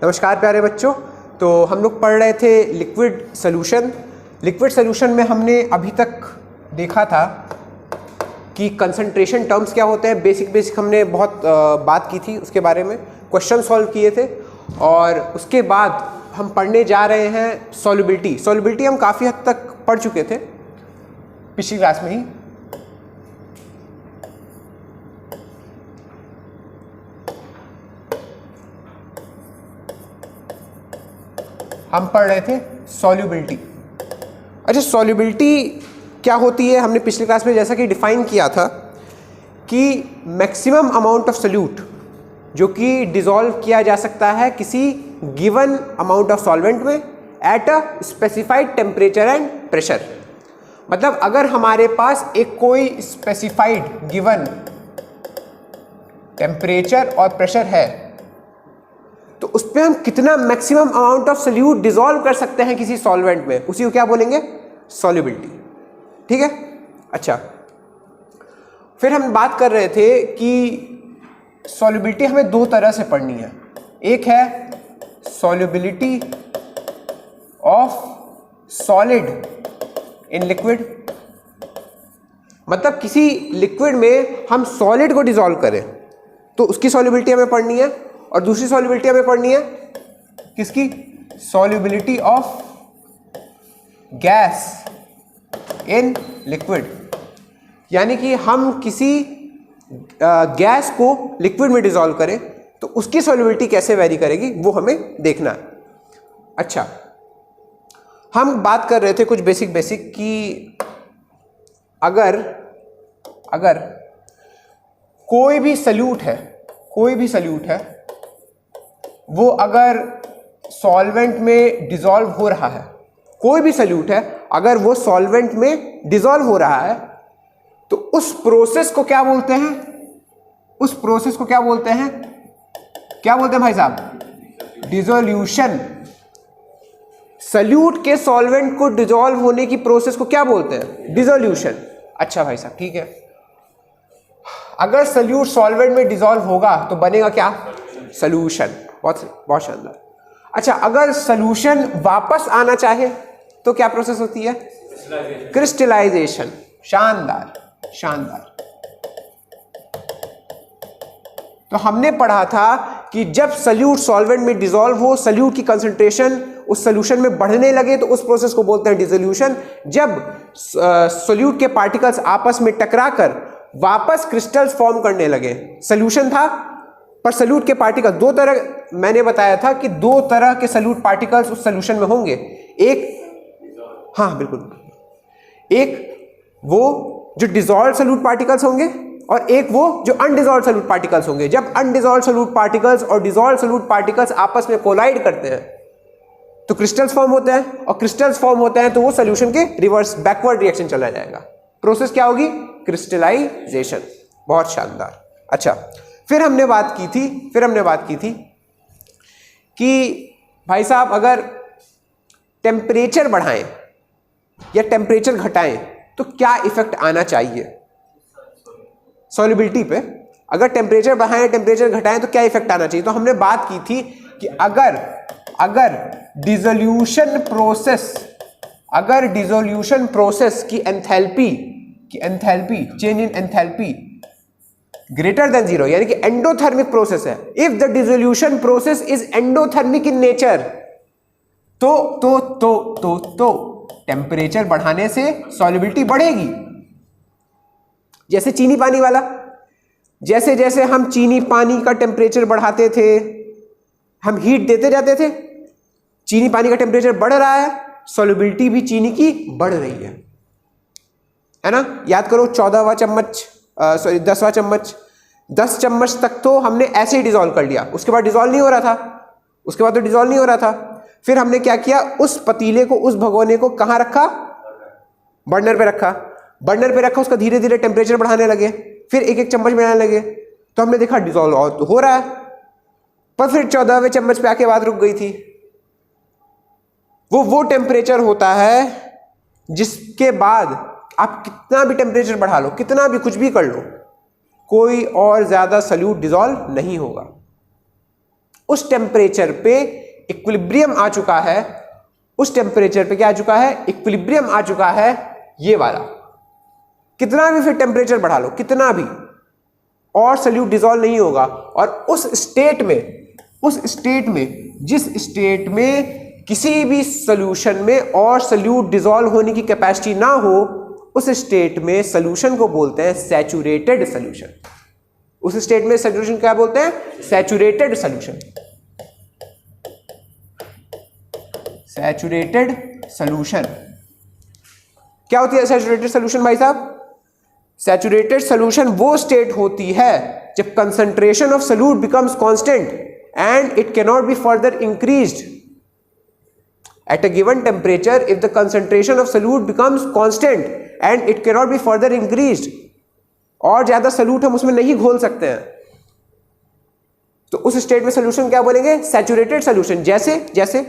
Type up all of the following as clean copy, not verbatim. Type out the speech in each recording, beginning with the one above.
नमस्कार प्यारे बच्चों। तो हम लोग पढ़ रहे थे लिक्विड सॉल्यूशन। लिक्विड सॉल्यूशन में हमने अभी तक देखा था कि कंसंट्रेशन टर्म्स क्या होते हैं। बेसिक हमने बहुत बात की थी उसके बारे में, क्वेश्चन सॉल्व किए थे। और उसके बाद हम पढ़ने जा रहे हैं सॉल्युबिलिटी। सॉल्युबिलिटी हम काफ़ी हद तक पढ़ चुके थे पिछली क्लास में ही। हम पढ़ रहे थे सॉल्युबिलिटी। अच्छा, सॉल्युबिलिटी क्या होती है हमने पिछली क्लास में जैसा कि डिफाइन किया था कि मैक्सिमम अमाउंट ऑफ सोल्यूट जो कि डिसॉल्व किया जा सकता है किसी गिवन अमाउंट ऑफ सॉल्वेंट में at a specified temperature and pressure. मतलब अगर हमारे पास एक कोई स्पेसिफाइड गिवन टेम्परेचर और प्रेशर है तो उस पर हम कितना maximum amount of solute dissolve कर सकते हैं किसी सॉल्वेंट में, उसी को क्या बोलेंगे, सॉल्युबिलिटी। ठीक है। अच्छा, फिर हम बात कर रहे थे कि सॉल्युबिलिटी हमें दो तरह से पढ़नी है। एक है solubility of solid in liquid, मतलब किसी लिक्विड में हम सॉलिड को डिसॉल्व करें तो उसकी सॉल्युबिलिटी हमें पढ़नी है। और दूसरी सॉल्युबिलिटी हमें पढ़नी है किसकी, solubility of gas in liquid. यानी कि हम किसी गैस को लिक्विड में डिसॉल्व करें तो उसकी सॉल्युबिलिटी कैसे वेरी करेगी वो हमें देखना है। अच्छा, हम बात कर रहे थे कुछ बेसिक कि अगर कोई भी सॉल्यूट है वो अगर सॉल्वेंट में डिसॉल्व हो रहा है, कोई भी सॉल्यूट है अगर वो सॉल्वेंट में डिसॉल्व हो रहा है तो उस प्रोसेस को क्या बोलते हैं, भाई साहब, डिसोल्यूशन। सॉल्यूट के सॉल्वेंट को डिसॉल्व होने की प्रोसेस को क्या बोलते हैं, डिसोल्यूशन। अच्छा भाई साहब, ठीक है। अगर सॉल्यूट सॉल्वेंट में डिसॉल्व होगा तो बनेगा क्या, सॉल्यूशन। बहुत शानदार। अच्छा, अगर सॉल्यूशन वापस आना चाहे तो क्या प्रोसेस होती है, क्रिस्टलाइजेशन। शानदार। तो हमने पढ़ा था कि जब सॉल्यूट सॉल्वेंट में डिसॉल्व हो, सॉल्यूट की कंसंट्रेशन उस सॉल्यूशन में बढ़ने लगे तो उस प्रोसेस को बोलते हैं डिसोल्यूशन। जब सॉल्यूट के पार्टिकल्स आपस में टकराकर वापस क्रिस्टल्स फॉर्म करने लगे, सॉल्यूशन था पर सॉल्यूट के पार्टिकल दो तरह, मैंने बताया था कि दो तरह के सॉल्यूट पार्टिकल्स उस सॉल्यूशन में होंगे। एक, हाँ बिल्कुल, एक वो जो डिसॉल्व सॉल्यूट पार्टिकल्स होंगे और एक वो जो अनडिसॉल्व सॉल्यूट पार्टिकल्स होंगे। जब अनडिसॉल्व सॉल्यूट पार्टिकल्स और डिसॉल्व सॉल्यूट पार्टिकल्स आपस में कोलाइड करते हैं तो क्रिस्टल्स फॉर्म होते हैं, और क्रिस्टल्स फॉर्म होते हैं तो वो सॉल्यूशन के रिवर्स बैकवर्ड रिएक्शन चला जाएगा। प्रोसेस क्या होगी, क्रिस्टलाइजेशन। बहुत शानदार। अच्छा, फिर हमने बात की थी कि भाई साहब अगर टेम्परेचर बढ़ाएं या टेम्परेचर घटाएं तो क्या इफेक्ट आना चाहिए सॉल्युबिलिटी पे। अगर टेम्परेचर बढ़ाएं टेम्परेचर घटाएं तो क्या इफेक्ट आना चाहिए। तो हमने बात की थी कि अगर डिसोल्यूशन प्रोसेस की enthalpy change in enthalpy greater than zero, यानी कि एंडोथर्मिक प्रोसेस है। If the dissolution process is endothermic in nature तो टेम्परेचर बढ़ाने से सॉल्युबिलिटी बढ़ेगी। जैसे चीनी पानी वाला, जैसे हम चीनी पानी का टेम्परेचर बढ़ाते थे, हम हीट देते जाते थे, चीनी पानी का टेम्परेचर बढ़ रहा है, सॉल्युबिलिटी भी चीनी की बढ़ रही है ना। याद करो 14वां चम्मच 10वां चम्मच, 10 चम्मच तक तो हमने ऐसे ही डिसॉल्व कर लिया, उसके बाद डिसॉल्व नहीं हो रहा था। फिर हमने क्या किया, उस पतीले को, उस भगोने को कहाँ रखा, बर्नर पे रखा, उसका धीरे धीरे टेम्परेचर बढ़ाने लगे, फिर एक चम्मच बढ़ाने लगे तो हमने देखा डिसॉल्व और तो हो रहा है, पर फिर 14वें चम्मच पे आके बात रुक गई थी। वो टेम्परेचर होता है जिसके बाद आप कितना भी टेम्परेचर बढ़ा लो, कितना भी कुछ भी कर लो, कोई और ज्यादा सॉल्यूट डिसॉल्व नहीं होगा। उस टेम्परेचर पे इक्विलिब्रियम आ चुका है, उस टेम्परेचर पे क्या आ चुका है, इक्विलिब्रियम आ चुका है ये वाला। कितना भी फिर टेम्परेचर बढ़ा लो, कितना भी, और सल्यूट डिसॉल्व नहीं होगा। और उस स्टेट में जिस स्टेट में किसी भी सॉल्यूशन में और सल्यूट डिसॉल्व होने की कैपेसिटी ना हो, उस स्टेट में सॉल्यूशन को बोलते हैं सैचुरेटेड सॉल्यूशन। उस स्टेट में सॉल्यूशन क्या बोलते हैं, सैचुरेटेड सॉल्यूशन। सैचुरेटेड सॉल्यूशन क्या होती है सैचुरेटेड सॉल्यूशन भाई साहब? सैचुरेटेड सॉल्यूशन वो स्टेट होती है जब concentration of solute becomes constant and it can not be further increased at a given temperature. If the concentration of solute becomes constant and it cannot be further increased, और ज्यादा salute हम उसमें नहीं घोल सकते हैं, तो उस स्टेट में सोल्यूशन क्या बोलेंगे, सैचुरेटेड सोल्यूशन। जैसे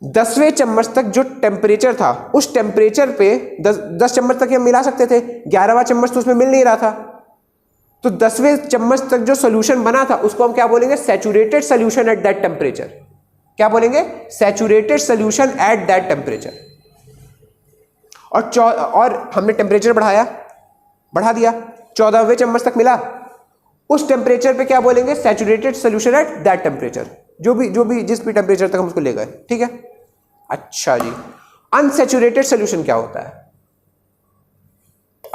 10वें चम्मच तक जो टेम्परेचर था, उस टेम्परेचर पे 10 चम्मच तक हम मिला सकते थे, 11वां चम्मच तो उसमें मिल नहीं रहा था, तो 10वें चम्मच तक जो सोल्यूशन बना था उसको हम क्या बोलेंगे, saturated solution at that temperature. क्या बोलेंगे, saturated solution at that temperature. और हमने टेम्परेचर बढ़ा दिया, 14वें चम्मच तक मिला, उस टेम्परेचर पे क्या बोलेंगे, saturated solution at that temperature. जो भी जिस भी टेम्परेचर तक हम उसको ले गए, ठीक है। अच्छा जी, अनसैचुरेटेड सोल्यूशन क्या होता है?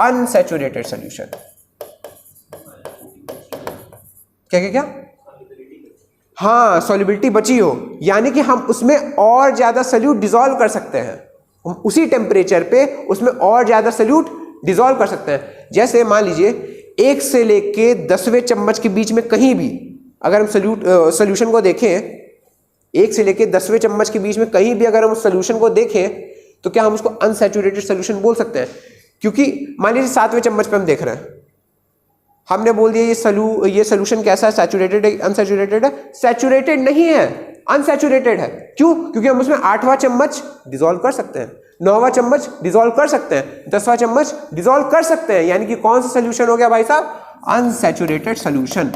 अनसैचुरेटेड सोल्यूशन क्या? हाँ, सॉल्युबिलिटी बची हो, यानी कि हम उसमें और ज्यादा सल्यूट डिसॉल्व कर सकते हैं, हम उसी टेम्परेचर पे उसमें और ज्यादा सल्यूट डिसॉल्व कर सकते हैं। जैसे मान लीजिए 1 से लेके 10वें चम्मच के बीच में कहीं भी अगर हम सोल्यूशन को देखें, 1 से लेके 10वें चम्मच के बीच में कहीं भी अगर हम उस सोल्यूशन को देखें, तो क्या हम उसको अनसैचुरेटेड सोल्यूशन बोल सकते हैं? क्योंकि मान लीजिए 7वें चम्मच पे हम देख रहे हैं, हमने बोल दिया ये सोल्यूशन कैसा है, सैचुरेटेड है, अनसैचुरेटेड है? सैचुरेटेड नहीं है, अनसैचुरेटेड है। क्यों? क्योंकि हम उसमें 8वां चम्मच डिसॉल्व कर सकते हैं, 9वां चम्मच डिसॉल्व कर सकते हैं, 10वां चम्मच डिसॉल्व कर सकते हैं, यानी कि कौन सा सोल्यूशन हो गया भाई साहब, अनसैचुरेटेड सोल्यूशन।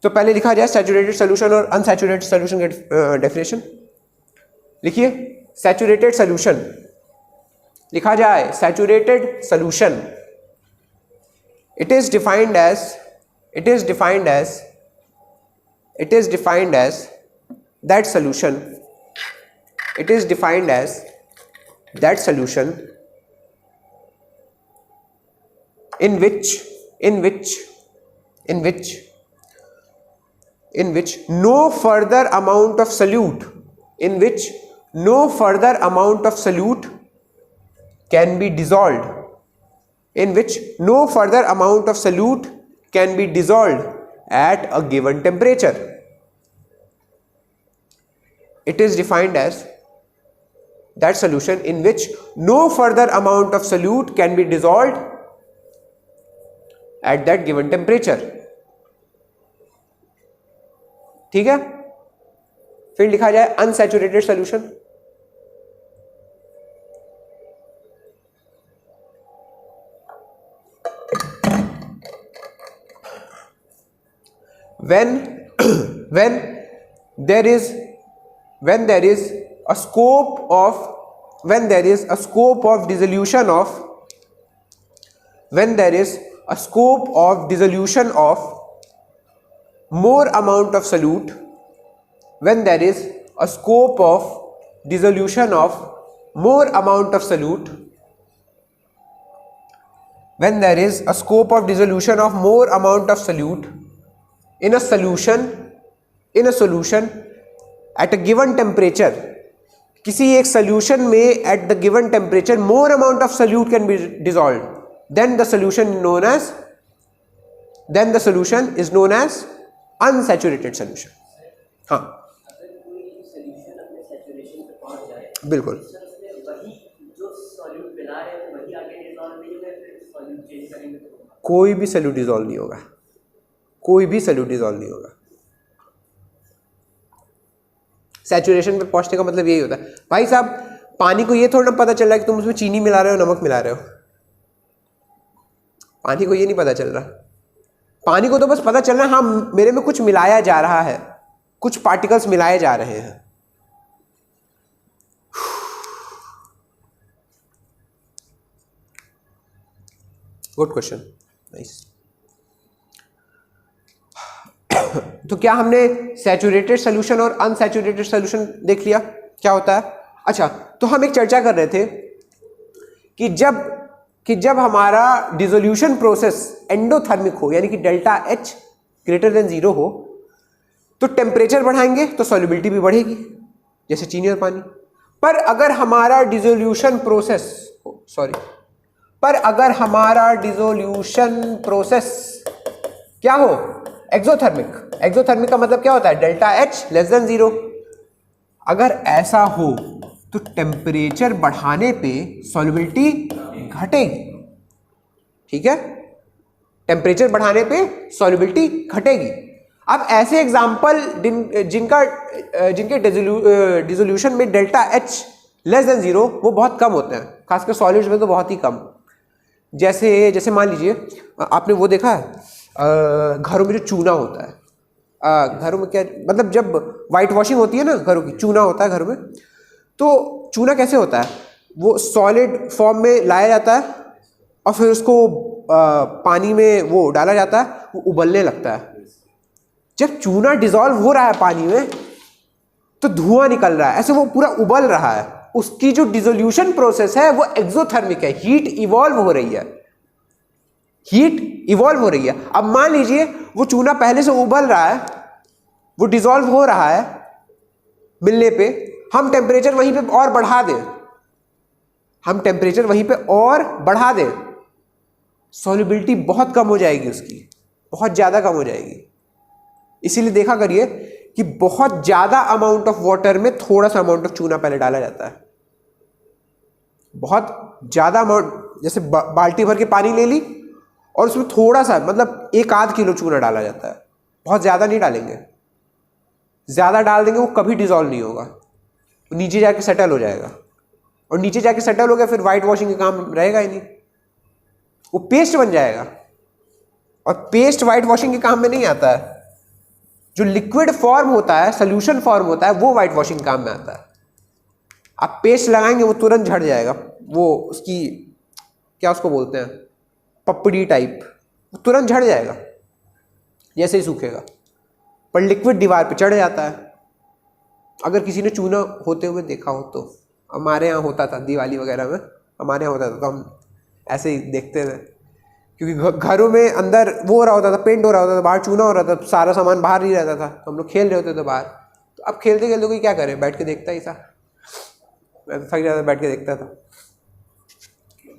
तो पहले लिखा जाए सैचुरेटेड सोल्यूशन और अनसैचुरेटेड सोल्यूशन का डेफिनेशन। लिखिए, सैचुरेटेड सोल्यूशन लिखा जाए, saturated solution, it is defined as that solution in which no further amount of solute can be dissolved, in which no further amount of solute can be dissolved at a given temperature. It is defined as that solution in which no further amount of solute can be dissolved at that given temperature. ठीक है, फिर लिखा जाए unsaturated solution. when there is a scope of dissolution of more amount of solute, when there is a scope of dissolution of more amount of solute, when there is a scope of dissolution of more amount of solute in a solution at a given temperature, किसी एक solution में at the given temperature more amount of solute can be dissolved, then the solution is known as unsaturated solution. हाँ, बिल्कुल, कोई भी salute dissolve नहीं होगा, कोई भी सल्यूट डिसॉल्व नहीं होगा। सैचुरेशन पे पहुंचने का मतलब यही होता है भाई साहब। पानी को ये थोड़ा ना पता चल रहा है कि तुम उसमें चीनी मिला रहे हो, नमक मिला रहे हो, पानी को ये नहीं पता चल रहा। पानी को तो बस पता चलना हाँ मेरे में कुछ मिलाया जा रहा है, कुछ पार्टिकल्स मिलाए जा रहे हैं। Good question, nice. तो क्या हमने सैचुरेटेड सोल्यूशन और अनसैचुरेटेड सोल्यूशन देख लिया क्या होता है? अच्छा, तो हम एक चर्चा कर रहे थे कि जब हमारा डिसोल्यूशन प्रोसेस एंडोथर्मिक हो, यानी कि डेल्टा H ग्रेटर देन 0 हो, तो टेम्परेचर बढ़ाएंगे तो सॉल्युबिलिटी भी बढ़ेगी, जैसे चीनी और पानी। पर अगर हमारा डिसोल्यूशन प्रोसेस क्या हो? एक्सोथर्मिक का मतलब क्या होता है? Delta H less than 0। अगर ऐसा हो तो टेम्परेचर बढ़ाने पे सॉल्युबिलिटी घटेगी, ठीक है? टेम्परेचर बढ़ाने पे सॉल्युबिलिटी घटेगी। अब ऐसे एग्जांपल जिनके डिसोल्यूशन में डेल्टा H लेस देन 0 वो बहुत कम होते हैं, खासकर सॉलिड्स में तो बहुत ही कम। जैसे मान लीजिए आपने वो देखा है घरों में जो चूना होता है, घरों में क्या मतलब जब वाइट वॉशिंग होती है ना घरों की, चूना होता है घरों में। तो चूना कैसे होता है? वो सॉलिड फॉर्म में लाया जाता है और फिर उसको पानी में वो डाला जाता है, वो उबलने लगता है। जब चूना डिसॉल्व हो रहा है पानी में तो धुआं निकल रहा है, ऐसे वो पूरा उबल रहा है। उसकी जो डिसोल्यूशन प्रोसेस है वो एक्सोथर्मिक है, हीट इवॉल्व हो रही है। अब मान लीजिए वो चूना पहले से उबल रहा है, वो डिसॉल्व हो रहा है, मिलने पे हम टेम्परेचर वहीं पे और बढ़ा दें, सॉल्युबिलिटी बहुत कम हो जाएगी, उसकी बहुत ज़्यादा कम हो जाएगी। इसीलिए देखा करिए कि बहुत ज़्यादा अमाउंट ऑफ वाटर में थोड़ा सा अमाउंट ऑफ चूना पहले डाला जाता है। बहुत ज़्यादा अमाउंट, जैसे बाल्टी भर के पानी ले ली और उसमें थोड़ा सा मतलब 1-8 किलो चूना डाला जाता है। बहुत ज़्यादा नहीं डालेंगे, ज़्यादा डाल देंगे वो कभी डिसॉल्व नहीं होगा, नीचे जाके सेटल हो जाएगा, और नीचे जाके सेटल हो गया फिर वाइट वॉशिंग का काम रहेगा ही नहीं, वो पेस्ट बन जाएगा। और पेस्ट वाइट वॉशिंग के काम में नहीं आता है। जो लिक्विड फॉर्म होता है, सोल्यूशन फॉर्म होता है, वो वाइट वॉशिंग काम में आता है। आप पेस्ट लगाएंगे वो तुरंत झड़ जाएगा, वो उसकी क्या उसको बोलते हैं, पपड़ी टाइप, वो तुरंत झड़ जाएगा जैसे ही सूखेगा। पर लिक्विड दीवार पे चढ़ जाता है। अगर किसी ने चूना होते हुए देखा हो तो, हमारे यहाँ होता था दिवाली वगैरह में, हमारे यहाँ होता था, तो हम ऐसे ही देखते थे, क्योंकि घरों में अंदर वो हो रहा होता था, पेंट हो रहा होता था, बाहर चूना हो रहा था, सारा सामान बाहर नहीं रहता था, तो हम लोग खेल रहे होते थे बाहर। तो अब खेलते खेलते कोई क्या करे, बैठ के देखता ही था। मैं तो थक जाता, बैठ के देखता था।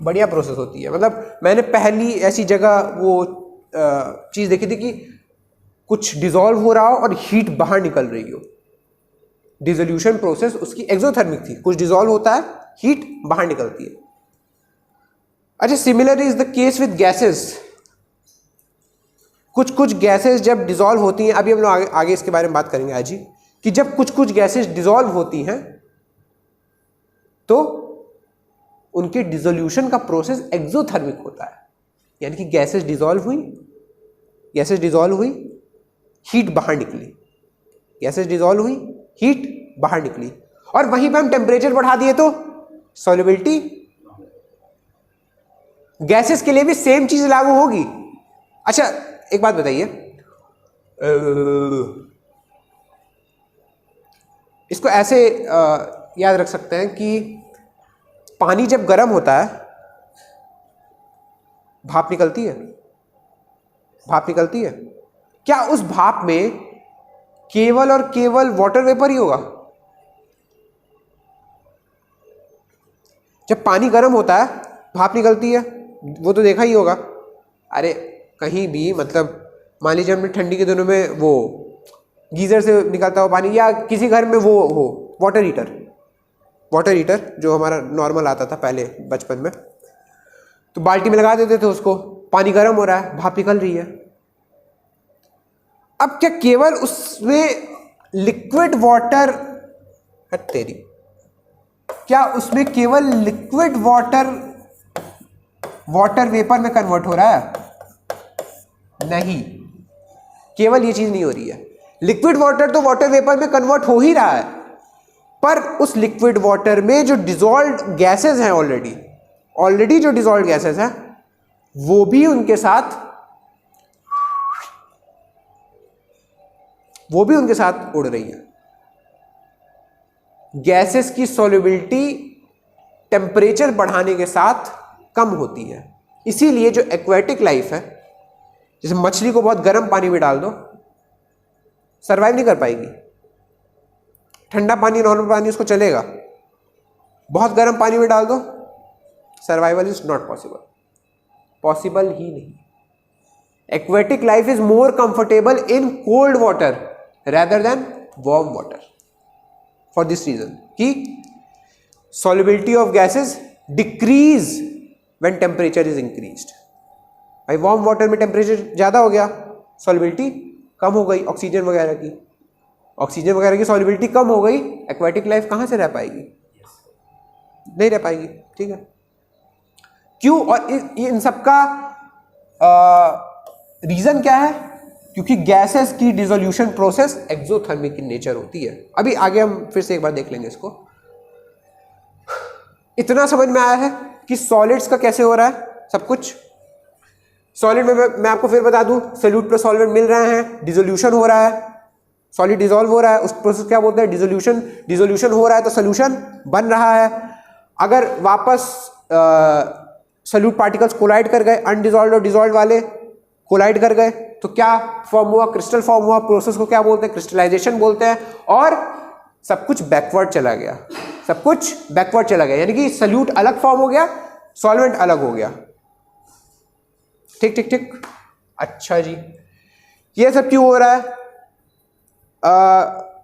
बढ़िया प्रोसेस होती है। मतलब मैंने पहली ऐसी जगह वो चीज़ देखी थी कि कुछ डिसॉल्व हो रहा हो और हीट बाहर निकल रही हो। डिसोल्यूशन प्रोसेस उसकी एक्सोथर्मिक थी, कुछ डिसॉल्व होता है, हीट बाहर निकलती है। अच्छा, similarly is the case with gases. कुछ गैसेस जब डिसॉल्व होती हैं, अभी हम लोग आगे इसके बारे में बात करेंगे आज ही, कि जब कुछ गैसेस डिसॉल्व होती हैं तो उनके डिसोल्यूशन का प्रोसेस एक्सोथर्मिक होता है। यानी कि गैसेस डिसॉल्व हुई, हीट बाहर निकली, गैसेस डिसॉल्व हुई, हीट बाहर निकली, और वहीं पे हम टेम्परेचर बढ़ा दिए तो सॉल्युबिलिटी। गैसेस के लिए भी सेम चीज लागू होगी। अच्छा, एक बात बताइए, इसको ऐसे याद रख सकते हैं कि पानी जब गर्म होता है भाप निकलती है। क्या उस भाप में केवल और केवल वाटर वेपर ही होगा? जब पानी गर्म होता है भाप निकलती है, वो तो देखा ही होगा। अरे कहीं भी, मतलब मान लीजिए हमने ठंडी के दिनों में वो गीजर से निकलता हुआ पानी, या किसी घर में वो हो वाटर हीटर जो हमारा नॉर्मल आता था पहले बचपन में, तो बाल्टी में लगा देते थे उसको, पानी गर्म हो रहा है, भाप निकल रही है। अब क्या केवल उसमें लिक्विड वाटर, क्या उसमें केवल लिक्विड वाटर वेपर में कन्वर्ट हो रहा है? नहीं, केवल ये चीज नहीं हो रही है। लिक्विड वाटर तो वाटर वेपर में कन्वर्ट हो ही रहा है, पर उस लिक्विड वाटर में जो डिसॉल्व्ड गैसेस हैं ऑलरेडी जो डिसॉल्व्ड गैसेस हैं वो भी उनके साथ उड़ रही है। गैसेस की सॉल्युबिलिटी टेम्परेचर बढ़ाने के साथ कम होती है, इसीलिए जो एक्वेटिक लाइफ है, जैसे मछली को बहुत गर्म पानी में डाल दो, सरवाइव नहीं कर पाएगी। ठंडा पानी, नॉर्मल पानी उसको चलेगा, बहुत गर्म पानी में डाल दो, सर्वाइवल इज नॉट पॉसिबल ही नहीं। Aquatic life is more comfortable in cold water rather than warm water for this reason कि solubility of gases decrease when temperature is increased। भाई warm water में temperature ज़्यादा हो गया, solubility कम हो गई, oxygen वगैरह की solubility कम हो गई, aquatic life कहाँ से रह पाएगी? नहीं रह पाएगी, ठीक है। क्यों? और इन सब का रीज़न क्या है? क्योंकि गैसेस की dissolution process exothermic in nature होती है। अभी आगे हम फिर से एक बार देख लेंगे इसको। इतना समझ में आया है कि सॉलिड्स का कैसे हो रहा है सब कुछ। सॉलिड में मैं आपको फिर बता दूं, सोल्यूट प्लस सॉल्वेंट मिल रहे हैं, डिसोल्यूशन हो रहा है, सॉलिड डिसॉल्व हो रहा है, उस प्रोसेस क्या बोलते हैं? डिसोल्यूशन हो रहा है तो सोल्यूशन बन रहा है। अगर वापस सोल्यूट पार्टिकल्स कोलाइड कर गए, अनडिसॉल्व्ड और डिसॉल्व्ड वाले कोलाइड कर गए, तो क्या फॉर्म हुआ? क्रिस्टल फॉर्म हुआ। प्रोसेस को क्या बोलते हैं? क्रिस्टलाइजेशन बोलते हैं। और सब कुछ बैकवर्ड चला गया, यानी कि सॉल्यूट अलग फॉर्म हो गया, सॉल्वेंट अलग हो गया। ठीक। अच्छा जी, ये सब क्यों हो रहा है?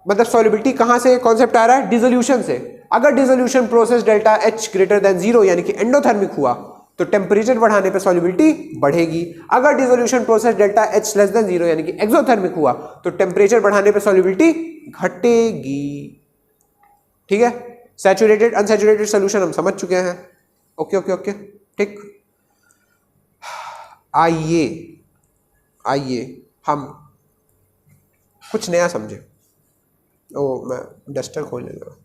मतलब सॉल्युबिलिटी कहां से कॉन्सेप्ट आ रहा है? डिसोल्यूशन से। अगर dissolution process delta H greater than 0 यानी कि एंडोथर्मिक हुआ तो टेम्परेचर बढ़ाने पे सॉल्युबिलिटी बढ़ेगी। अगर dissolution process delta H less than 0 यानी कि एक्सोथर्मिक हुआ तो टेम्परेचर बढ़ाने पे सॉल्युबिलिटी घटेगी। ठीक है, सैचुरेटेड अनसैचुरेटेड सॉल्यूशन हम समझ चुके हैं। ओके, ठीक। आइए हम कुछ नया समझे। मैं डस्टर खोलने लगा।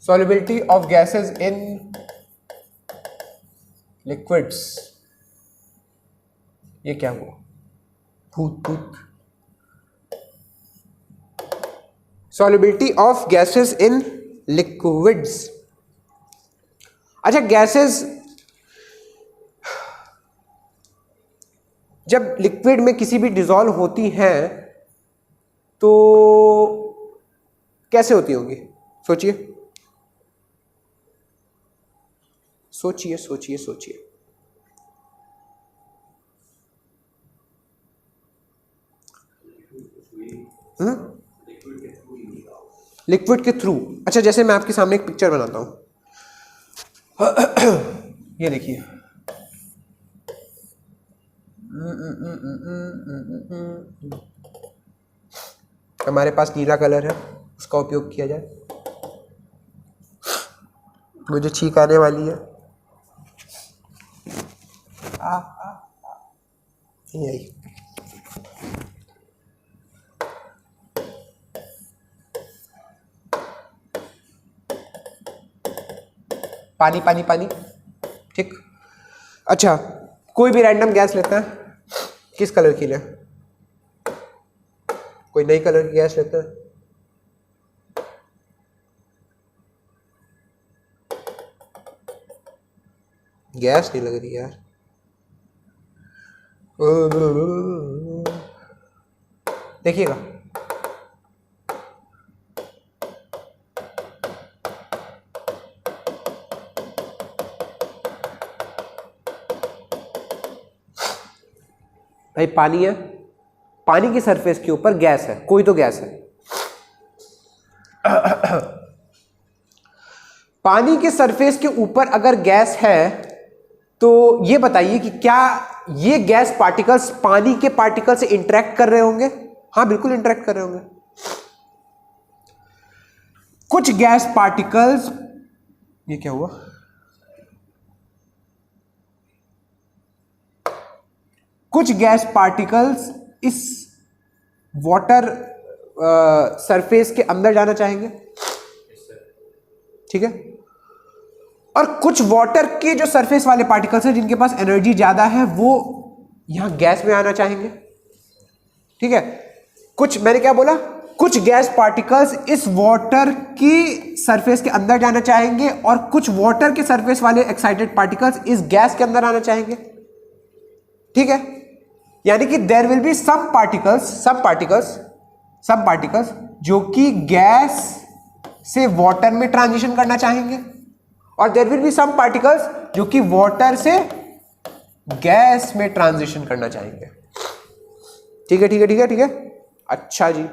Solubility of gases in liquids, ये क्या हुआ? भूत। Solubility of gases in liquids। अच्छा, गैसेस जब लिक्विड में किसी भी डिसॉल्व होती हैं तो कैसे होती होंगी? सोचिए। लिक्विड के थ्रू। अच्छा, जैसे मैं आपके सामने एक पिक्चर बनाता हूं, ये देखिए। हमारे पास नीला कलर है, उसका उपयोग किया जाए। मुझे छींक आने वाली है। यही पानी। ठीक। अच्छा, कोई भी रैंडम गैस लेते हैं, किस कलर की ले? कोई नई कलर की गैस लेते हैं। गैस नहीं लग रही यार। देखिएगा, भाई पानी है, पानी की सरफेस के ऊपर गैस है, कोई तो गैस है। पानी के सरफेस के ऊपर अगर गैस है तो ये बताइए कि क्या ये गैस पार्टिकल्स पानी के पार्टिकल से इंटरेक्ट कर रहे होंगे? हाँ बिल्कुल इंटरेक्ट कर रहे होंगे। कुछ गैस पार्टिकल्स, ये क्या हुआ, कुछ गैस पार्टिकल्स इस वाटर सरफेस के अंदर जाना चाहेंगे, ठीक है, और कुछ वाटर के जो सरफेस वाले पार्टिकल्स हैं जिनके पास एनर्जी ज्यादा है वो यहां गैस में आना चाहेंगे, ठीक है। कुछ, मैंने क्या बोला, कुछ गैस पार्टिकल्स इस वाटर की सरफेस के अंदर जाना चाहेंगे और कुछ वाटर के सरफेस वाले एक्साइटेड पार्टिकल्स इस गैस के अंदर आना चाहेंगे, ठीक है। यानी कि there will be some particles जो कि गैस से वाटर में ट्रांजिशन करना चाहेंगे और there will be some particles जो कि वाटर से गैस में ट्रांजिशन करना चाहेंगे, ठीक है, ठीक है, ठीक है, ठीक है। अच्छा जी,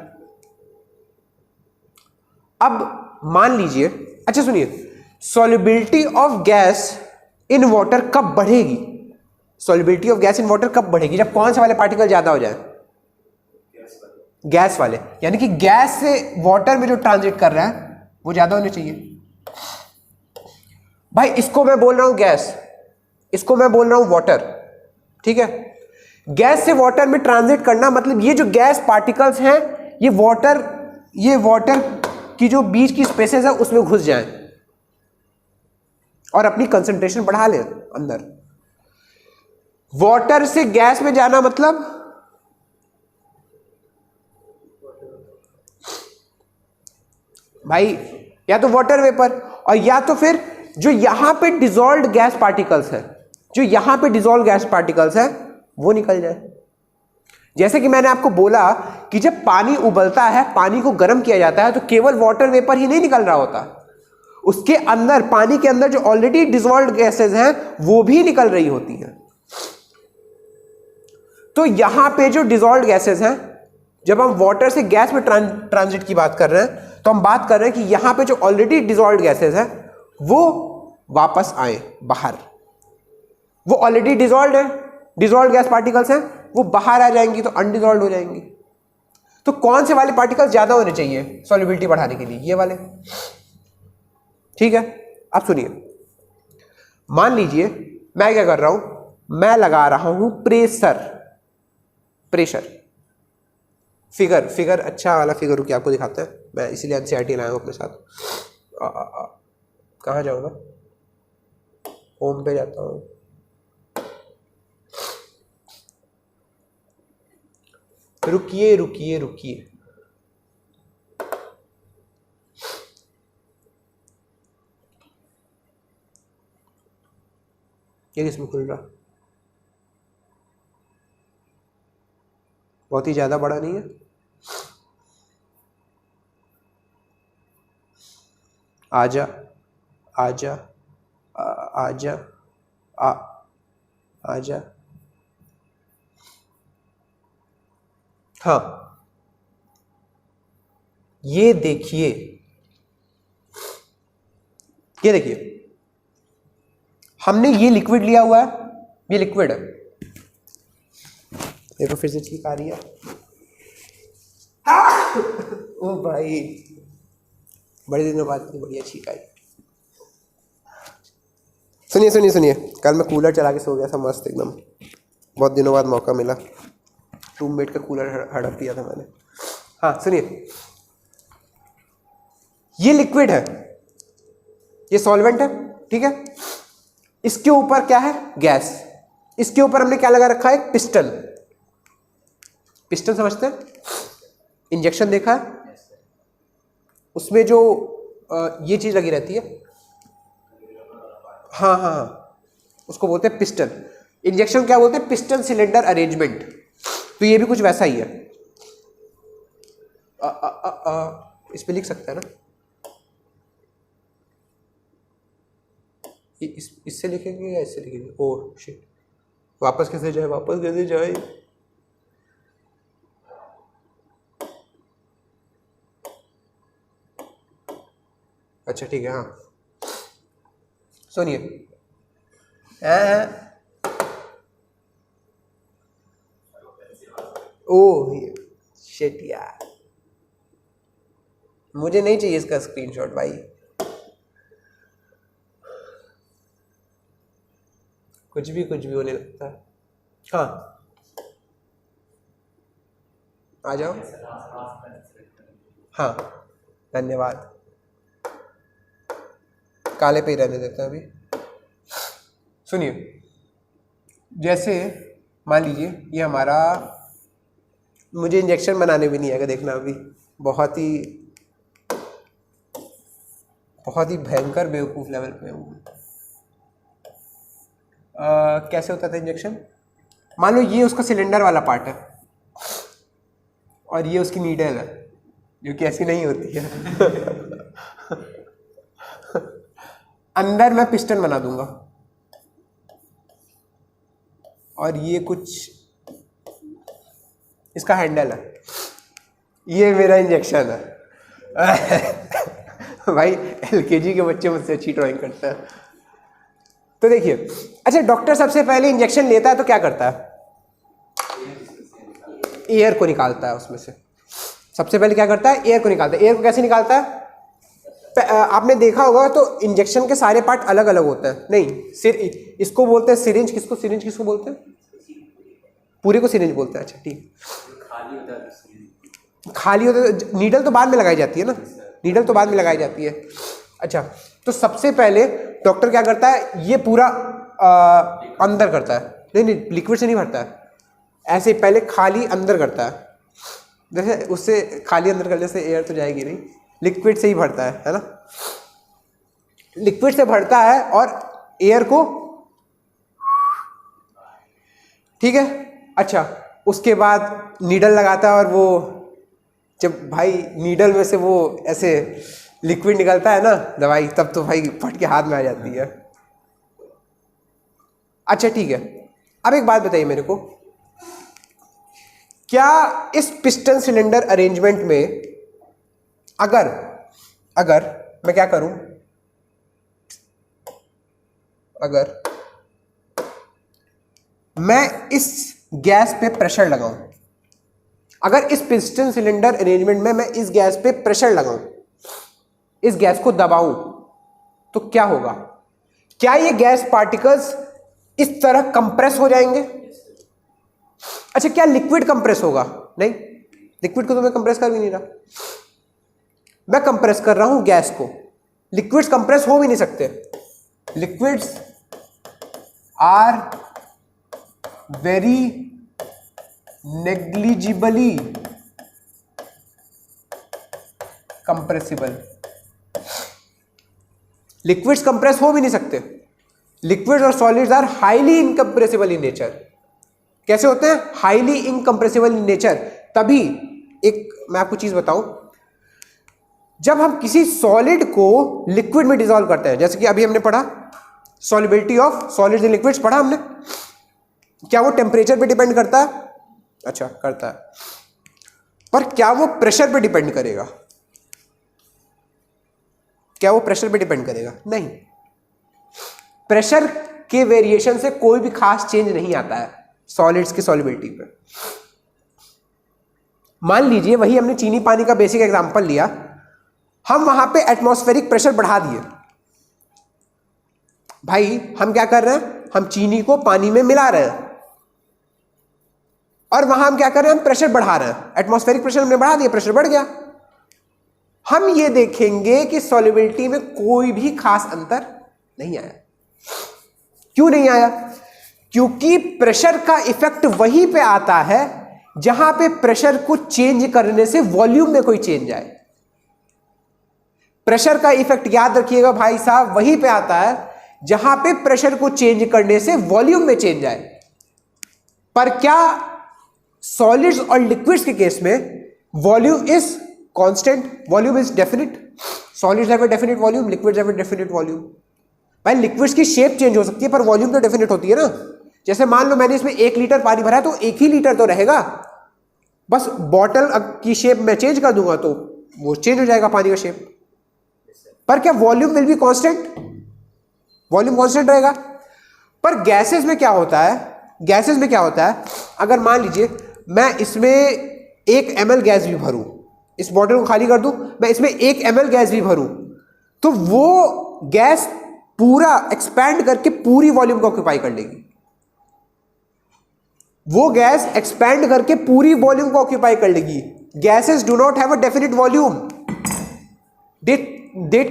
अब मान लीजिए, अच्छा सुनिए, solubility of gas in water कब बढ़ेगी? Solubility of gas in water कब बढ़ेगी? जब कौन से वाले पार्टिकल ज्यादा हो जाए? गैस वाले, यानी कि गैस से वाटर में जो ट्रांजिट कर रहा है वो ज्यादा होने चाहिए। भाई इसको मैं बोल रहा हूं गैस, इसको मैं बोल रहा हूं वाटर, ठीक है। गैस से वाटर में ट्रांजिट करना मतलब ये जो गैस पार्टिकल्स हैं ये वाटर की जो बीच की स्पेसेस है उसमें घुस जाएं और अपनी कंसंट्रेशन बढ़ा लें अंदर। वाटर से गैस में जाना मतलब भाई या तो वाटर वेपर और या तो फिर जो यहां पे डिसॉल्व्ड गैस पार्टिकल्स है, जो यहां पे डिसॉल्व गैस पार्टिकल्स है वो निकल जाए। जैसे कि मैंने आपको बोला कि जब पानी उबलता है, पानी को गर्म किया जाता है तो केवल वाटर वेपर ही नहीं निकल रहा होता, उसके अंदर, पानी के अंदर जो ऑलरेडी डिसॉल्व्ड गैसेस हैं वो भी निकल रही होती हैं। तो यहां पे जो डिसॉल्व्ड गैसेस हैं, जब हम वाटर से गैस में ट्रांजिट की बात कर रहे हैं तो हम बात कर रहे हैं कि यहां पे जो ऑलरेडी डिसॉल्व्ड गैसेस हैं वो वापस आए बाहर। वो ऑलरेडी डिसॉल्व्ड है, डिसॉल्व्ड गैस पार्टिकल्स हैं, वो बाहर आ जाएंगी तो अनडिसॉल्व्ड हो जाएंगी। तो कौन से वाले पार्टिकल्स ज्यादा होने चाहिए सॉल्युबिलिटी बढ़ाने के लिए? ये वाले, ठीक है। अब सुनिए, मान लीजिए मैं क्या कर रहा हूं, मैं लगा रहा हूं प्रेशर, फिगर अच्छा वाला फिगर रुकिए आपको दिखाते हैं, मैं इसीलिए एनसीईआरटी लाया हूं अपने साथ। कहाँ जाऊंगा, होम पे जाता हूं, रुकिए, ये किसमें खुल रहा? बहुत ही ज्यादा बड़ा नहीं है? आजा आजा आजा आजा, हाँ ये देखिए, ये देखिए, हमने ये लिक्विड लिया हुआ है, ये लिक्विड है, देखो फिर से छींक आ रही है। ओ भाई, बड़े दिनों बाद इतनी बढ़िया छींक आई। सुनिए, कल मैं कूलर चला के सो गया था मस्त एकदम, बहुत दिनों बाद मौका मिला, रूममेट का कूलर हड़प दिया था मैंने। हाँ सुनिए, ये लिक्विड है, ये सॉल्वेंट है, ठीक है। इसके ऊपर क्या है? गैस। इसके ऊपर हमने क्या लगा रखा है? पिस्टन। पिस्टन समझते हैं? इंजेक्शन देखा है? उसमें जो ये चीज लगी रहती है, हाँ, उसको बोलते हैं पिस्टन। इंजेक्शन क्या बोलते हैं? Piston cylinder arrangement. तो ये भी कुछ वैसा ही है। इस पे लिख सकते हैं ना, इससे लिखेंगे या इससे लिखेंगे? ओह शिट, वापस कैसे जाए? अच्छा ठीक है, हाँ सुनिए, ओह शिट यार, मुझे नहीं चाहिए इसका स्क्रीनशॉट भाई। कुछ भी होने लगता है। हाँ आ जाओ। हाँ धन्यवाद, काले पे ही रहने देते हैं अभी। सुनिए, जैसे मान लीजिए ये हमारा, मुझे इंजेक्शन बनाने भी नहीं आएगा, देखना अभी बहुत ही भयंकर बेवकूफ़ लेवल पे हूँ। कैसे होता था इंजेक्शन? मान लो ये उसका सिलेंडर वाला पार्ट है और ये उसकी नीडल है, जो कि ऐसी नहीं होती है। अंदर मैं पिस्टन बना दूंगा और ये कुछ इसका हैंडल है, ये मेरा इंजेक्शन है। भाई एलकेजी के बच्चे मुझसे अच्छी ड्राइंग करते हैं। तो देखिए, अच्छा डॉक्टर सबसे पहले इंजेक्शन लेता है तो क्या करता है? एयर को निकालता है उसमें से। सबसे पहले क्या करता है? एयर को निकालता है। एयर को कैसे निकालता है? आपने देखा होगा तो इंजेक्शन के सारे पार्ट अलग अलग होते हैं। नहीं, इसको बोलते हैं सिरिंज। सिरिंज किसको बोलते हैं? पूरे को सिरिंज बोलते हैं। अच्छा ठीक, खाली होता है। नीडल तो बाद में लगाई जाती है ना, नीडल तो बाद में लगाई जाती है। अच्छा, तो सबसे पहले डॉक्टर क्या करता है? ये पूरा अंदर करता है। नहीं, लिक्विड से नहीं भरता है, ऐसे पहले खाली अंदर करता है। जैसे उससे खाली अंदर करने से एयर तो जाएगी नहीं, लिक्विड से ही भरता है ना। लिक्विड से भरता है और एयर को, ठीक है। अच्छा, उसके बाद नीडल लगाता है और वो जब भाई नीडल में से वो ऐसे लिक्विड निकलता है ना दवाई, तब तो भाई फट के हाथ में आ जाती है। अच्छा ठीक है, अब एक बात बताइए मेरे को, क्या इस पिस्टन सिलेंडर अरेंजमेंट में अगर मैं क्या करूं, अगर मैं इस गैस पे प्रेशर लगाऊं, अगर इस पिस्टन सिलेंडर अरेंजमेंट में मैं इस गैस पे प्रेशर लगाऊं, इस गैस को दबाऊं, तो क्या होगा? क्या ये गैस पार्टिकल्स इस तरह कंप्रेस हो जाएंगे? अच्छा, क्या लिक्विड कंप्रेस होगा? नहीं, लिक्विड को तो मैं कंप्रेस कर भी नहीं रहा, मैं कंप्रेस कर रहा हूं गैस को। लिक्विड्स कंप्रेस हो भी नहीं सकते। Liquids are very negligibly compressible. Liquids compress हो भी नहीं सकते। लिक्विड्स और solids are highly incompressible in nature. कैसे होते हैं? Highly incompressible in nature. तभी एक मैं आपको चीज बताऊं, जब हम किसी सॉलिड को लिक्विड में डिसॉल्व करते हैं, जैसे कि अभी हमने पढ़ा solubility of solids in liquids पढ़ा हमने, क्या वो टेम्परेचर पे डिपेंड करता है? अच्छा करता है, पर क्या वो प्रेशर पे डिपेंड करेगा? क्या वो प्रेशर पे डिपेंड करेगा? नहीं, प्रेशर के वेरिएशन से कोई भी खास चेंज नहीं आता है सॉलिड्स की सॉल्युबिलिटी पे। मान लीजिए वही हमने चीनी पानी का बेसिक एग्जांपल लिया, हम वहां पे एटमॉस्फेरिक प्रेशर बढ़ा दिए। भाई हम क्या कर रहे हैं? हम चीनी को पानी में मिला रहे हैं और वहां हम क्या कर रहे हैं? हम प्रेशर बढ़ा रहे हैं। एटमॉस्फेरिक प्रेशर हमने बढ़ा दिया, प्रेशर बढ़ गया। हम ये देखेंगे कि सॉल्युबिलिटी में कोई भी खास अंतर नहीं आया। क्यों नहीं आया? क्योंकि प्रेशर का इफेक्ट वहीं पे आता है जहां पे प्रेशर को चेंज करने से वॉल्यूम में कोई चेंज आए। प्रेशर का इफेक्ट याद रखिएगा भाई साहब, वहीं पे आता है जहां पे प्रेशर को चेंज करने से वॉल्यूम में चेंज आए। पर क्या सॉलिड्स और लिक्विड्स के केस में volume is constant, volume is definite? Solids have a definite volume, liquids have a definite volume. भाई लिक्विड्स की शेप चेंज हो सकती है पर वॉल्यूम तो डेफिनिट होती है ना। जैसे मान लो मैंने इसमें 1 लीटर पानी भरा है तो 1 ही लीटर तो रहेगा, बस बॉटल की शेप में चेंज कर दूंगा तो वो चेंज हो जाएगा पानी का शेप। पर क्या volume will be constant? Volume constant रहेगा। पर गैसेस में क्या होता है? गैसेस में क्या होता है, अगर मान लीजिए मैं इसमें 1 ml गैस भी भरूं, इस बॉटल को खाली कर दूं, मैं इसमें 1 ml गैस भी भरूं, तो वो गैस पूरा एक्सपैंड करके पूरी वॉल्यूम को ऑक्यूपाई कर लेगी। वो गैस एक्सपैंड करके पूरी वॉल्यूम को ऑक्यूपाई कर लेगी। Gases do not have a definite volume, they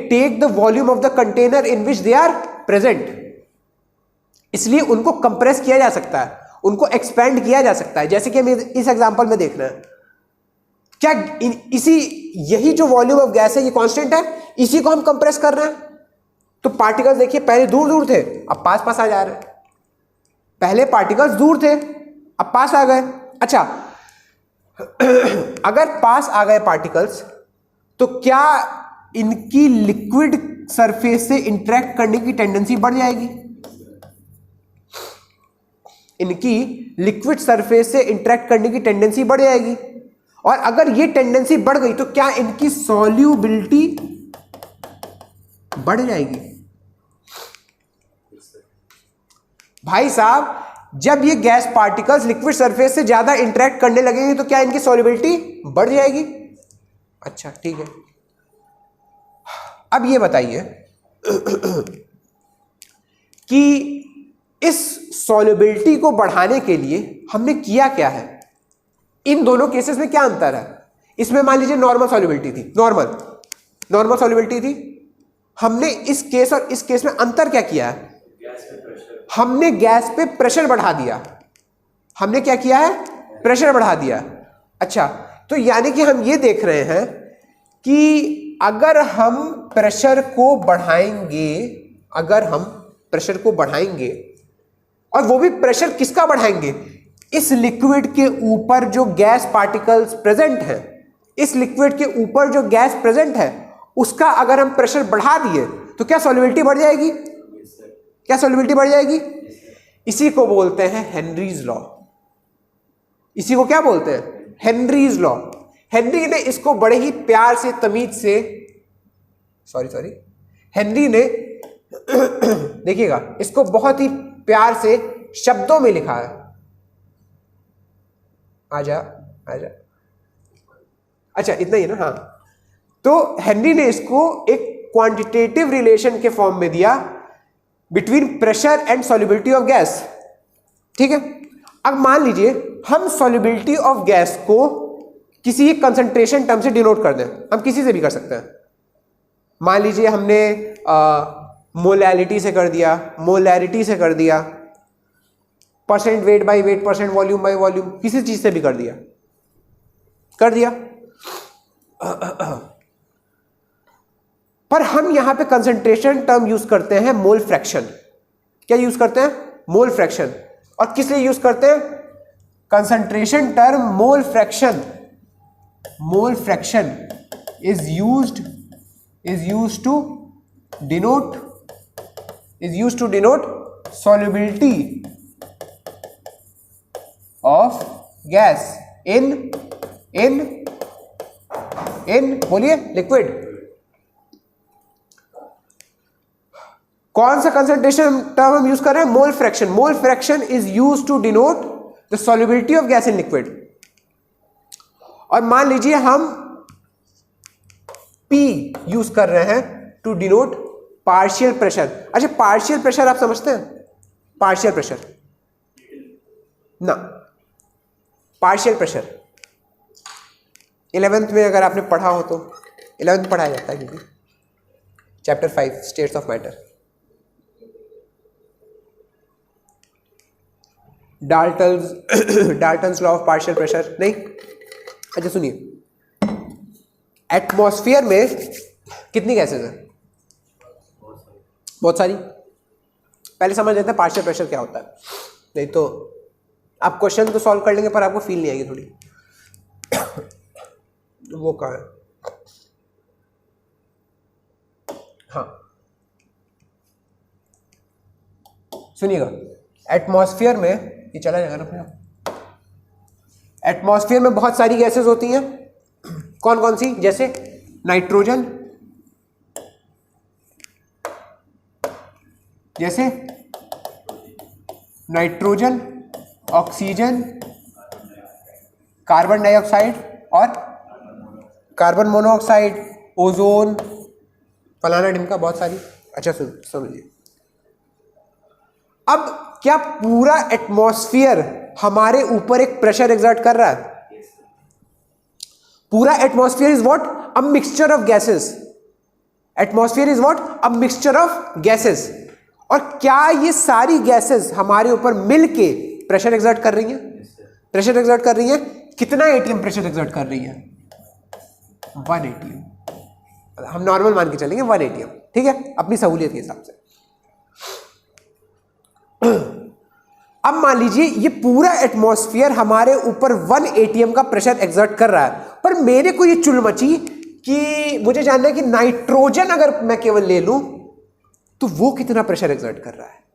take the volume of the container in which they are present. इसलिए उनको कंप्रेस किया जा सकता है, उनको एक्सपैंड किया जा सकता है। जैसे कि हमें इस एग्जांपल में देखना है, क्या यही जो वॉल्यूम ऑफ गैस है ये कांस्टेंट है, इसी को हम कंप्रेस कर रहे हैं। तो पार्टिकल्स देखिए पहले दूर दूर थे, अब पास पास आ जा रहे हैं। पहले पार्टिकल्स दूर थे, अब पास आ गए। अच्छा, अगर पास आ गए पार्टिकल्स, तो क्या इनकी लिक्विड सरफेस से इंटरेक्ट करने की टेंडेंसी बढ़ जाएगी? इनकी लिक्विड सरफेस से इंटरेक्ट करने की टेंडेंसी बढ़ जाएगी। और अगर ये टेंडेंसी बढ़ गई तो क्या इनकी सॉल्युबिलिटी बढ़ जाएगी? भाई साहब, जब ये गैस पार्टिकल्स लिक्विड सरफेस से ज्यादा इंटरेक्ट करने लगेंगे तो क्या इनकी सॉल्युबिलिटी बढ़ जाएगी? अच्छा ठीक है। अब ये बताइए कि इस सॉल्युबिलिटी को बढ़ाने के लिए हमने किया क्या है। इन दोनों केसेस में क्या अंतर है? इसमें मान लीजिए नॉर्मल सॉल्युबिलिटी थी, नॉर्मल सॉल्युबिलिटी थी। हमने इस केस और इस केस में अंतर क्या किया है? हमने गैस पे प्रेशर बढ़ा दिया। हमने क्या किया है? प्रेशर बढ़ा दिया। अच्छा, तो यानी कि हम ये देख रहे हैं कि अगर हम प्रेशर को बढ़ाएंगे, अगर हम प्रेशर को बढ़ाएंगे, और वो भी प्रेशर किसका बढ़ाएंगे? इस लिक्विड के ऊपर जो गैस पार्टिकल्स प्रेजेंट हैं, इस लिक्विड के ऊपर जो गैस प्रेजेंट है उसका अगर हम प्रेशर बढ़ा दिए तो क्या सॉल्युबिलिटी बढ़ जाएगी? क्या सॉल्युबिलिटी बढ़ जाएगी? इसी को बोलते हैं हेनरीज लॉ। इसी को क्या बोलते हैं? Henry's law. हेनरी ने इसको बड़े ही प्यार से, तमीज से, सॉरी हेनरी ने देखिएगा, इसको बहुत ही प्यार से शब्दों में लिखा है। आजा। अच्छा, इतना ही है ना? हाँ, तो हेनरी ने इसको एक क्वांटिटेटिव रिलेशन के फॉर्म में दिया between pressure and solubility of gas. ठीक है। अब मान लीजिए हम सॉल्युबिलिटी ऑफ गैस को किसी एक कंसंट्रेशन टर्म से डिनोट कर दें। हम किसी से भी कर सकते हैं। मान लीजिए हमने मोलैलिटी से कर दिया, मोलैरिटी से कर दिया, percent weight by weight, percent volume by volume, किसी चीज से भी कर दिया। पर हम यहां पे कंसंट्रेशन टर्म यूज करते हैं मोल फ्रैक्शन। क्या यूज करते हैं? Mole fraction. और किस लिए यूज करते हैं? Concentration term mole fraction. Mole fraction is used to denote solubility of gas in बोलिए लिक्विड। कौन सा कंसंट्रेशन टर्म हम यूज कर रहे हैं? Mole fraction. Mole fraction is used to denote the solubility of gas in liquid. और मान लीजिए हम P यूज कर रहे हैं टू डिनोट पार्शियल प्रेशर। अच्छा, पार्शियल प्रेशर आप समझते हैं? पार्शियल प्रेशर ना, पार्शियल प्रेशर 11th में अगर आपने पढ़ा हो तो, 11th में पढ़ाया जाता है क्योंकि chapter 5 states of matter. Dalton's law of partial pressure नहीं? अच्छा सुनिए, एटमॉस्फेयर में कितनी गैसेस हैं? बहुत सारी। पहले समझ लेते हैं पार्शियल प्रेशर क्या होता है, नहीं तो आप क्वेश्चन तो सॉल्व कर लेंगे पर आपको फील नहीं आएगी थोड़ी। वो कहाँ है? हाँ सुनिएगा, एटमॉस्फेयर में, ये चला जाएगा ना अपना। एटमॉस्फेयर में बहुत सारी गैसेस होती हैं। कौन कौन सी? जैसे नाइट्रोजन, ऑक्सीजन, कार्बन डाइऑक्साइड, और कार्बन मोनोऑक्साइड, ओजोन, फलाना ढिमका, बहुत सारी। अच्छा समझिए, अब क्या पूरा एटमॉस्फेयर हमारे ऊपर एक प्रेशर एक्सर्ट कर रहा है? पूरा atmosphere is what? A mixture of gases. Atmosphere is what? A mixture of gases. और क्या ये सारी गैसेस हमारे ऊपर मिलके प्रेशर एक्सर्ट कर रही हैं? प्रेशर एक्सर्ट कर रही है। कितना एटीएम प्रेशर एक्सर्ट कर रही है? 1 एटीएम। हम नॉर्मल मान के चलेंगे 1 एटीएम, ठीक है, अपनी सहूलियत के हिसाब से। अब मान लीजिए ये पूरा एटमॉस्फेयर हमारे ऊपर 1 एटीएम का प्रेशर एक्सर्ट कर रहा है, पर मेरे को ये चुल मची कि मुझे जानना है कि नाइट्रोजन अगर मैं केवल ले लूं तो वो कितना प्रेशर एक्सर्ट कर रहा है।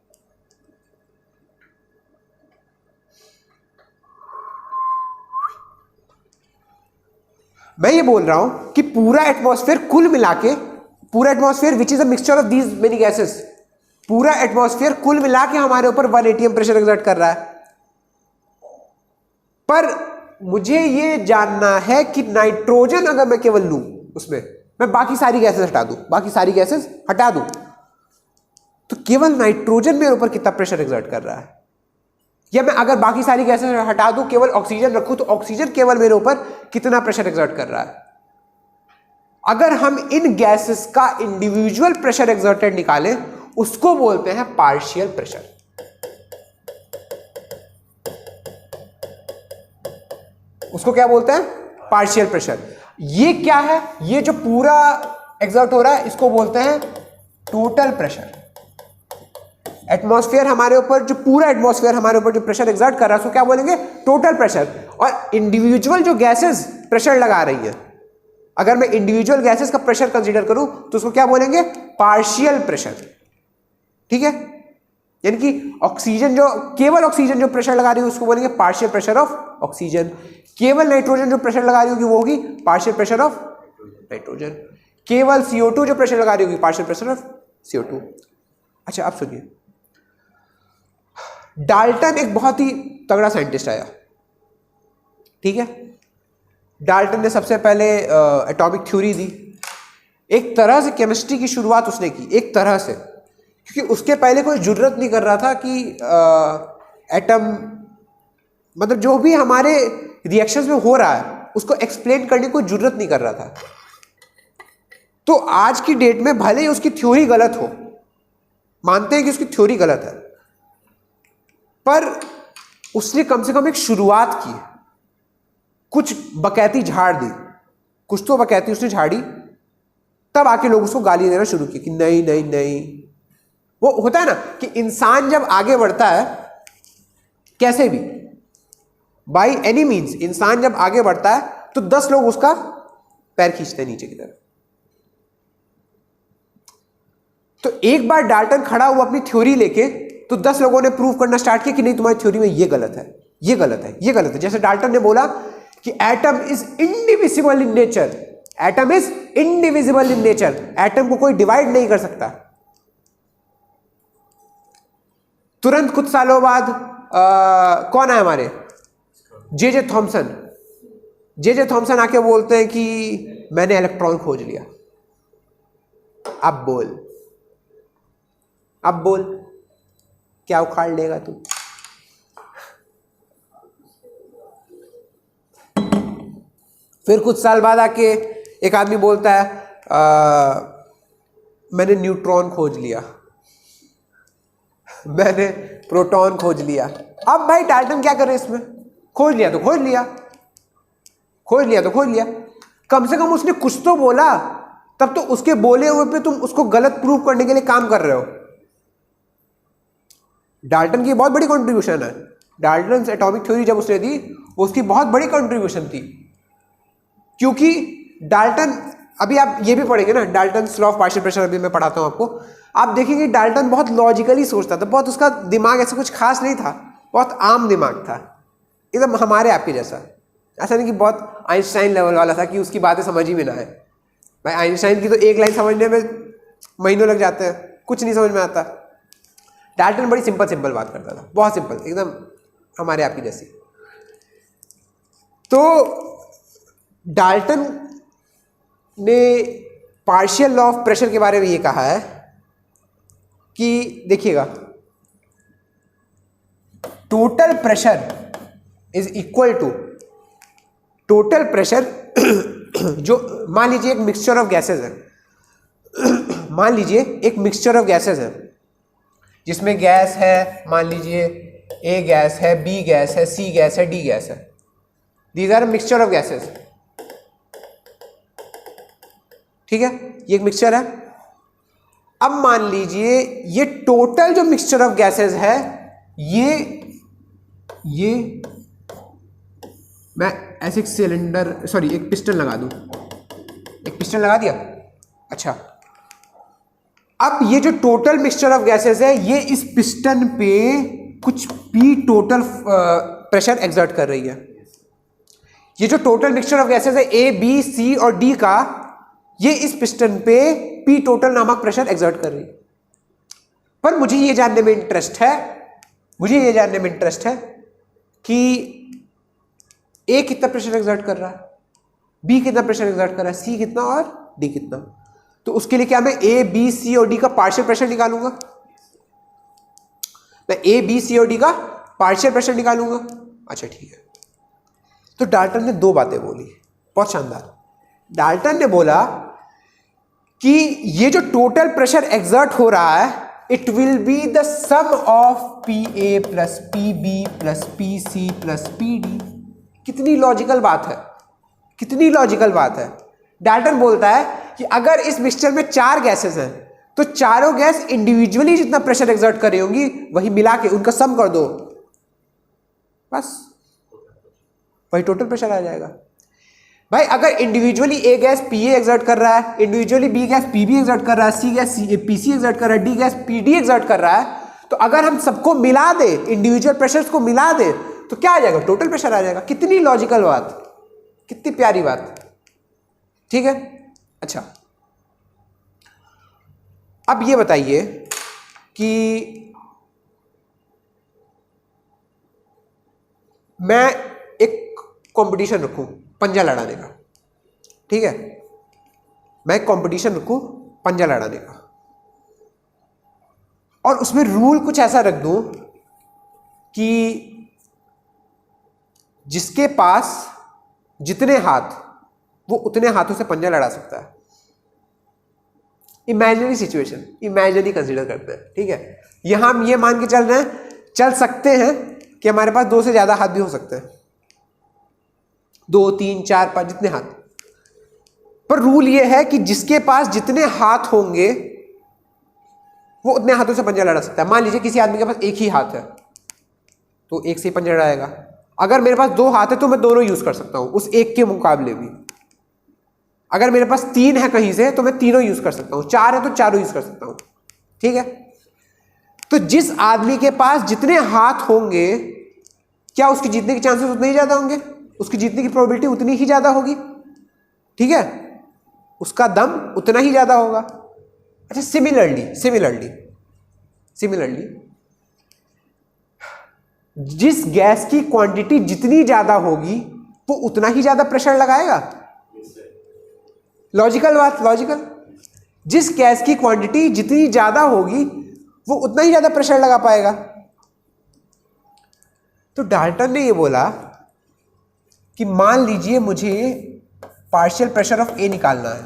मैं ये बोल रहा हूं कि पूरा एटमॉस्फेयर कुल मिला के, पूरा atmosphere which is a mixture of these many gases, पूरा एटमॉस्फेयर कुल मिला के हमारे ऊपर 1 एटीएम प्रेशर एक्सर्ट कर रहा है। पर मुझे ये जानना है कि नाइट्रोजन अगर मैं केवल लूं, उसमें मैं बाकी सारी गैसेस हटा दूं, बाकी सारी गैसेस हटा दूं, तो केवल नाइट्रोजन मेरे ऊपर कितना प्रेशर एक्सर्ट कर रहा है। या मैं अगर बाकी सारी गैसेस हटा दूं, केवल ऑक्सीजन रखूं, तो ऑक्सीजन केवल मेरे ऊपर कितना प्रेशर एक्सर्ट कर रहा है। अगर हम इन गैसेस का इंडिविजुअल प्रेशर एक्सर्टेड निकालें, उसको बोलते हैं पार्शियल प्रेशर। उसको क्या बोलते हैं? Partial pressure. ये क्या है? ये जो पूरा एक्सर्ट हो रहा है इसको बोलते हैं टोटल प्रेशर। एटमॉस्फेयर हमारे ऊपर, जो पूरा एटमॉस्फेयर हमारे ऊपर जो प्रेशर एक्सर्ट कर रहा है उसको क्या बोलेंगे? Total pressure. और इंडिविजुअल जो गैसेस प्रेशर लगा रही है, अगर मैं इंडिविजुअल गैसेस का प्रेशर कंसीडर करूं तो उसको क्या बोलेंगे? Partial pressure. ठीक है, यानी कि ऑक्सीजन जो, केवल ऑक्सीजन जो प्रेशर लगा रही है उसको बोलेंगे पार्शियल प्रेशर ऑफ ऑक्सीजन। केवल नाइट्रोजन जो प्रेशर लगा रही होगी वो होगी पार्शियल प्रेशर ऑफ नाइट्रोजन। केवल CO2 जो प्रेशर लगा रही होगी पार्शियल प्रेशर ऑफ CO2। अच्छा अब सुनिए, डाल्टन एक बहुत ही तगड़ा साइंटिस्ट आया, ठीक है। डाल्टन ने सबसे पहले एटॉमिक थ्योरी दी। एक तरह से केमिस्ट्री की शुरुआत उसने की, एक तरह से, क्योंकि उसके पहले कोई जुर्रत नहीं कर रहा था कि एटम, मतलब जो भी हमारे रिएक्शंस में हो रहा है उसको एक्सप्लेन करने की कोई जुर्रत नहीं कर रहा था। तो आज की डेट में भले ही उसकी थ्योरी गलत हो, मानते हैं कि उसकी थ्योरी गलत है, पर उसने कम से कम एक शुरुआत की, कुछ बकैती झाड़ दी, कुछ तो बकैती उसने झाड़ी, तब आके लोग उसको गाली देना शुरू की कि नहीं नहीं नहीं। वो होता है ना कि इंसान जब आगे बढ़ता है, कैसे भी, बाई एनी मीन्स, इंसान जब आगे बढ़ता है तो 10 लोग उसका पैर खींचते हैं नीचे की तरफ। तो एक बार डाल्टन खड़ा हुआ अपनी थ्योरी लेके, तो 10 लोगों ने प्रूव करना स्टार्ट किया कि नहीं, तुम्हारी थ्योरी में ये गलत है, ये गलत है, ये गलत है। जैसे डाल्टन ने बोला कि atom is indivisible in nature, atom is indivisible in nature, atom को कोई डिवाइड नहीं कर सकता। तुरंत कुछ सालों बाद कौन आए हमारे? J Thomson. जे थॉमसन आके बोलते हैं कि मैंने इलेक्ट्रॉन खोज लिया। अब बोल, अब बोल, क्या उखाड़ लेगा तू? फिर कुछ साल बाद आके एक आदमी बोलता है मैंने न्यूट्रॉन खोज लिया, मैंने प्रोटॉन खोज लिया। अब भाई डाल्टन क्या करे इसमें? खोज लिया तो खोज लिया, खोज लिया तो खोज लिया, कम से कम उसने कुछ तो बोला। तब तो उसके बोले हुए पे तुम उसको गलत प्रूव करने के लिए काम कर रहे हो। डाल्टन की बहुत बड़ी कंट्रीब्यूशन है। डाल्टन एटॉमिक थ्योरी जब उसने दी, उसकी बहुत बड़ी कंट्रीब्यूशन थी, क्योंकि डाल्टन, अभी आप ये भी पढ़ेंगे ना, Dalton law of partial pressure, अभी मैं पढ़ाता हूं आपको। आप देखेंगे डाल्टन बहुत लॉजिकली सोचता था, बहुत उसका दिमाग ऐसा कुछ खास नहीं था, बहुत आम दिमाग था, एकदम हमारे आपके जैसा। ऐसा नहीं कि बहुत आइंस्टाइन लेवल वाला था कि उसकी बातें समझ ही में ना आए। भाई आइंस्टाइन की तो एक लाइन समझने में महीनों लग जाते हैं, कुछ नहीं समझ में आता। डाल्टन बड़ी सिंपल सिंपल बात करता था, बहुत सिंपल, एकदम हमारे आपकी जैसी। तो डाल्टन ने पार्शियल लॉ ऑफ प्रेशर के बारे में ये कहा है कि देखिएगा, total pressure is equal to total pressure जो मान लीजिए एक मिक्सचर ऑफ गैसेस है, मान लीजिए एक मिक्सचर ऑफ गैसेस है जिसमें गैस है, मान लीजिए ए गैस है, बी गैस है, सी गैस है, डी गैस है। These are mixture of gases. ठीक है, ये एक मिक्सचर है। अब मान लीजिए ये टोटल जो मिक्सचर ऑफ गैसेस है, ये मैं ऐसे एक सिलेंडर एक पिस्टन लगा दूं, एक पिस्टन लगा दिया। अच्छा, अब ये जो टोटल मिक्सचर ऑफ गैसेस है, ये इस पिस्टन पे कुछ पी टोटल प्रेशर एक्सर्ट कर रही है। ये जो टोटल मिक्सचर ऑफ गैसेस है ए, बी, सी और डी का, ये इस पिस्टन पे पी टोटल नामक प्रेशर एक्सर्ट कर रही है। पर मुझे ये जानने में इंटरेस्ट है कि ए कितना प्रेशर एक्सर्ट कर रहा है, बी कितना प्रेशर एक्सर्ट कर रहा है, सी कितना और डी कितना। तो उसके लिए क्या मैं ए, बी, सी और डी का पार्शियल प्रेशर निकालूंगा, मैं ए, बी, सी और डी का पार्शियल प्रेशर निकालूंगा। अच्छा ठीक है। तो डाल्टन ने दो बातें बोली, बहुत शानदार। डाल्टन ने बोला कि ये जो टोटल प्रेशर एक्सर्ट हो रहा है, it will be the sum of P A plus P B plus P C plus P D. कितनी लॉजिकल बात है, कितनी लॉजिकल बात है। डाल्टन बोलता है कि अगर इस मिक्सचर में 4 गैसेस हैं तो चारों गैस इंडिविजुअली जितना प्रेशर एक्सर्ट कर रही होंगी, वही मिला के उनका सम कर दो, बस वही टोटल प्रेशर आ जाएगा। भाई अगर individually A gas P A exert कर रहा है, individually B gas P B exert कर रहा है, C gas P C exert कर रहा है, D gas P D exert कर रहा है, तो अगर हम सबको मिला दे, इंडिविजुअल प्रेशर्स को मिला दे, तो क्या आ जाएगा, टोटल प्रेशर आ जाएगा। कितनी लॉजिकल बात, कितनी प्यारी बात। ठीक है। अच्छा, अब ये बताइए कि मैं एक कंपटीशन रखूं पंजा लड़ाने का, ठीक है, मैं एक कंपटीशन रखूं पंजा लड़ाने का, और उसमें रूल कुछ ऐसा रख दूं कि जिसके पास जितने हाथ, वो उतने हाथों से पंजा लड़ा सकता है। इमेजिनरी सिचुएशन, इमेजिनरी कंसीडर करते हैं, ठीक है। यहां हम ये मान के चल सकते हैं कि हमारे पास 2 से ज्यादा हाथ भी हो सकते हैं, 2, 3, 4, 5 जितने हाथ। पर रूल ये है कि जिसके पास जितने हाथ होंगे वो उतने हाथों से पंजा लड़ा सकता है। मान लीजिए किसी आदमी के पास एक ही हाथ है तो एक से ही पंजा लड़ाएगा। अगर मेरे पास 2 हाथ है तो मैं दोनों यूज कर सकता हूं उस एक के मुकाबले भी। अगर मेरे पास 3 है कहीं से तो मैं तीनों यूज कर सकता हूं, 4 है तो चारों यूज कर सकता हूं, ठीक है। तो जिस आदमी के पास जितने हाथ होंगे, क्या उसके जीतने के चांसेस उतने ही ज्यादा होंगे, उसकी जीतने की प्रोबेबिलिटी उतनी ही ज्यादा होगी, ठीक है, उसका दम उतना ही ज्यादा होगा। अच्छा, सिमिलरली जिस गैस की क्वांटिटी जितनी ज्यादा होगी वो उतना ही ज्यादा प्रेशर लगाएगा। लॉजिकल बात, लॉजिकल। जिस गैस की क्वांटिटी जितनी ज्यादा होगी वो उतना ही ज्यादा प्रेशर लगा पाएगा। तो डाल्टन ने ये बोला कि मान लीजिए मुझे पार्शियल प्रेशर ऑफ ए निकालना है,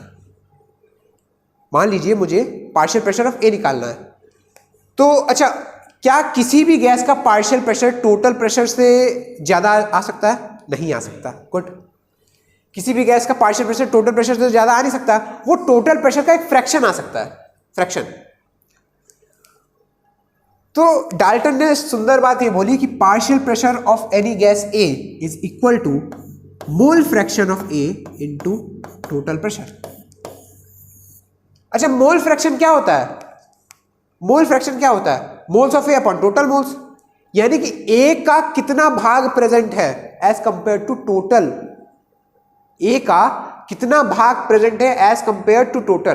मान लीजिए मुझे पार्शियल प्रेशर ऑफ ए निकालना है। तो अच्छा, क्या किसी भी गैस का पार्शियल प्रेशर टोटल प्रेशर से ज्यादा आ सकता है? नहीं आ सकता। गुड। किसी भी गैस का पार्शियल प्रेशर टोटल प्रेशर से ज्यादा आ नहीं सकता, वो टोटल प्रेशर का एक फ्रैक्शन आ सकता है, फ्रैक्शन। तो डाल्टन ने सुंदर बात ये बोली कि partial pressure of any gas A is equal to mole fraction of A into total pressure. अच्छा, मोल फ्रैक्शन क्या होता है? मोल फ्रैक्शन क्या होता है? Moles of A upon total moles, यानी कि ए का कितना भाग प्रेजेंट है एज कंपेयर टू टोटल, ए का कितना भाग प्रेजेंट है एज कंपेयर टू टोटल।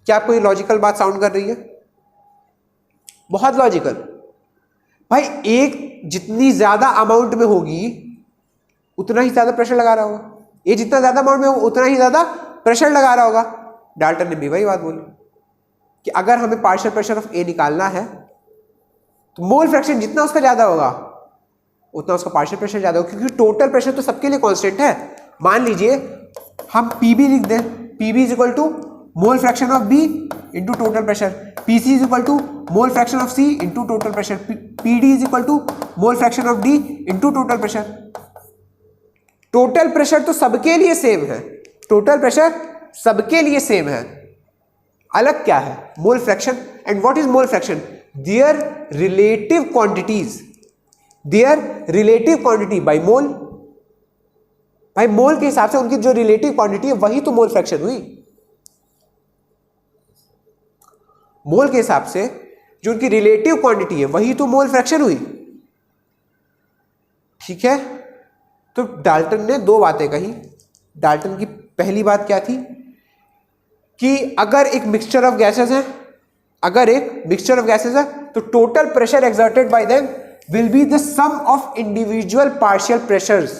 क्या कोई लॉजिकल बात साउंड कर रही है? बहुत लॉजिकल। भाई एक जितनी ज्यादा अमाउंट में होगी उतना ही ज्यादा प्रेशर लगा रहा होगा, ए जितना ज्यादा अमाउंट में होगा उतना ही ज्यादा प्रेशर लगा रहा होगा। डाल्टन ने भी वही बात बोली कि अगर हमें पार्शियल प्रेशर ऑफ ए निकालना है तो मोल फ्रैक्शन जितना उसका ज्यादा होगा उतना उसका पार्शियल प्रेशर ज्यादा होगा, क्योंकि टोटल प्रेशर तो सबके लिए कांस्टेंट है। मान लीजिए हम पीबी लिख दें, PB is equal to mole fraction of B into total pressure, PC is equal to mole fraction of C into total pressure, PD is equal to mole fraction of D into total pressure. Total pressure तो सबके लिए same है, total pressure सबके लिए same है, अलग क्या है mole fraction. And what is mole fraction? There relative quantities, there relative quantity by mole. भाई मोल के हिसाब से उनकी जो रिलेटिव क्वांटिटी है वही तो मोल फ्रैक्शन हुई। मोल के हिसाब से जो उनकी रिलेटिव क्वांटिटी है वही तो मोल फ्रैक्शन हुई। ठीक है, तो डाल्टन ने दो बातें कही। डाल्टन की पहली बात क्या थी कि अगर एक मिक्सचर ऑफ गैसेस है, अगर एक मिक्सचर ऑफ गैसेस है तो total pressure exerted bye them will be the sum of individual partial pressures.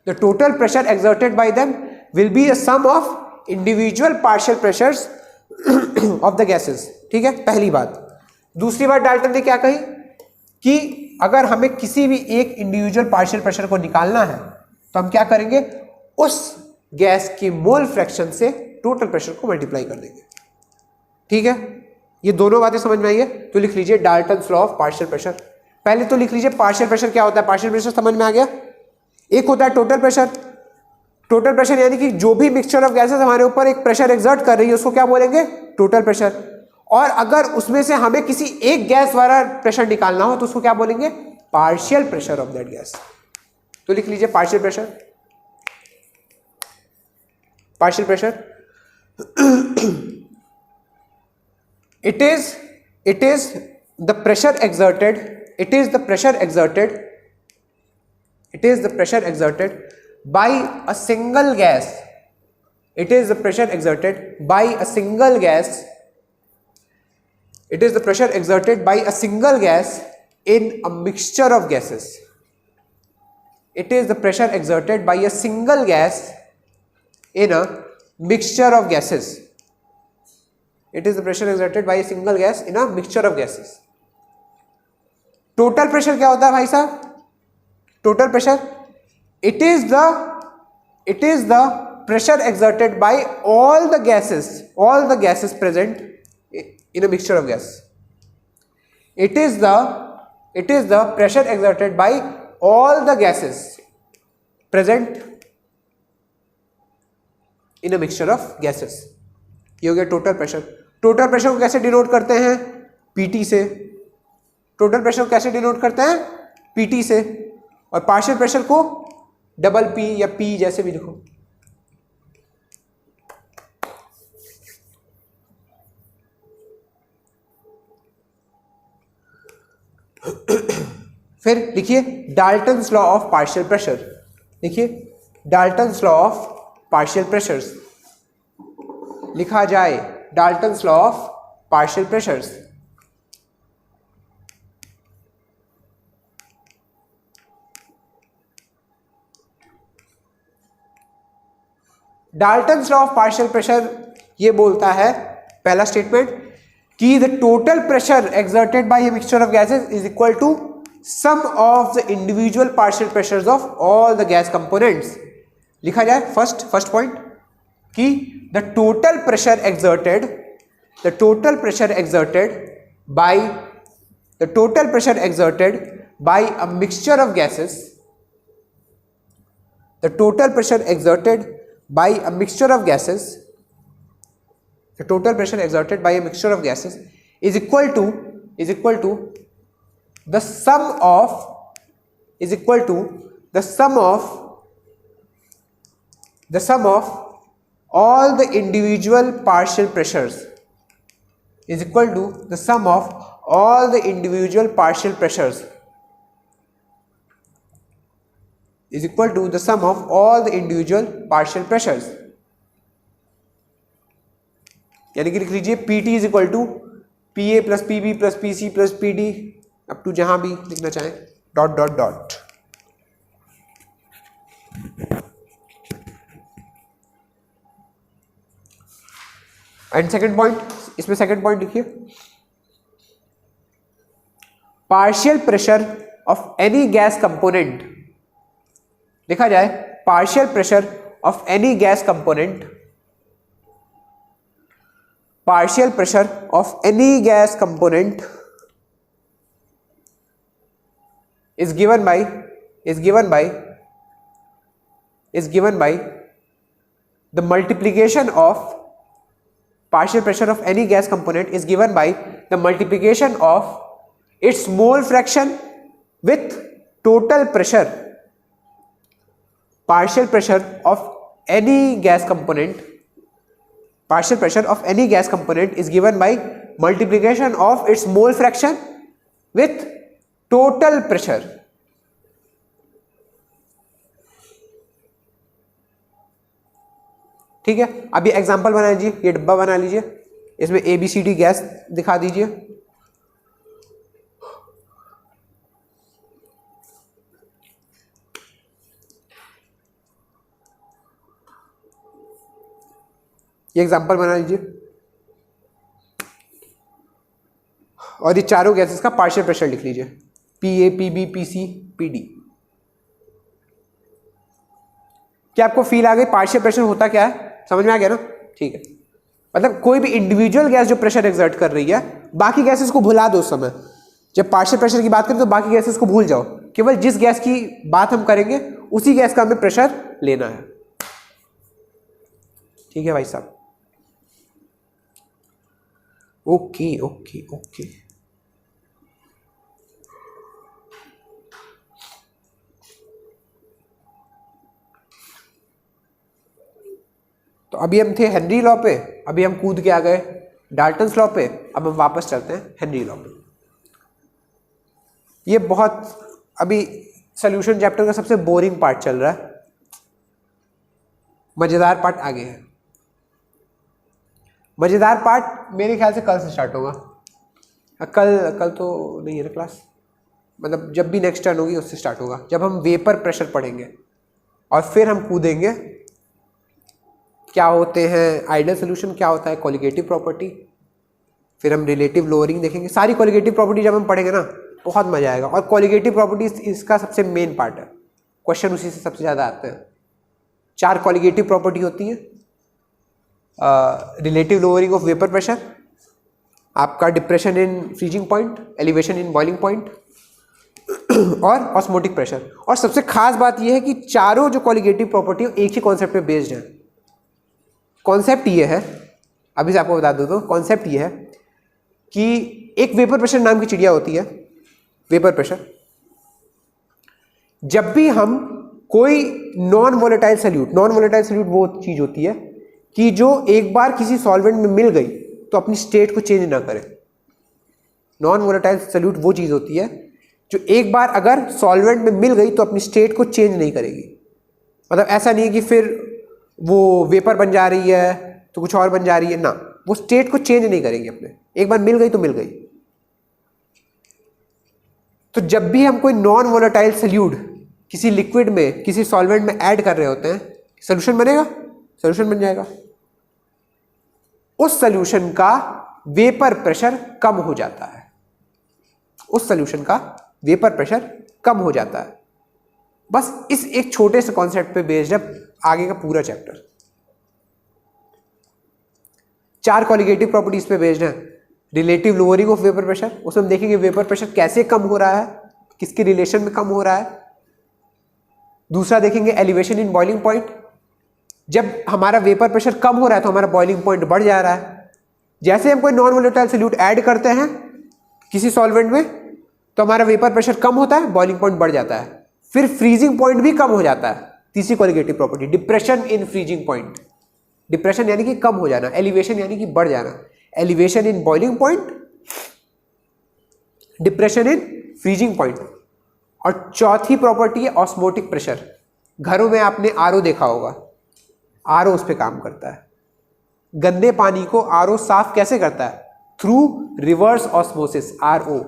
The total pressure exerted by them will be a sum of individual partial pressures of the gases. ठीक है, पहली बात। दूसरी बात Dalton ने क्या कही कि अगर हमें किसी भी एक इंडिविजुअल पार्शियल प्रेशर को निकालना है तो हम क्या करेंगे, उस गैस के मोल फ्रैक्शन से टोटल प्रेशर को मल्टीप्लाई कर देंगे। ठीक है, ये दोनों बातें समझ में आई है तो लिख लीजिए Dalton's law of partial pressure. पहले तो लिख लीजिए पार्शियल प्रेशर क्या होता है, पार्शियल प्रेशर समझ में आ गया। एक होता है टोटल प्रेशर, टोटल प्रेशर यानी कि जो भी मिक्सचर ऑफ गैसेस हमारे ऊपर एक प्रेशर एक्सर्ट कर रही है उसको क्या बोलेंगे, टोटल प्रेशर। और अगर उसमें से हमें किसी एक गैस द्वारा प्रेशर निकालना हो तो उसको क्या बोलेंगे, partial pressure of that gas. तो लिख लीजिए partial pressure, partial pressure it is the pressure exerted, it is the pressure exerted, it is the pressure exerted by a single gas, it is the pressure exerted by a single gas, it is the pressure exerted by a single gas in a mixture of gases, it is the pressure exerted by a single gas in a mixture of gases, it is the pressure exerted by a single gas in a mixture of gases. Total pressure क्या होता है भाई साहब, total pressure it is the pressure exerted by all the gases present in a mixture of gas. It is the pressure exerted by all the gases present in a mixture of gases. ये हो गया total pressure. Total pressure को कैसे denote करते हैं, PT से। Total pressure को कैसे डिनोट करते हैं, पीटी से। और पार्शियल प्रेशर को डबल पी या पी जैसे भी लिखो। फिर लिखिए Dalton's law of partial pressure, लिखिए Dalton's law of partial pressures. लिखा जाए Dalton's law of partial pressures. Dalton's law of partial pressure ये बोलता है, पहला स्टेटमेंट, कि the total pressure exerted by a mixture of gases is equal to sum of the individual partial pressures of all the gas components. लिखा जाए first point कि the total pressure exerted by a mixture of gases, the total pressure exerted by a mixture of gases, the total pressure exerted by a mixture of gases is equal to the sum of all the individual partial pressures, is equal to the sum of all the individual partial pressures, is equal to the sum of all the individual partial pressures। यानी कि लिख लीजिए PT is equal to PA plus PB plus PC plus PD, up to जहां भी लिखना चाहें, dot dot dot. And second point, इसमें second point लिखिए, partial pressure of any gas component, लिखा जाए partial pressure of any gas component, partial pressure of any gas component is given by the multiplication of partial pressure of any gas component is given by the multiplication of its mole fraction with total pressure. Partial pressure of any gas component is given by multiplication of its mole fraction with total pressure. ठीक है, अभी example बना लीजिए, ये डब्बा बना लीजिए, इसमें ABCD गैस दिखा दीजिए। ये एग्जांपल बना लीजिए और ये चारों गैसेस का पार्शियल प्रेशर लिख लीजिए, PA, PB, PC, PD। क्या आपको फील आ गई पार्शियल प्रेशर होता क्या है? समझ में आ गया ना? ठीक है, मतलब कोई भी इंडिविजुअल गैस जो प्रेशर एक्सर्ट कर रही है, बाकी गैसेस को भुला दो उस समय। जब पार्शियल प्रेशर की बात करें तो बाकी गैसेस को भूल जाओ, केवल जिस गैस की बात हम करेंगे उसी गैस का हमें प्रेशर लेना है। ठीक है भाई साहब, ओके ओके ओके। तो अभी हम थे हेनरी लॉ पे, अभी हम कूद के आ गए डाल्टन्स लॉ पे, अब हम वापस चलते हैं हेनरी लॉ पे। ये बहुत अभी सॉल्यूशन चैप्टर का सबसे बोरिंग पार्ट चल रहा है, मजेदार पार्ट आगे है। मजेदार पार्ट मेरे ख्याल से कल से स्टार्ट होगा। कल तो नहीं है ना क्लास, मतलब जब भी नेक्स्ट टर्न होगी उससे स्टार्ट होगा, जब हम वेपर प्रेशर पढ़ेंगे और फिर हम कूदेंगे क्या होते हैं आइडियल सोल्यूशन, क्या होता है कॉलिगेटिव प्रॉपर्टी, फिर हम रिलेटिव लोअरिंग देखेंगे। सारी कॉलिगेटिव प्रॉपर्टी जब हम पढ़ेंगे ना बहुत मजा आएगा। और कॉलिगेटिव प्रॉपर्टी इसका सबसे मेन पार्ट है, क्वेश्चन उसी से सबसे ज़्यादा आते हैं। 4 कॉलिगेटिव प्रॉपर्टी होती हैं, relative lowering of vapour pressure, आपका depression in freezing point, elevation in boiling point और ऑस्मोटिक प्रेशर। और सबसे खास बात यह है कि चारों जो कॉलिगेटिव प्रॉपर्टी एक ही कॉन्सेप्ट पे बेस्ड है। कॉन्सेप्ट ये है, अभी से आपको बता दूं तो कॉन्सेप्ट ये है कि एक वेपर प्रेशर नाम की चिड़िया होती है, वेपर प्रेशर। जब भी हम कोई नॉन वोलेटाइल सॉल्यूट वो चीज होती है कि जो एक बार किसी सॉल्वेंट में मिल गई तो अपनी स्टेट को चेंज ना करे। नॉन वोलेटाइल सॉल्यूट वो चीज होती है जो एक बार अगर सॉल्वेंट में मिल गई तो अपनी स्टेट को चेंज नहीं करेगी। मतलब ऐसा नहीं है कि फिर वो वेपर बन जा रही है तो कुछ और बन जा रही है ना, वो स्टेट को चेंज नहीं करेगी अपने, एक बार मिल गई तो मिल गई। तो जब भी हम कोई नॉन वोलेटाइल सॉल्यूट किसी लिक्विड में किसी सॉल्वेंट में ऐड कर रहे होते हैं, सॉल्यूशन बनेगा, सॉल्यूशन बन जाएगा, उस सॉल्यूशन का वेपर प्रेशर कम हो जाता है, उस सॉल्यूशन का वेपर प्रेशर कम हो जाता है। बस इस एक छोटे से कॉन्सेप्ट पे बेस्ड है आगे का पूरा चैप्टर। 4 कॉलिगेटिव प्रॉपर्टीज पे बेस्ड है। Relative lowering of vapour pressure, उसमें हम देखेंगे वेपर प्रेशर कैसे कम हो रहा है, किसके रिलेशन में कम हो रहा है। दूसरा देखेंगे एलिवेशन इन बॉइलिंग पॉइंट, जब हमारा वेपर प्रेशर कम हो रहा है तो हमारा बॉइलिंग पॉइंट बढ़ जा रहा है। जैसे हम कोई नॉन वोलेटाइल सॉल्यूट ऐड करते हैं किसी सॉल्वेंट में तो हमारा वेपर प्रेशर कम होता है, बॉइलिंग पॉइंट बढ़ जाता है, फिर फ्रीजिंग पॉइंट भी कम हो जाता है। तीसरी colligative property depression in freezing point, depression यानी कि कम हो जाना, एलिवेशन यानी कि बढ़ जाना, elevation in boiling point, depression in freezing point. और चौथी प्रॉपर्टी है ऑस्मोटिक प्रेशर। घरों में आपने आरओ देखा होगा, आरओ उस पर काम करता है। गंदे पानी को आरओ साफ कैसे करता है? Through reverse osmosis, RO,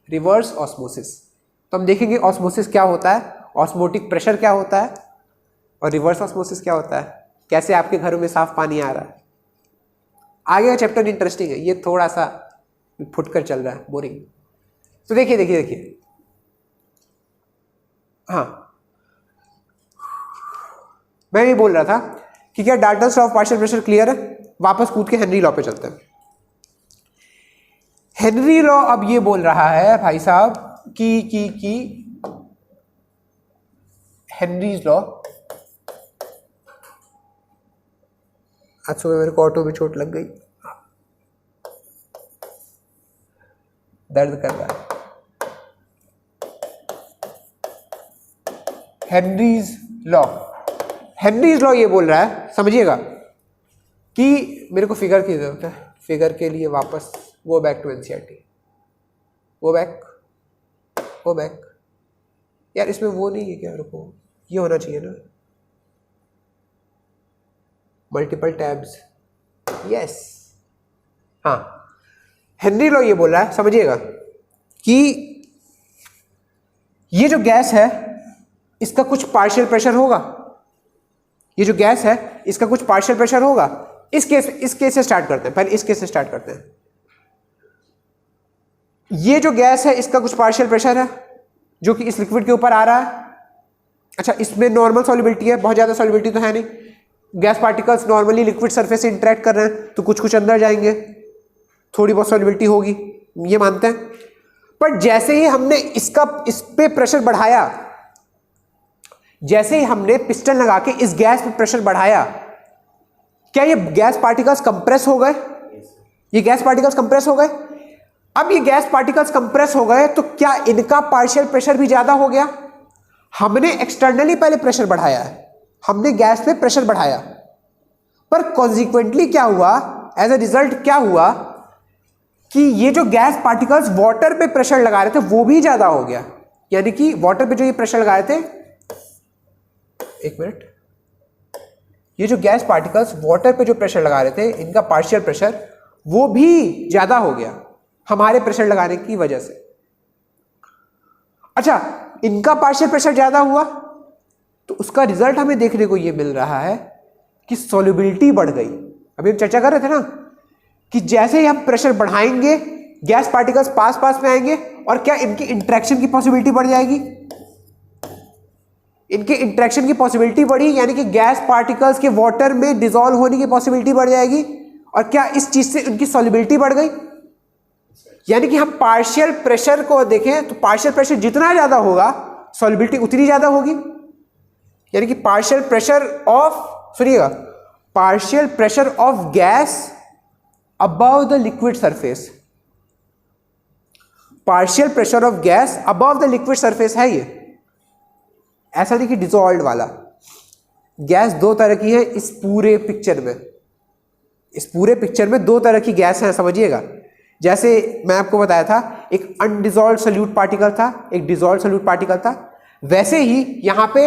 reverse osmosis. तो हम देखेंगे ऑस्मोसिस क्या होता है, ऑस्मोटिक प्रेशर क्या होता है, और रिवर्स ऑस्मोसिस क्या होता है, कैसे आपके घरों में साफ पानी आ रहा है। आगे का चैप्टर इंटरेस्टिंग है, ये थोड़ा सा फुटकर चल रहा है, बोरिंग। तो देखिए देखिए देखिए, हाँ मैं ये बोल रहा था कि क्या Dalton's law of partial pressure clear है। वापस कूद के हेनरी लॉ पे चलते हैं। हेनरी लॉ अब ये बोल रहा है भाई साहब कि हेनरीज लॉ, आज सुबह मेरे को ऑटो में चोट लग गई, दर्द कर रहा है। हेनरीज लॉ, हेनरीज लॉ ये बोल रहा है, समझिएगा, कि मेरे को फिगर की जरूरत है। फिगर के लिए वापस go back to NCERT, go back. यार इसमें वो नहीं है क्या, रुको, ये होना चाहिए ना, मल्टीपल टैब्स, यस। हाँ, हेनरी लॉ ये बोल रहा है, समझिएगा, कि ये जो गैस है इसका कुछ पार्शियल प्रेशर होगा, ये जो गैस है इसका कुछ पार्शियल प्रेशर होगा। इस केस से स्टार्ट करते हैं, पहले इस केस से स्टार्ट करते हैं। ये जो गैस है इसका कुछ पार्शियल प्रेशर है जो कि इस लिक्विड के ऊपर आ रहा है। अच्छा, इसमें नॉर्मल सॉल्युबिलिटी है, बहुत ज्यादा सॉल्युबिलिटी तो है नहीं, gas particles normally liquid surface से इंटरेक्ट कर रहे हैं तो कुछ कुछ अंदर जाएंगे, थोड़ी बहुत सॉल्युबिलिटी होगी, ये मानते हैं। पर जैसे ही हमने इस पे प्रेशर बढ़ाया, जैसे ही हमने पिस्टन लगा के इस गैस पे प्रेशर बढ़ाया, क्या ये गैस पार्टिकल्स कंप्रेस हो गए? ये गैस पार्टिकल्स कंप्रेस हो गए। अब ये गैस पार्टिकल्स कंप्रेस हो गए तो क्या इनका पार्शियल प्रेशर भी ज्यादा हो गया? हमने एक्सटर्नली पहले प्रेशर बढ़ाया है, हमने गैस पे प्रेशर बढ़ाया, पर कॉन्सिक्वेंटली क्या हुआ, एज ए रिजल्ट क्या हुआ कि ये जो गैस पार्टिकल्स वाटर पे प्रेशर लगा रहे थे वो भी ज्यादा हो गया। यानी कि वाटर पे जो ये प्रेशर लगाए थे, एक मिनट, ये जो गैस पार्टिकल्स वाटर पे जो प्रेशर लगा रहे थे, इनका पार्शियल प्रेशर वो भी ज्यादा हो गया हमारे प्रेशर लगाने की वजह से। अच्छा, इनका पार्शियल प्रेशर ज्यादा हुआ तो उसका रिजल्ट हमें देखने को ये मिल रहा है कि सॉल्युबिलिटी बढ़ गई। अभी हम चर्चा कर रहे थे ना कि जैसे ही हम प्रेशर बढ़ाएंगे गैस पार्टिकल्स पास में आएंगे और क्या इनकी इंटरेक्शन की पॉसिबिलिटी बढ़ जाएगी। इनके इंटरेक्शन की पॉसिबिलिटी बढ़ी, यानी कि गैस पार्टिकल्स के वाटर में डिसॉल्व होने की पॉसिबिलिटी बढ़ जाएगी। और क्या इस चीज से उनकी सॉल्युबिलिटी बढ़ गई? यानी कि हम पार्शियल प्रेशर को देखें तो पार्शियल प्रेशर जितना ज्यादा होगा सॉल्युबिलिटी उतनी ज्यादा होगी। यानी कि पार्शियल प्रेशर ऑफ, सुनिएगा, partial pressure of gas above the liquid surface, partial pressure of gas above the liquid surface है ये, ऐसा नहीं कि डिसॉल्व्ड वाला। गैस दो तरह की है इस पूरे पिक्चर में, इस पूरे पिक्चर में दो तरह की गैस है, समझिएगा। जैसे मैं आपको बताया था एक अनडिसॉल्व्ड सोल्यूट पार्टिकल था, एक डिसॉल्व्ड सोल्यूट पार्टिकल था, वैसे ही यहां पे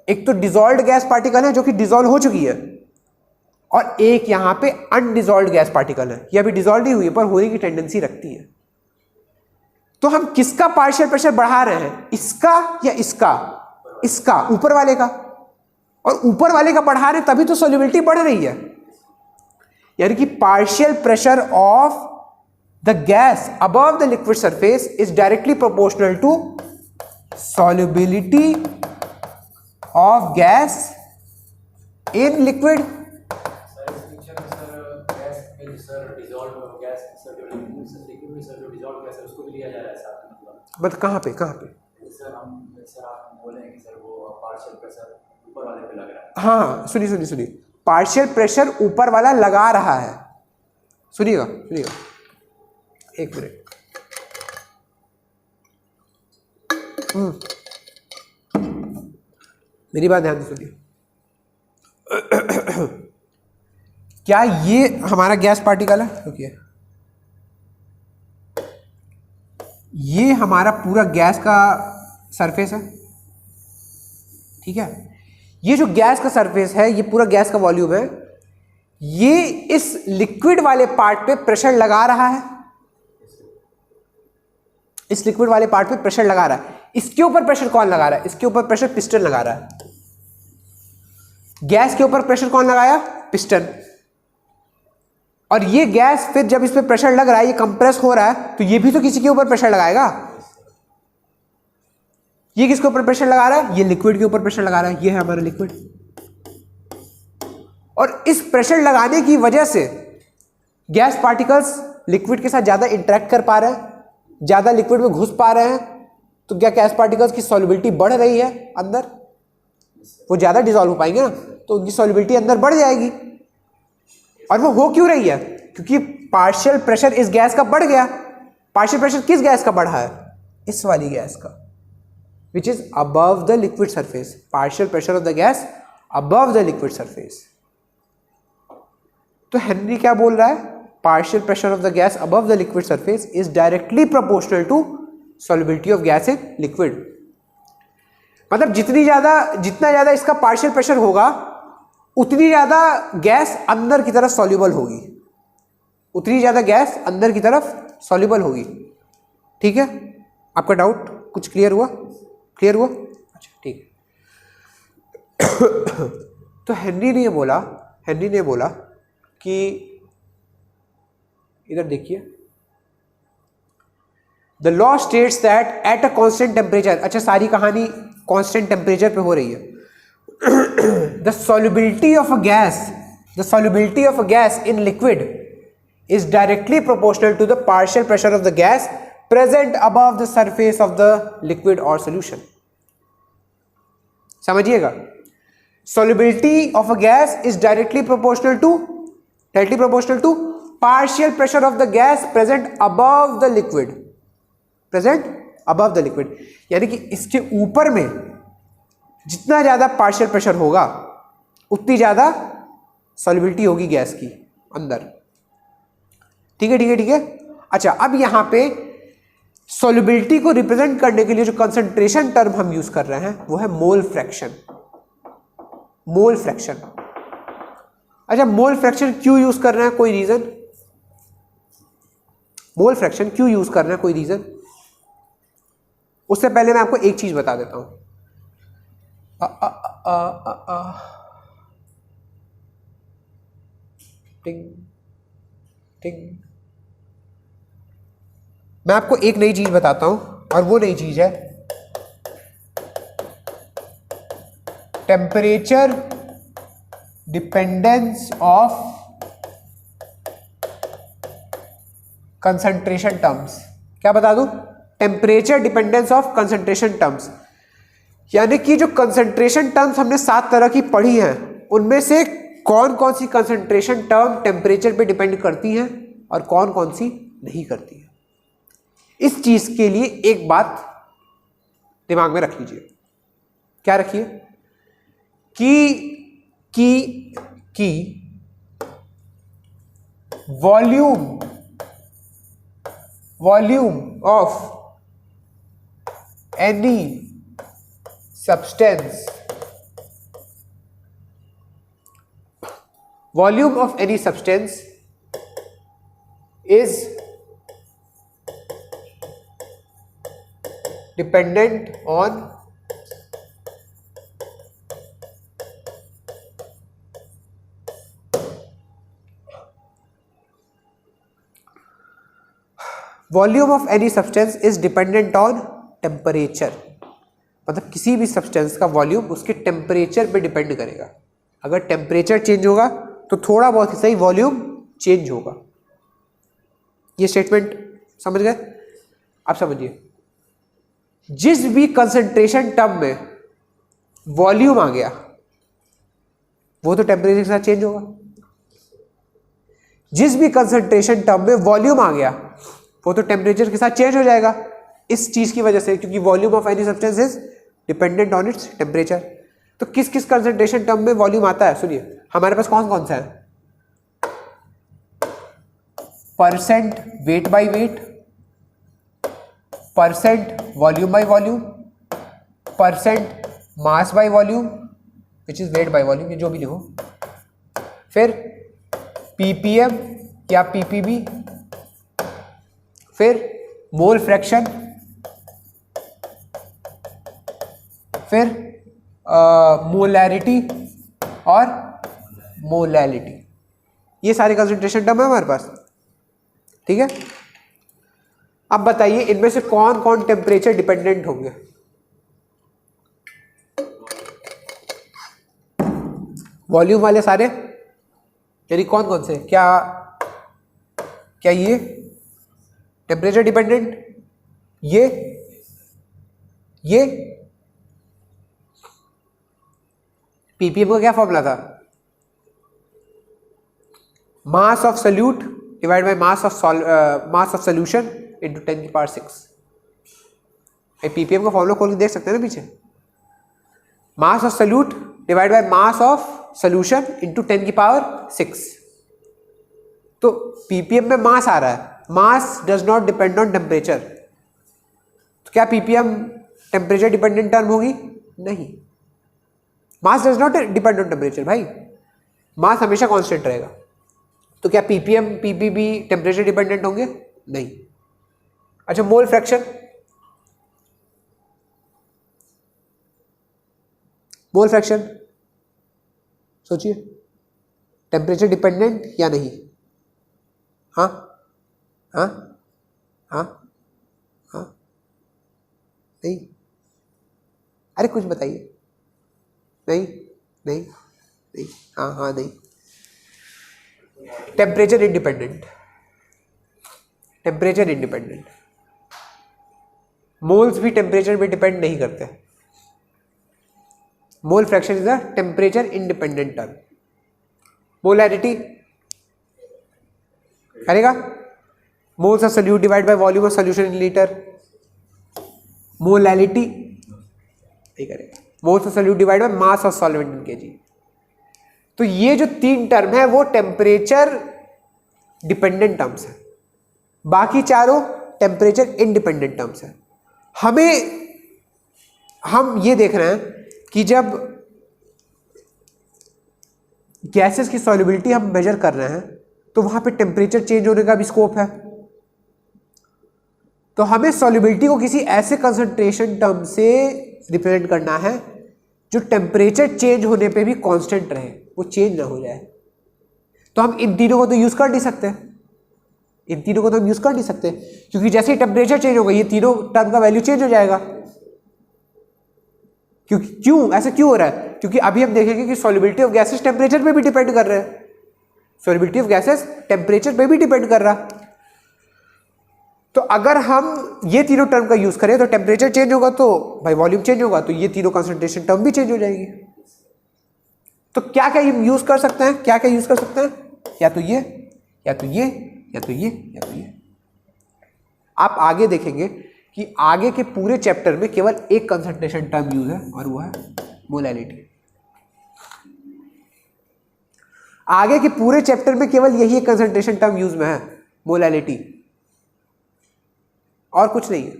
एक तो डिसॉल्व्ड गैस पार्टिकल है जो कि डिसॉल्व हो चुकी है, और एक यहां पे अनडिसॉल्व्ड गैस पार्टिकल है, ये अभी डिसॉल्व नहीं हुई है पर होने की टेंडेंसी रखती है। तो हम किसका पार्शियल प्रेशर बढ़ा रहे हैं, इसका या इसका? इसका, ऊपर वाले का। और ऊपर वाले का बढ़ा रहे तभी तो सॉल्युबिलिटी बढ़ रही है। यानी कि partial pressure of the gas above the liquid surface is directly proportional to solubility of gas in liquid. मतलब कहाँ पे सर आप बोले हैं कि सर वो पार्शियल प्रेशर ऊपर वाले पे लग रहा है। हाँ सुनिए, पार्शियल प्रेशर ऊपर वाला लगा रहा है। सुनिएगा एक मिनट। मेरी बात ध्यान से सुनिए। क्या ये हमारा गैस पार्टिकल है? रुकिए, ये हमारा पूरा गैस का सरफेस है, ठीक है। ये जो गैस का सरफेस है, ये पूरा गैस का वॉल्यूम है, ये इस लिक्विड वाले पार्ट पे प्रेशर लगा रहा है, इस लिक्विड वाले पार्ट पे प्रेशर लगा रहा है। इसके ऊपर प्रेशर कौन लगा रहा है? इसके ऊपर प्रेशर पिस्टन लगा रहा है। गैस के ऊपर प्रेशर कौन लगाया? पिस्टन। और ये गैस फिर जब इस पे प्रेशर लग रहा है, ये कंप्रेस हो रहा है, तो ये भी तो किसी के ऊपर प्रेशर लगाएगा। ये किसके ऊपर प्रेशर लगा रहा है? ये लिक्विड के ऊपर प्रेशर लगा रहा है। ये है हमारा लिक्विड। और इस प्रेशर लगाने की वजह से गैस पार्टिकल्स लिक्विड के साथ ज्यादा इंटरेक्ट कर पा रहे हैं, ज्यादा लिक्विड में घुस पा रहे हैं। तो क्या गैस पार्टिकल्स की सॉल्युबिलिटी बढ़ रही है अंदर? वो ज्यादा डिसॉल्व हो पाएंगे ना, तो उनकी सॉल्युबिलिटी अंदर बढ़ जाएगी। और वो हो क्यों रही है? क्योंकि पार्शियल प्रेशर इस गैस का बढ़ गया। पार्शियल प्रेशर किस गैस का बढ़ा है? इस वाली गैस का, which is above the liquid surface. Partial pressure of the gas above the liquid surface. तो हेनरी क्या बोल रहा है? Partial pressure of the gas above the liquid surface is directly proportional to solubility of gas in liquid. मतलब जितना ज्यादा इसका partial pressure होगा, उतनी ज्यादा गैस अंदर की तरफ सॉल्युबल होगी, उतनी ज्यादा गैस अंदर की तरफ सॉल्युबल होगी। ठीक है, आपका डाउट कुछ क्लियर हुआ? क्लियर हुआ? अच्छा ठीक है। तो हेनरी ने बोला कि इधर देखिए, the law states that at a constant temperature. अच्छा, सारी कहानी कांस्टेंट टेम्परेचर पे हो रही है। The solubility of a gas in liquid is directly proportional to the partial pressure of the gas present above the surface of the liquid or solution. समझिएगा, solubility of a gas is directly proportional to partial pressure of the gas present above the liquid. यानी कि इसके ऊपर में जितना ज्यादा partial pressure होगा, उतनी ज्यादा सॉल्युबिलिटी होगी गैस की अंदर। ठीक है। अच्छा, अब यहां पे सॉल्युबिलिटी को रिप्रेजेंट करने के लिए जो कंसंट्रेशन टर्म हम यूज कर रहे हैं वो है मोल फ्रैक्शन। अच्छा, मोल फ्रैक्शन क्यों यूज कर रहे हैं? कोई रीजन? मोल फ्रैक्शन क्यों यूज कर रहे हैं? कोई रीजन? उससे पहले मैं आपको एक चीज बता देता हूं। मैं आपको एक नई चीज बताता हूं, और वो नई चीज है temperature dependence of concentration terms. क्या बता दूं? Temperature dependence of concentration terms. यानी कि जो कंसंट्रेशन टर्म्स हमने 7 तरह की पढ़ी हैं, उनमें से कौन कौन सी कंसंट्रेशन टर्म टेम्परेचर पे डिपेंड करती हैं और कौन कौन सी नहीं करती है। इस चीज के लिए एक बात दिमाग में रख लीजिए। क्या रखिए? कि volume of any substance is dependent on temperature. मतलब किसी भी सब्सटेंस का वॉल्यूम उसके टेम्परेचर पे डिपेंड करेगा। अगर टेम्परेचर चेंज होगा तो थोड़ा बहुत ही सही वॉल्यूम चेंज होगा। ये स्टेटमेंट समझ गए? आप समझिए, जिस भी कंसंट्रेशन टर्म में वॉल्यूम आ गया वो तो टेम्परेचर के साथ चेंज होगा। जिस भी कंसंट्रेशन टर्म में वॉल्यूम आ गया वो तो टेम्परेचर के साथ चेंज हो जाएगा, इस चीज की वजह से, क्योंकि volume of any substance is dependent on its temperature. तो किस किस कंसंट्रेशन टर्म में वॉल्यूम आता है? सुनिए, हमारे पास कौन कौन सा है? Percent weight by weight, percent volume by volume, percent mass by volume which is weight by volume, ये जो भी लिखो, फिर पीपीएम या पीपीबी, फिर मोल फ्रैक्शन, फिर मोलैरिटी और मोलैलिटी। ये सारे कंसंट्रेशन टर्म है हमारे पास, ठीक है। अब बताइए इनमें से कौन कौन टेम्परेचर डिपेंडेंट होंगे? वॉल्यूम वाले सारे, यानी कौन कौन से? क्या ये टेम्परेचर डिपेंडेंट, ये पीपीएम का क्या फॉर्मूला था? Mass of solute divide by mass of solution into 10 की पावर 6। पीपीएम का फॉर्मूला खोल के देख सकते हैं ना पीछे। Mass of solute divide by mass of solution into 10 की पावर 6। तो पीपीएम में मास आ रहा है, mass does not depend on temperature. तो क्या पीपीएम टेम्परेचर डिपेंडेंट टर्म होगी? नहीं, mass does not depend on temperature भाई, मास हमेशा कांस्टेंट रहेगा। तो क्या पीपीएम पीपीबी टेम्परेचर डिपेंडेंट होंगे? नहीं। अच्छा, मोल फ्रैक्शन, सोचिए, टेम्परेचर डिपेंडेंट या नहीं? हाँ हाँ हाँ हाँ, नहीं, अरे कुछ बताइए। नहीं नहीं नहीं, हाँ हाँ नहीं। टेम्परेचर इंडिपेंडेंट, मोल्स भी टेम्परेचर पे डिपेंड नहीं करते। Mole fraction is a temperature independent term. Molarity करेगा moles of solute divide by volume of solution in litre. Molality नहीं करेगा, moles of solute divide by mass of solvent in kg. तो ये जो 3 term है वो टेम्परेचर डिपेंडेंट टर्म्स है, बाकी चारों टेम्परेचर इंडिपेंडेंट टर्म्स है। हम ये देख रहे हैं कि जब गैसेस की सॉल्युबिलिटी हम मेजर कर रहे हैं तो वहां पे टेम्परेचर चेंज होने का भी स्कोप है। तो हमें सॉल्युबिलिटी को किसी ऐसे कंसंट्रेशन टर्म से रिप्रेजेंट करना है जो टेम्परेचर चेंज होने पे भी कांस्टेंट रहे, वो चेंज ना हो जाए। तो हम इन तीनों को तो यूज कर नहीं सकते, क्योंकि जैसे ही टेम्परेचर चेंज होगा ये तीनों टर्म का वैल्यू चेंज हो जाएगा। क्यों ऐसा क्यों हो रहा है? क्योंकि अभी हम देखेंगे कि सॉल्युबिलिटी ऑफ गैसेस टेम्परेचर पे भी डिपेंड कर रहे हैं। सॉल्युबिलिटी ऑफ गैसेस टेम्परेचर पे भी डिपेंड कर रहा। तो अगर हम ये तीनों टर्म का यूज करें तो टेम्परेचर चेंज होगा तो भाई वॉल्यूम चेंज होगा, तो ये तीनों कंसंट्रेशन टर्म भी चेंज हो जाएगी। तो क्या क्या यूज कर सकते हैं? या तो ये, या तो ये, या तो ये, या तो ये। आप आगे देखेंगे कि आगे के पूरे चैप्टर में केवल एक कंसंट्रेशन टर्म यूज है और वो है मोलैलिटी। आगे के पूरे चैप्टर में केवल यही एक कंसंट्रेशन टर्म यूज में है, मोलैलिटी, और कुछ नहीं है।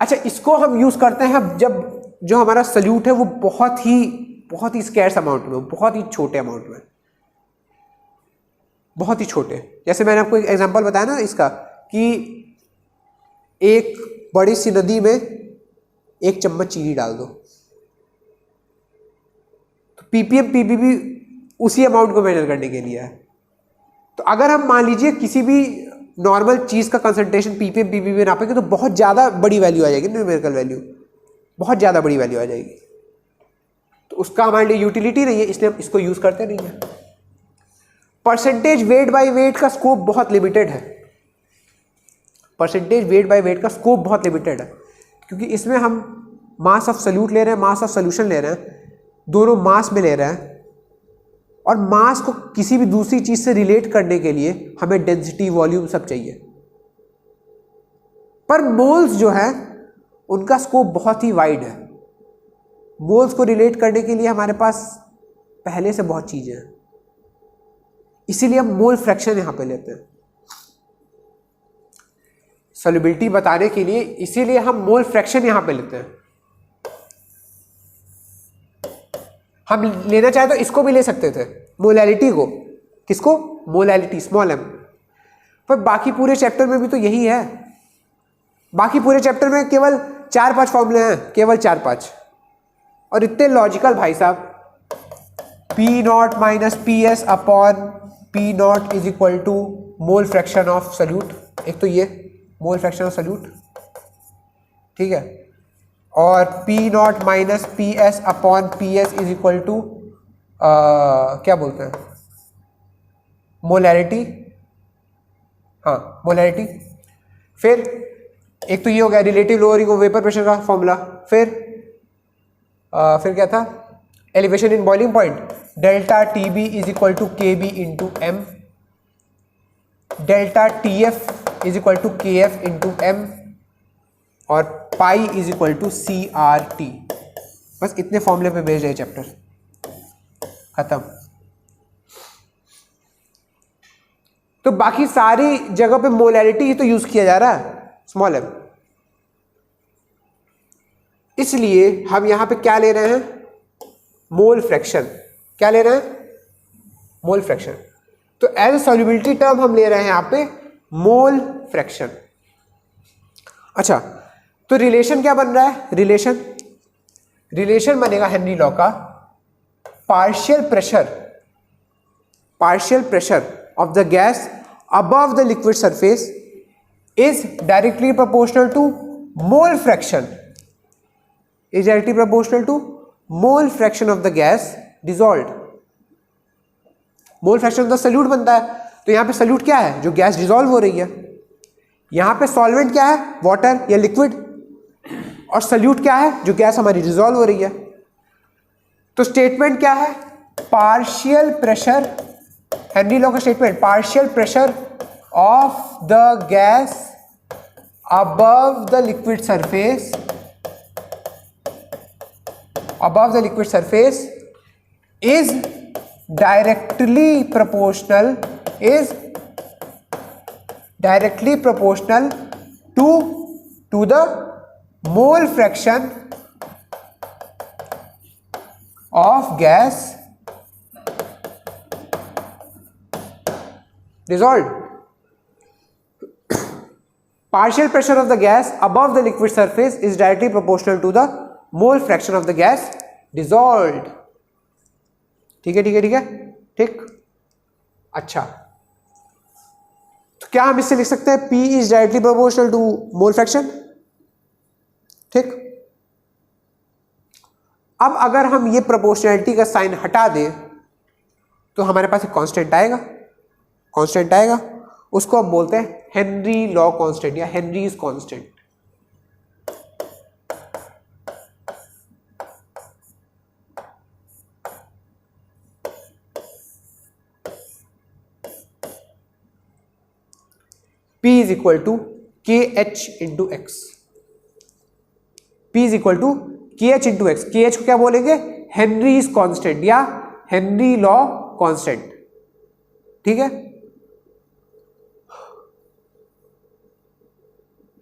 अच्छा, इसको हम यूज करते हैं जब जो हमारा सल्यूट है वो बहुत ही स्कैर्स अमाउंट में, बहुत ही छोटे अमाउंट में, बहुत ही छोटे। जैसे मैंने आपको एक एग्जांपल बताया ना इसका, कि एक बड़ी सी नदी में 1 चम्मच चीनी डाल दो, तो पीपीएम पीपीबी उसी अमाउंट को मेजर करने के लिए है। तो अगर हम मान लीजिए किसी भी नॉर्मल चीज का कंसंट्रेशन पीपीएम पीपीबी नापेंगे तो बहुत ज्यादा बड़ी वैल्यू आ जाएगी, न्यूमेरिकल वैल्यू बहुत ज्यादा बड़ी वैल्यू आ जाएगी। तो उसका हमारे लिए यूटिलिटी नहीं है, इसलिए हम इसको यूज करते नहीं है। परसेंटेज वेट बाय वेट का स्कोप बहुत लिमिटेड है, क्योंकि इसमें हम मास ऑफ सॉल्यूट ले रहे हैं, मास ऑफ सॉल्यूशन ले रहे हैं, दोनों मास में ले रहे हैं, और मास को किसी भी दूसरी चीज से रिलेट करने के लिए हमें डेंसिटी, वॉल्यूम सब चाहिए। पर मोल्स जो है उनका स्कोप बहुत ही वाइड है। मोल्स को रिलेट करने के लिए हमारे पास पहले से बहुत चीजें हैं, इसीलिए हम मोल फ्रैक्शन यहां पे लेते हैं सॉल्युबिलिटी बताने के लिए, इसीलिए हम मोल फ्रैक्शन यहां पे लेते हैं। हम लेना चाहे तो इसको भी ले सकते थे, मोलैलिटी को। किसको? Molality, small m। पर बाकी पूरे चैप्टर में भी तो यही है। बाकी पूरे चैप्टर में केवल 4-5 फॉर्मूले हैं, केवल 4-5, और इतने लॉजिकल भाई साहब। P naught minus P S upon P naught is equal to mole fraction of solute. एक तो ये मोल फ्रैक्शन ऑफ सल्यूट, ठीक है, और P naught minus P S upon P S is equal to क्या बोलते हैं, मोलैरिटी। हाँ, मोलैरिटी। फिर एक तो ये हो गया relative lowering of vapour pressure का फॉर्मूला। फिर क्या था, elevation in boiling point, delta T B is equal to K B into M, delta T F is equal to K F into M, और pi is equal to C R T. बस इतने फॉर्मूले पे based है chapter, खत्म। तो बाकी सारी जगह पे मोलैरिटी ही तो यूज किया जा रहा है, स्मॉल एम। इसलिए हम यहां पे क्या ले रहे हैं, मोल फ्रैक्शन। क्या ले रहे हैं, मोल फ्रैक्शन। तो एज ए सॉल्युबिलिटी टर्म हम ले रहे हैं यहां पे मोल फ्रैक्शन। अच्छा, तो रिलेशन क्या बन रहा है, रिलेशन बनेगा हेनरी लॉ का, partial pressure of the gas above the liquid surface is directly proportional to mole fraction, of the gas dissolved। Mole fraction का सल्यूट बनता है, तो यहां पे सल्यूट क्या है, जो गैस डिसॉल्व हो रही है। यहां पे सॉल्वेंट क्या है, वाटर या लिक्विड, और सल्यूट क्या है, जो गैस हमारी डिसॉल्व हो रही है। तो स्टेटमेंट क्या है, पार्शियल प्रेशर, हेनरी लॉ का statement, partial pressure of the gas above the liquid surface is directly proportional to the mole fraction of gas dissolved। Partial pressure of the gas above the liquid surface is directly proportional to the mole fraction of the gas dissolved। ठीक है। अच्छा, तो क्या हम इससे लिख सकते हैं P is directly proportional to mole fraction। ठीक, अब अगर हम ये प्रोपोर्शनैलिटी का साइन हटा दें तो हमारे पास एक कांस्टेंट आएगा, उसको हम बोलते हैं हेनरी लॉ कांस्टेंट या Henry's constant. P is equal to K H into X. P is equal to K H into X. K H को क्या बोलेंगे, हेनरीज कांस्टेंट या हेनरी लॉ कांस्टेंट। ठीक है,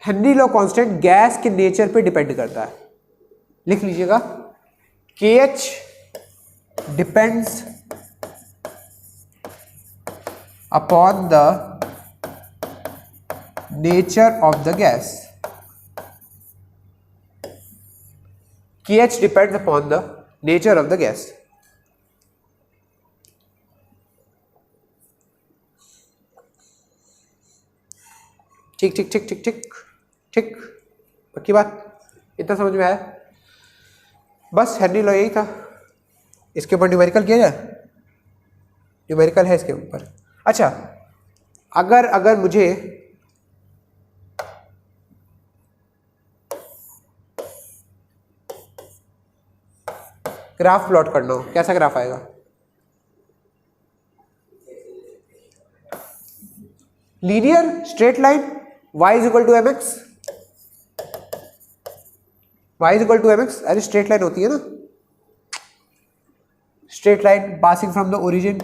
हेनरी लॉ कांस्टेंट गैस के nature पे depend करता है, लिख लीजिएगा, K H depends upon the nature of the gas. KH depends upon the nature of the gas। ठीक, पक्की बात, इतना समझ में आया। बस हेनरी लॉ यही था। इसके ऊपर न्यूमेरिकल किया जाए, न्यूमेरिकल है इसके ऊपर। अच्छा, अगर मुझे ग्राफ प्लॉट करना हो, कैसा ग्राफ आएगा, linear straight line, y is equal to mx, अरे स्ट्रेट लाइन होती है ना, straight line passing from the origin.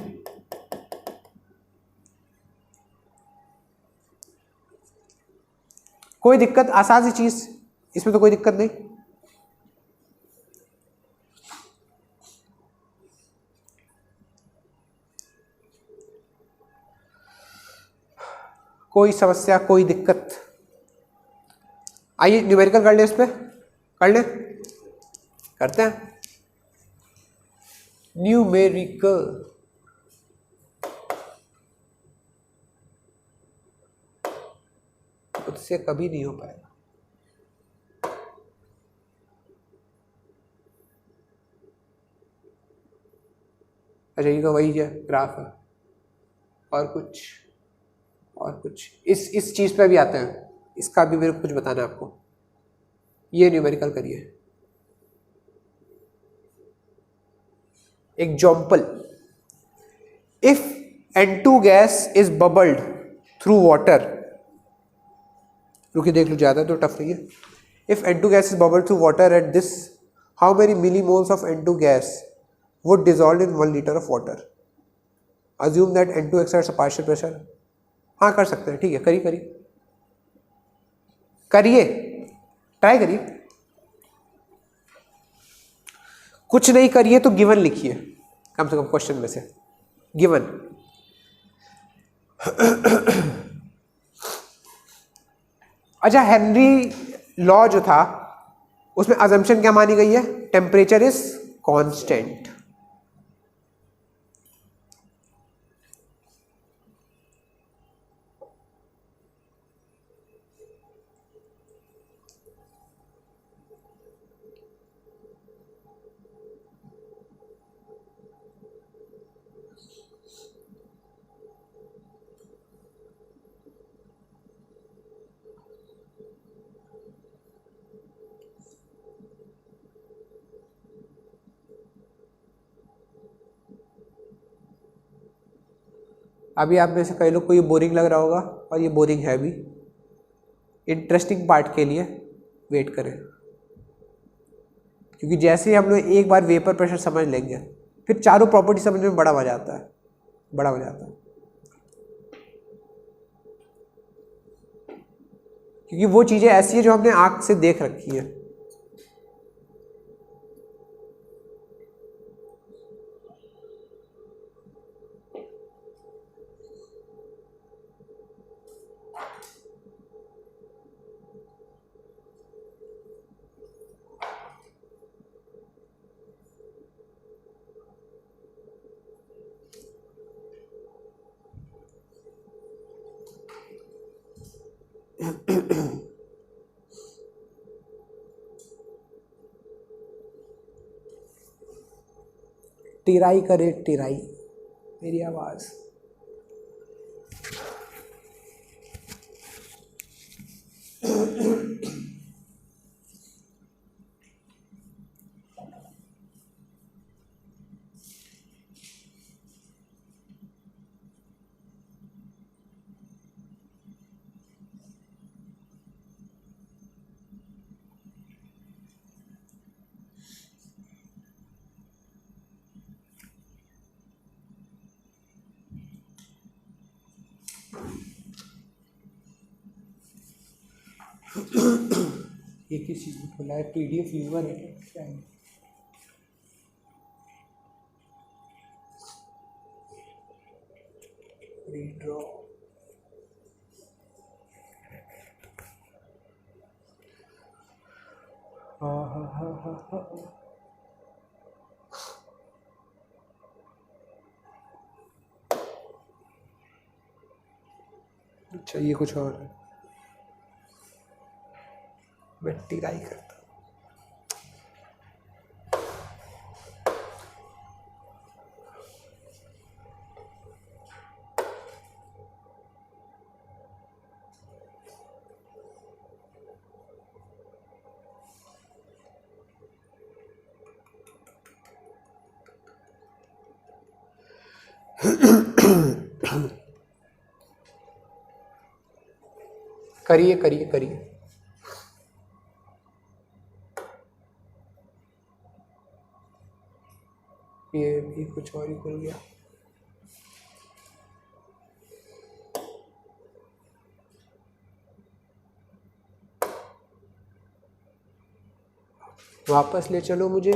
कोई दिक्कत, आसान सी चीज, इसमें तो कोई दिक्कत नहीं। कोई समस्या, कोई दिक्कत। आइए न्यूमेरिकल कर ले, इस पे कर ले, करते हैं। न्यूमेरिकल, उससे कभी नहीं हो पाएगा। अच्छा ये तो वही है ग्राफ है। और कुछ इस चीज पे भी आते हैं, इसका भी मेरे को कुछ बताना है आपको। ये न्यूमेरिकल करिए। Example, if N2 gas is bubbled through water, रुकिए देख लो, ज्यादा तो टफ नहीं है। If N2 gas is bubbled through water at this, how many millimoles of N2 gas would dissolve in 1 liter of water? Assume that N2 exerts a partial pressure. हाँ कर सकते हैं, ठीक है, करिए करिए करिए, ट्राई करिए। कुछ नहीं करिए तो गिवन लिखिए, कम से कम क्वेश्चन में से गिवन। अच्छा, हेनरी लॉ जो था उसमें अजम्पशन क्या मानी गई है? Temperature is constant. अभी आप में से कई लोग को ये बोरिंग लग रहा होगा, और ये बोरिंग है भी। इंटरेस्टिंग पार्ट के लिए वेट करें, क्योंकि जैसे ही हम लोग एक बार वेपर प्रेशर समझ लेंगे, फिर चारों प्रॉपर्टी समझने में बड़ा मजा आता है, बड़ा मजा आता है। क्योंकि वो चीज़ें ऐसी है जो हमने आँख से देख रखी है। टिराई करे टिराई, मेरी आवाज़। ये किस चीज़ में खोला है? PDF व्यूअर है क्या है? रीड्रॉ, हाँ हाँ हाँ हाँ हाँ। अच्छा ये कुछ और है, मैं टिराई करता हूँ। करिए करिए करिए। ये भी कुछ और ही खुल गया। वापस ले चलो मुझे।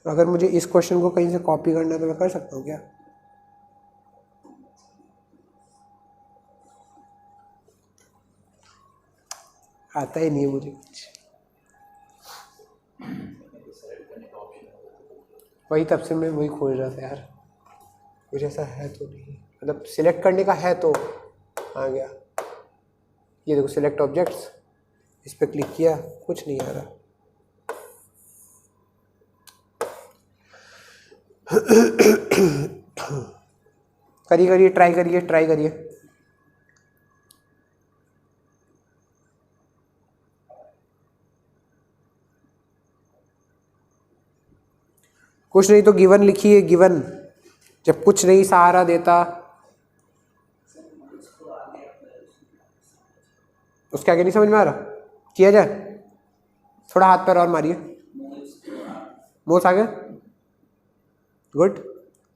अगर मुझे इस क्वेश्चन को कहीं से कॉपी करना है तो मैं कर सकता हूँ क्या? आता ही नहीं है मुझे कुछ, वही तब से मैं वही खोज रहा था यार, कुछ ऐसा है तो नहीं, मतलब सिलेक्ट करने का है तो आ गया। ये देखो सिलेक्ट ऑब्जेक्ट्स, इस पर क्लिक किया, कुछ नहीं आ रहा। करिए करिए, ट्राई करिए, ट्राई करिए। कुछ नहीं तो गिवन लिखिए, गिवन। जब कुछ नहीं सहारा देता, उसके आगे नहीं समझ में आ रहा, किया जाए? थोड़ा हाथ पैर और मारिए। मोल्स आ गया, गुड।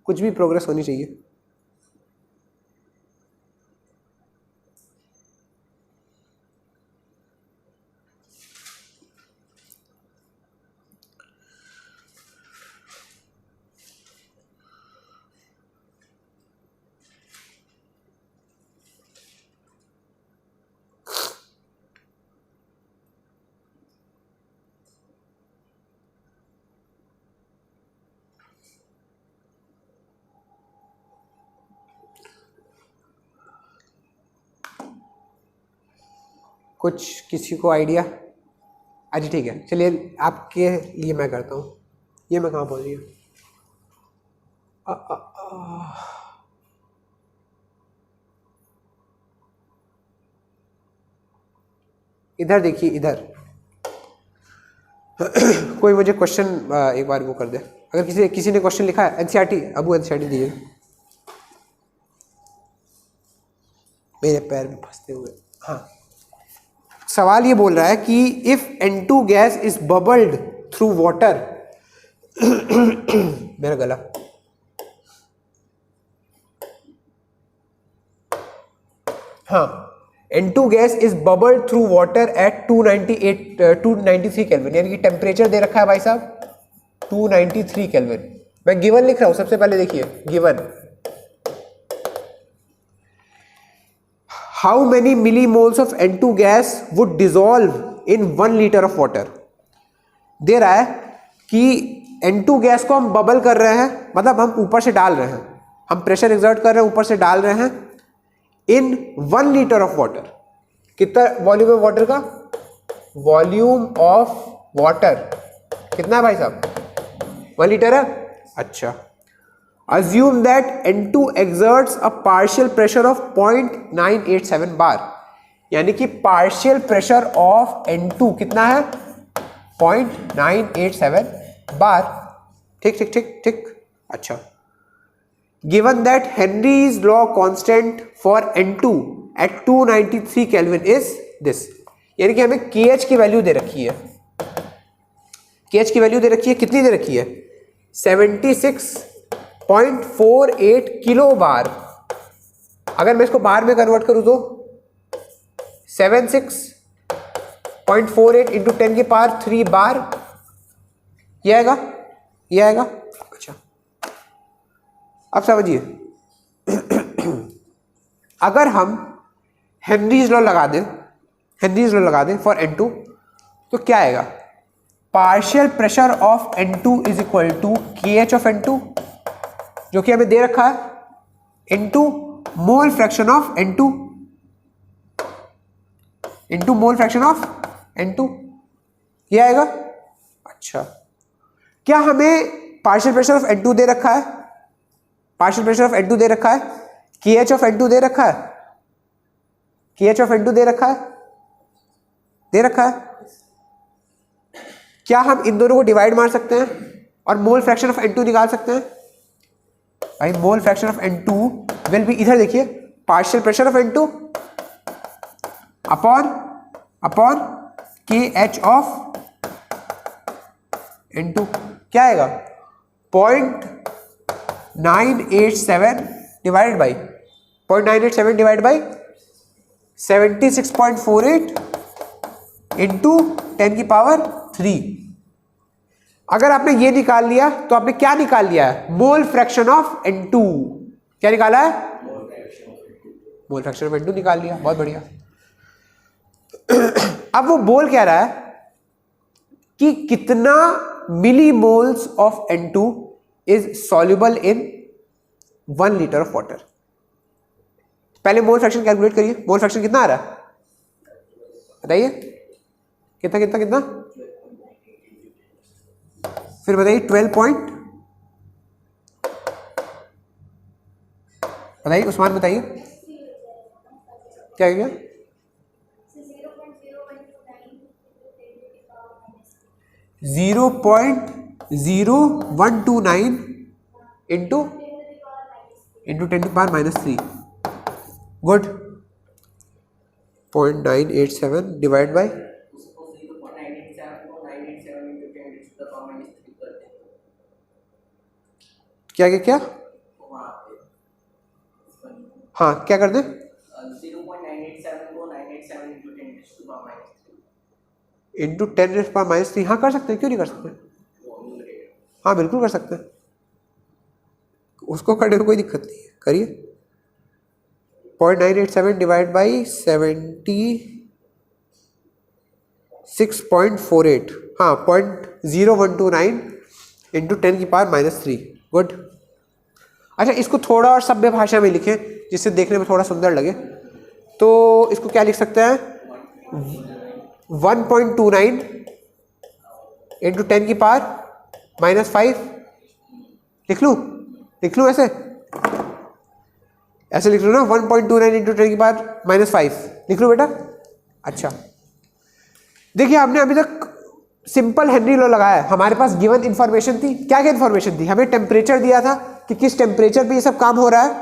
कुछ भी प्रोग्रेस होनी चाहिए। कुछ किसी को आइडिया? अच्छा ठीक है, चलिए आपके लिए मैं करता हूँ। ये मैं कहाँ पहुँच गई? इधर देखिए, इधर। कोई मुझे क्वेश्चन एक बार वो कर दे, अगर किसी ने क्वेश्चन लिखा है। एनसीईआरटी, अबू एनसीईआरटी दीजिए। मेरे पैर में फंसते हुए। हाँ, सवाल ये बोल रहा है कि if N2 gas is bubbled through water, मेरा गला, हाँ, N2 gas is bubbled through water at 293 kelvin, यानी कि टेम्परेचर दे रखा है भाई साहब 293 केल्विन। मैं गिवन लिख रहा हूं, सबसे पहले देखिए given. How many millimoles of N2 gas would dissolve in 1 litre of water. दे रहा है कि N2 गैस को हम बबल कर रहे हैं, मतलब हम ऊपर से डाल रहे हैं, हम प्रेशर एक्सर्ट कर रहे हैं, ऊपर से डाल रहे हैं इन 1 लीटर ऑफ वाटर। कितना वॉल्यूम है वाटर का? वॉल्यूम ऑफ वाटर कितना है भाई साहब? 1 लीटर है। अच्छा, assume that N2 exerts a partial pressure of 0.987 बार, यानी कि पार्शियल प्रेशर ऑफ N2 कितना है? 0.987 बार। ठीक ठीक ठीक ठीक। अच्छा, given that Henry's law constant for N2 at 293 Kelvin is this, यानी कि हमें KH की वैल्यू दे रखी है। KH की वैल्यू दे रखी है, कितनी दे रखी है? 76.48 किलो बार। अगर मैं इसको बार में कन्वर्ट करूं तो 76.48 इंटू 10 की पावर 3 बार, ये आएगा, ये आएगा। अच्छा, अब समझिए, अगर हम हेनरीज लॉ लगा दें, हेनरीज लॉ लगा दें फॉर N2, तो क्या आएगा? Partial pressure of N2 is equal to KH of N2, जो कि हमें दे रखा है, into mole fraction of N2, into mole fraction of N2, ये आएगा। अच्छा, क्या हमें पार्शियल प्रेशर ऑफ N2 दे रखा है? पार्शियल प्रेशर ऑफ N2 दे रखा है, KH ऑफ N2 दे रखा है, KH ऑफ N2 दे रखा है, दे रखा है। क्या हम इन दोनों को डिवाइड मार सकते हैं और मोल फ्रैक्शन ऑफ N2 निकाल सकते हैं? भाई मोल fraction of N2 will be, इधर देखिए, partial pressure of N2 upon KH of N2, क्या आएगा? 0.987 divided by 0.987 divide by 76.48 into 10 की पावर 3। अगर आपने ये निकाल लिया तो आपने क्या निकाल लिया है? मोल फ्रैक्शन ऑफ N2। क्या निकाला है? मोल फ्रैक्शन ऑफ N2 निकाल लिया, बहुत बढ़िया। अब वो बोल कह रहा है कि कितना millimoles of N2 is soluble in 1 litre of water. पहले मोल फ्रैक्शन कैलकुलेट करिए। मोल फ्रैक्शन कितना आ रहा है बताइए? कितना कितना कितना? फिर बताइए 12 पॉइंट, बताइए उस्मान बताइए क्या क्या? 0.0129 इंटू 10 की पावर -3। गुड। 0.987 डिवाइड बाय क्या क्या क्या? हाँ क्या कर दे? 0.987 को 987 इंटू 10⁻³ हाँ कर सकते हैं, क्यों नहीं कर सकते? हाँ बिल्कुल कर सकते हैं, उसको करने में कोई दिक्कत नहीं है, करिए। 0.987 डिवाइड बाई 76.48, हाँ 0.0129 इंटू 10 की पावर -3। गुड। अच्छा इसको थोड़ा और सभ्य भाषा में लिखें जिससे देखने में थोड़ा सुंदर लगे, तो इसको क्या लिख सकते हैं? 1.29 इंटू 10 की पावर -5। लिख लूँ ऐसे लिख लूँ ना? 1.29 इंटू 10 की पावर -5 लिख लूँ बेटा? अच्छा देखिए, हमने अभी तक सिंपल हेनरी लॉ लगाया है। हमारे पास गिवन इंफॉर्मेशन थी। क्या क्या इंफॉर्मेशन थी? हमें टेम्परेचर दिया था कि किस टेम्परेचर पे ये सब काम हो रहा है,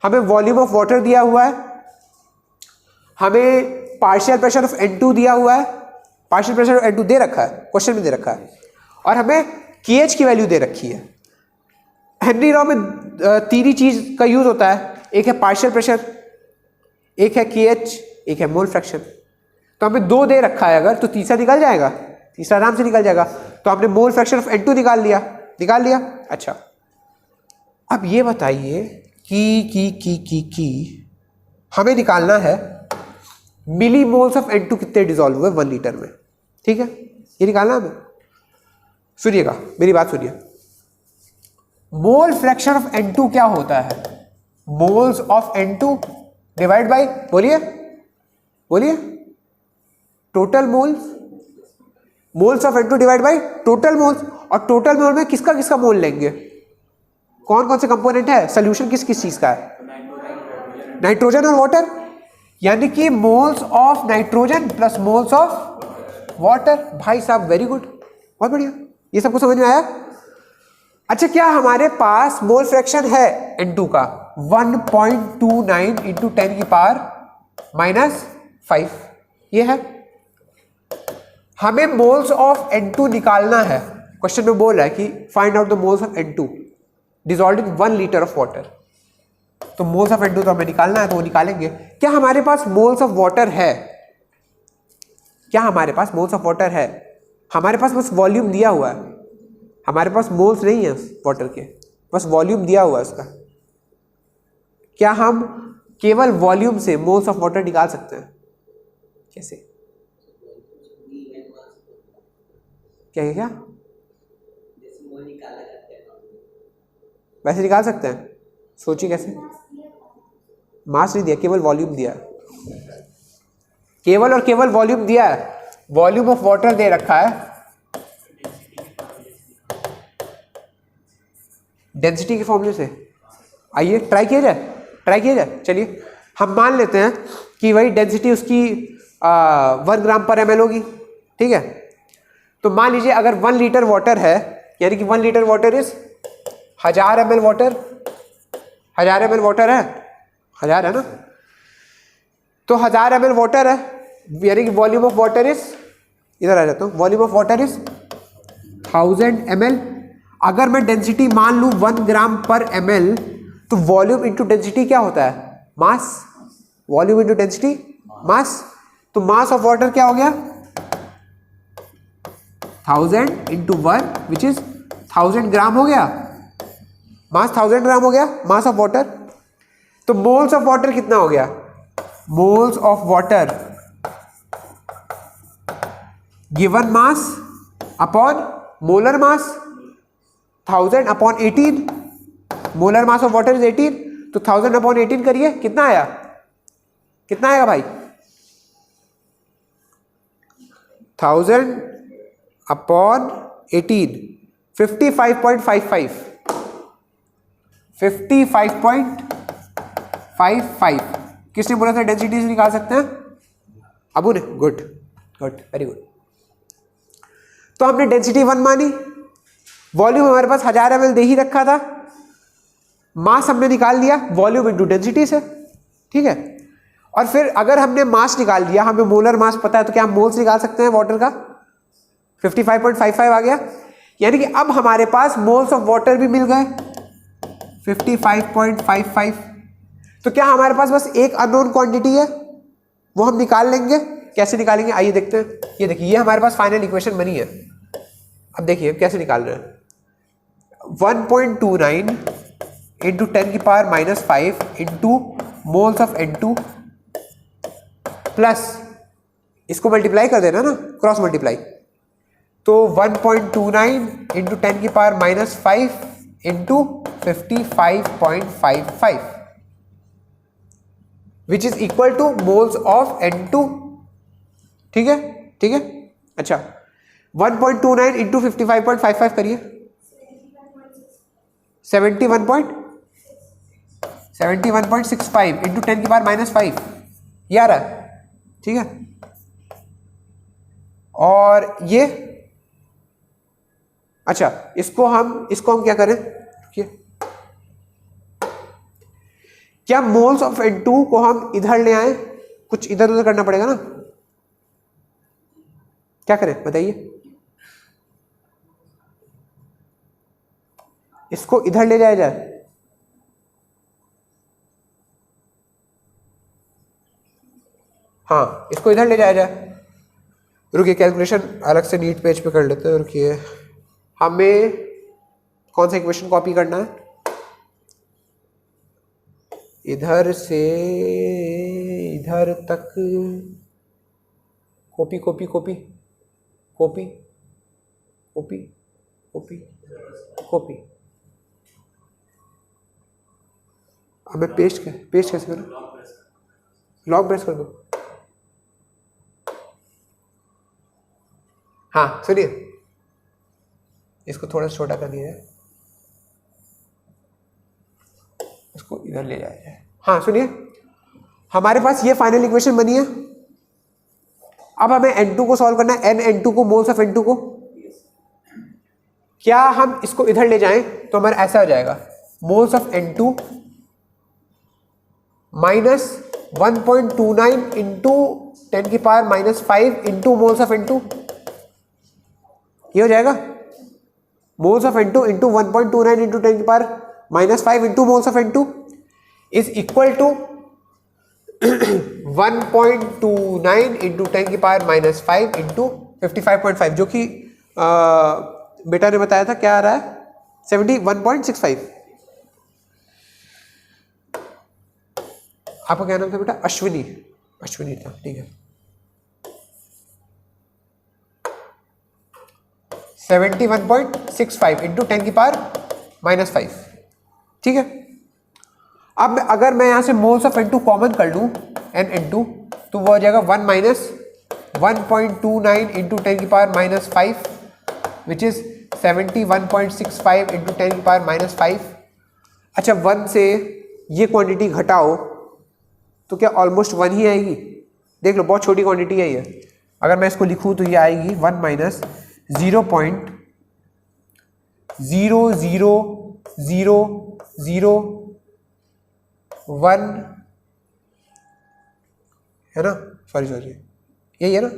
हमें वॉल्यूम ऑफ वाटर दिया हुआ है, हमें पार्शियल प्रेशर ऑफ N2 दिया हुआ है, पार्शियल प्रेशर ऑफ N2 दे रखा है, क्वेश्चन में दे रखा है, और हमें KH की वैल्यू दे रखी है। हेनरी लॉ में तीन ही चीज का यूज होता है, एक है पार्शियल प्रेशर, एक है KH, एक है मोल फ्रैक्शन। तो हमें दो दे रखा है अगर, तो तीसरा निकल जाएगा, तीसरा आराम से निकल जाएगा। तो आपने मोल फ्रैक्शन ऑफ N2 निकाल लिया। अच्छा अब ये बताइए कि हमें निकालना है मिली मोल्स ऑफ N2 कितने डिसॉल्व हुए 1 लीटर में। ठीक है, ये निकालना हमें। सुनिएगा, मेरी बात सुनिए। मोल फ्रैक्शन ऑफ N2 क्या होता है? Moles of N2 divide by, बोलिए total moles of N2 divide by total moles. और टोटल मोल में किसका किसका मोल लेंगे? कौन कौन से कंपोनेंट है? सोल्यूशन किस किस चीज का है? नाइट्रोजन और वाटर, यानी कि moles of nitrogen plus moles of water. भाई साहब वेरी गुड, बहुत बढ़िया, ये सबको समझ में आया। अच्छा क्या हमारे पास मोल फ्रैक्शन है N2 का? 1.29 इंटू 10 की पावर -5 ये है। हमें मोल्स ऑफ N2 निकालना है। क्वेश्चन में बोल रहा है कि find out the moles of N2 dissolved in 1 litre of water. तो मोल्स ऑफ N2 तो हमें निकालना है, तो वो निकालेंगे। क्या हमारे पास मोल्स ऑफ वाटर है? हमारे पास बस वॉल्यूम दिया हुआ है, हमारे पास मोल्स नहीं है वाटर के, बस वॉल्यूम दिया हुआ है उसका। क्या हम केवल वॉल्यूम से मोल्स ऑफ वाटर निकाल सकते हैं? कैसे? क्या वैसे निकाल सकते हैं? सोचिए कैसे। मास नहीं दिया, केवल वॉल्यूम दिया, केवल वॉल्यूम दिया है। वॉल्यूम ऑफ वाटर दे रखा है, डेंसिटी के फॉर्मूले से। आइए ट्राई किया जाए। चलिए हम मान लेते हैं कि वही डेंसिटी उसकी 1 ग्राम पर ml होगी। ठीक है, तो मान लीजिए अगर 1 लीटर वाटर है, यानी कि 1 litre water is 1000 ml water. 1000 ml water है, 1000 है ना? तो 1000 ml वाटर है, यानी कि वॉल्यूम ऑफ वाटर इज, इधर आ जाता हूँ, volume of water is 1000 ml। अगर मैं डेंसिटी मान लूँ 1 ग्राम पर ml, तो वॉल्यूम इंटू डेंसिटी क्या होता है? Mass. Volume into density mass. तो मास ऑफ वाटर क्या हो गया 1000 इंटू 1 विच इज 1000 ग्राम हो गया। मास 1000 ग्राम हो गया मास ऑफ वाटर। तो मोल्स ऑफ वाटर कितना हो गया, moles of water given mass upon molar mass 1000 upon 18, molar mass of water is 18, तो 1000 अपॉन 18 करिए कितना आया, कितना आएगा भाई 1000 अपॉन 18 55.55 55.55। किसने बोला था डेंसिटी से निकाल सकते हैं, अबू ने, गुड गुड वेरी गुड। तो हमने डेंसिटी 1 मानी, वॉल्यूम हमारे पास 1000 ml दे ही रखा था, मास हमने निकाल लिया वॉल्यूम इंटू डेंसिटी से, ठीक है। और फिर अगर हमने मास निकाल लिया, हमें मोलर मास पता है, तो क्या हम मोल्स निकाल सकते हैं वाटर का, 55.55 आ गया। यानी कि अब हमारे पास मोल्स ऑफ वाटर भी मिल गए 55.55। तो क्या हमारे पास बस एक अननोन क्वांटिटी है, वो हम निकाल लेंगे। कैसे निकालेंगे आइए देखते हैं। ये देखिए, ये हमारे पास फाइनल इक्वेशन बनी है। अब देखिए कैसे निकाल रहे हैं, 1.29 into 10⁻⁻5 into moles of N2 plus इसको मल्टीप्लाई कर देना ना, क्रॉस मल्टीप्लाई, तो 1.29 into 10⁻⁻5 into 55.55 which is equal two moles of N2, ठीक है, ठीक है। अच्छा 1.29 इंटू 55.55 करिए, 71.65 इंटू 10⁻⁻5 ये आ रहा है, ठीक है। और ये अच्छा इसको हम क्या करें, क्या मोल्स ऑफ N2 को हम इधर ले आए, कुछ इधर उधर करना पड़ेगा ना, क्या करें बताइए, इसको इधर ले जाया जाए, हाँ इसको इधर ले जाया जाए। रुकिए कैलकुलेशन अलग से नीट पेज पे कर लेते हैं, रुकिए। हमें कौन सा इक्वेशन कॉपी करना है, इधर से इधर तक copy copy copy copy copy copy copy. अब मैं पेस्ट कैसे करूँ, लॉक प्रेस कर दो। हाँ सुनिए, इसको थोड़ा छोटा कर दिया है, इसको इधर ले जाया जाए। हाँ सुनिए, हमारे पास ये फाइनल इक्वेशन बनी है। अब हमें N2 को सॉल्व करना है, N2 को, मोल्स ऑफ N2 को। क्या हम इसको इधर ले जाएं तो हमारा ऐसा हो जाएगा, moles of N2 minus 1.29 into 10⁻⁻5 into moles of N2, ये हो जाएगा moles of N2 into 1.29 into 10⁻⁻5 into moles of N2 is equal to 1.29 into 10⁻⁻5 into 55.5, जो कि बेटा ने बताया था क्या आ रहा है 71.65। आपका क्या नाम था बेटा, अश्विनी, अश्विनी था, ठीक है। 71.65 इंटू 10⁻�5, ठीक है। अब अगर मैं यहां से मोल्स ऑफ N2 कॉमन कर लूं, N2, तो वो हो जाएगा 1 minus 1.29 into 10⁻⁻5 which is 71.65 into 10⁻⁻5। अच्छा 1 से ये क्वांटिटी घटाओ तो क्या ऑलमोस्ट 1 ही आएगी, देख लो बहुत छोटी क्वांटिटी है ये। अगर मैं इसको लिखूं तो ये आएगी 1 माइनस 0.00001 है ना, सॉरी यही है ना,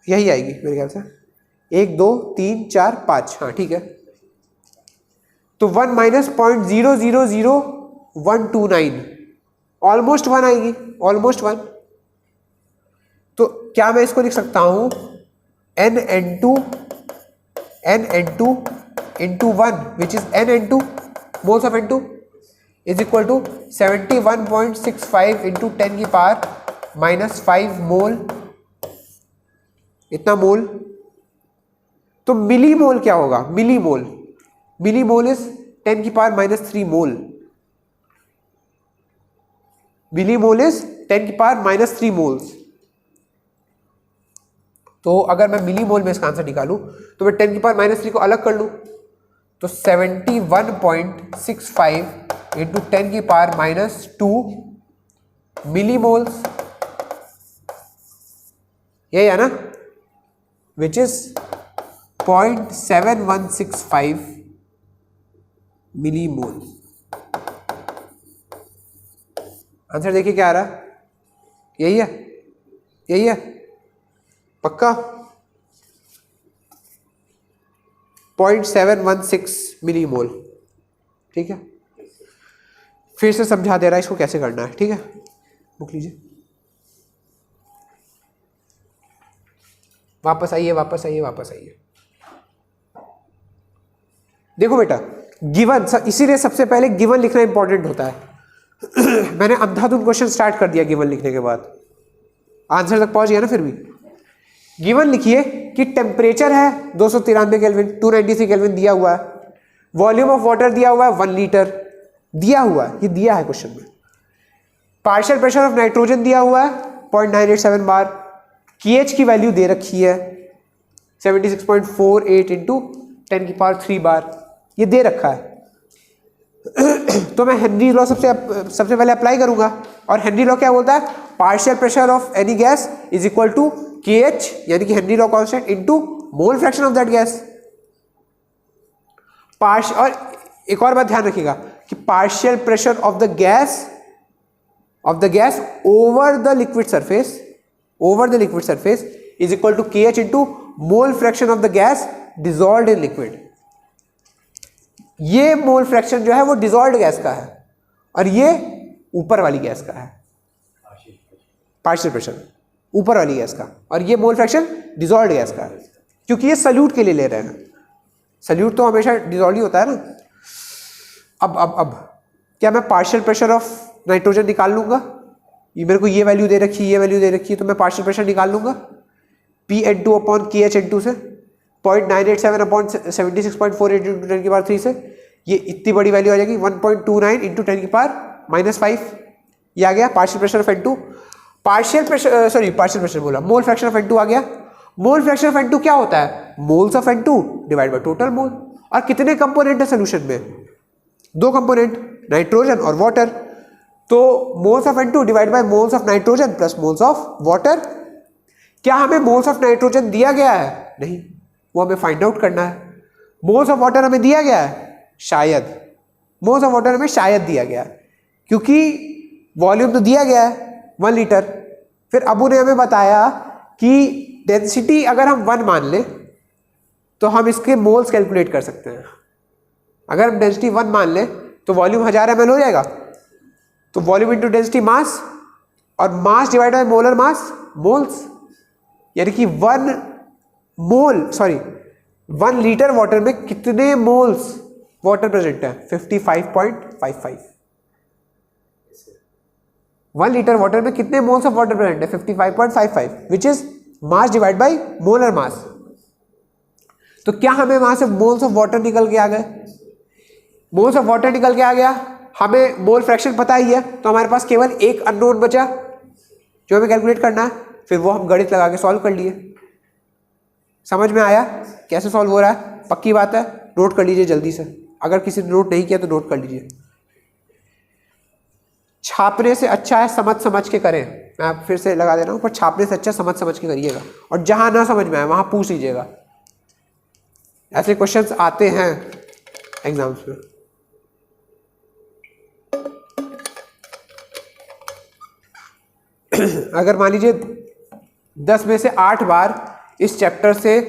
यही आएगी मेरे ख्याल से, 1 2 3 4 5, हाँ ठीक है। तो 1 माइनस 0.0001 129, ऑलमोस्ट 1 आएगी, ऑलमोस्ट 1। तो क्या मैं इसको लिख सकता हूं NN2 into 1 which is NN2 moles of N2 is equal to 71.65 into 10 की पावर -5 मोल, इतना मोल। तो मिली मोल क्या होगा? मिली मोल इज 10 की power -3 mole. Milli mole is 10 की पावर -3 मोल्स। तो अगर मैं मिली मोल में इसका आंसर निकालूं तो मैं 10 की पावर -3 को अलग कर लूं तो 71.65 इंटू 10 की पावर -2 मिली मोल्स, यही है ना, which is 0.7165 milli mole. Answer देखिए क्या आ रहा है, यही है, यही है पक्का, 0.716 मिली मोल। ठीक है, फिर से समझा दे रहा है इसको कैसे करना है। ठीक है, बुक लीजिए, वापस आइए, वापस आइए, वापस आइए। देखो बेटा, गिवन, इसीलिए सबसे पहले गिवन लिखना इंपॉर्टेंट होता है। मैंने अंधाधुंध क्वेश्चन स्टार्ट कर दिया गिवन लिखने के बाद, आंसर तक पहुंच गया ना। फिर भी गिवन लिखिए कि टेम्परेचर है 293 केल्विन, 293 केल्विन दिया हुआ है, वॉल्यूम ऑफ वाटर दिया हुआ है 1 लीटर दिया हुआ है, ये दिया है क्वेश्चन में। पार्शियल प्रेशर ऑफ नाइट्रोजन दिया हुआ है 0.987 बार, KH की वैल्यू दे रखी है 76.48 इंटू 10 की पावर 3 बार, ये दे रखा है। तो मैं हेनरी लॉ सबसे पहले अप्लाई करूंगा, और हेनरी लॉ क्या बोलता है? Partial pressure of any gas is equal to KH, यानी कि Henry law constant, into mole fraction of that gas. और एक और बात ध्यान रखिएगा कि partial pressure of the gas over the liquid surface is equal to KH into mole fraction of the gas dissolved in liquid. ये mole fraction जो है वो डिसॉल्व्ड गैस का है, और ये ऊपर वाली गैस का है, पार्शियल प्रेशर ऊपर वाली गैस का, और ये मोल फ्रैक्शन डिसॉल्व्ड गैस का है, क्योंकि ये सल्यूट के लिए ले रहे हैं। सल्यूट तो हमेशा डिसॉल्व ही होता है ना। अब क्या मैं पार्शियल प्रेशर ऑफ नाइट्रोजन निकाल लूंगा? ये मेरे को ये वैल्यू दे रखी है, ये वैल्यू दे रखी है, तो मैं पार्शियल प्रेशर निकाल लूंगा Pn2 अपॉन KHn2 से, 0.987 अपॉन 76.48 इंटू 10 की पावर 3 से, ये इतनी बड़ी वैल्यू आ जाएगी 1.29 इंटू 10 की पावर -5। ये आ गया partial pressure of N2। Partial pressure बोला, मोल फ्रैक्शन ऑफ N2 आ गया। मोल फ्रैक्शन ऑफ N2 क्या होता है? Moles of N2 divide by total mole. और कितने कंपोनेंट है सोल्यूशन में? 2 कंपोनेंट, नाइट्रोजन और वाटर। तो moles of N2 divide bye moles of nitrogen plus moles of water. क्या हमें मोल्स ऑफ नाइट्रोजन दिया गया है? नहीं, वो हमें फाइंड आउट करना है। मोल्स ऑफ वाटर हमें दिया गया है? शायद। मोल्स ऑफ वाटर हमें शायद दिया गया है, क्योंकि वॉल्यूम तो दिया गया है 1 लीटर। फिर अबू ने हमें बताया कि डेंसिटी अगर हम 1 मान लें तो हम इसके मोल्स कैलकुलेट कर सकते हैं। अगर हम डेंसिटी 1 मान लें तो वॉल्यूम 1000 ml हो जाएगा। तो वॉल्यूम इंटू डेंसिटी मास, और mass divide by molar mass, moles, यानी कि 1 लीटर वाटर में कितने मोल्स वाटर प्रेजेंट है? 55.55। 1 लीटर वाटर में कितने मोल्स ऑफ वाटर प्रेजेंट है? 55.55, which is mass divide by molar mass. तो क्या हमें वहां से मोल्स ऑफ वाटर निकल के आ गए? मोल्स ऑफ वाटर निकल के आ गया, हमें मोल फ्रैक्शन पता ही है, तो हमारे पास केवल एक अननोन बचा जो हमें कैलकुलेट करना है। फिर वो हम गणित लगा के सॉल्व कर लिए। समझ में आया कैसे सॉल्व हो रहा है? पक्की बात है, नोट कर लीजिए जल्दी से। अगर किसी ने नोट नहीं किया तो नोट कर लीजिए। छापने से अच्छा है समझ के करें। मैं आप फिर से लगा दे रहा हूं, पर छापने से अच्छा समझ के करिएगा, और जहां ना समझ में आए वहां पूछ लीजिएगा। ऐसे क्वेश्चंस आते हैं एग्जाम्स में। अगर मान लीजिए 10 में से 8 बार इस चैप्टर से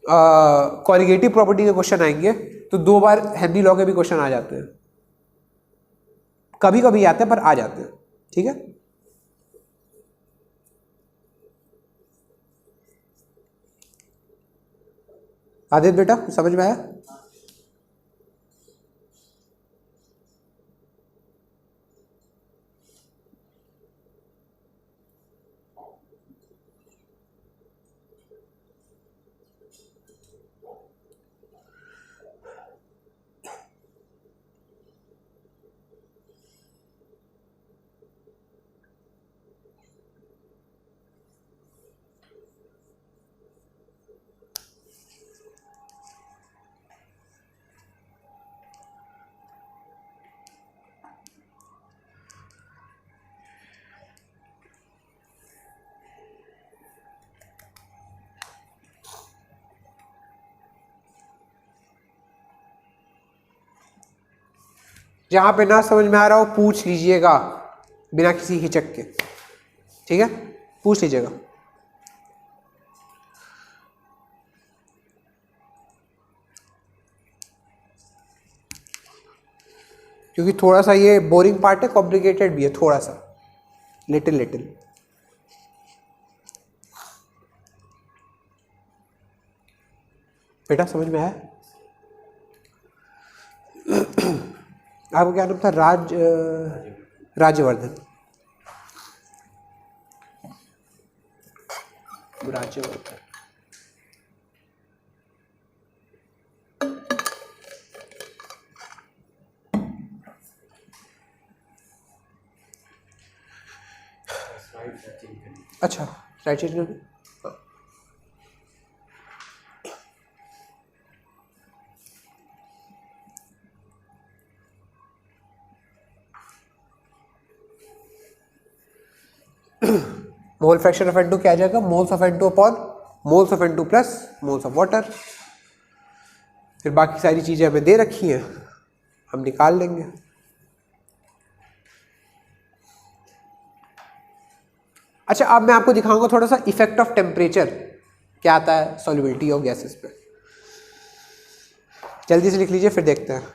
कॉलिगेटिव प्रॉपर्टी के क्वेश्चन आएंगे, तो 2 बार हेनरी लॉ के भी क्वेश्चन आ जाते हैं। कभी कभी आते हैं पर आ जाते हैं, ठीक है। आदित्य बेटा समझ में आया? जहां पे ना समझ में आ रहा हो पूछ लीजिएगा बिना किसी हिचक के, ठीक है, पूछ लीजिएगा। क्योंकि थोड़ा सा ये बोरिंग पार्ट है, कॉम्प्लिकेटेड भी है थोड़ा सा, लिटिल लिटिल। बेटा समझ में आया? आपको क्या नाम था? राज्यवर्धन। राज्यवर्धन। अच्छा राइट चेंज कर दो। मोल फ्रैक्शन ऑफ N2 क्या आ जाएगा? Moles of N2 upon moles of N2 plus moles of water. फिर बाकी सारी चीजें हमें दे रखी हैं, हम निकाल लेंगे। अच्छा अब मैं आपको दिखाऊंगा थोड़ा सा इफेक्ट ऑफ टेम्परेचर क्या आता है सॉल्युबिलिटी ऑफ गैसेस पे। जल्दी से लिख लीजिए फिर देखते हैं।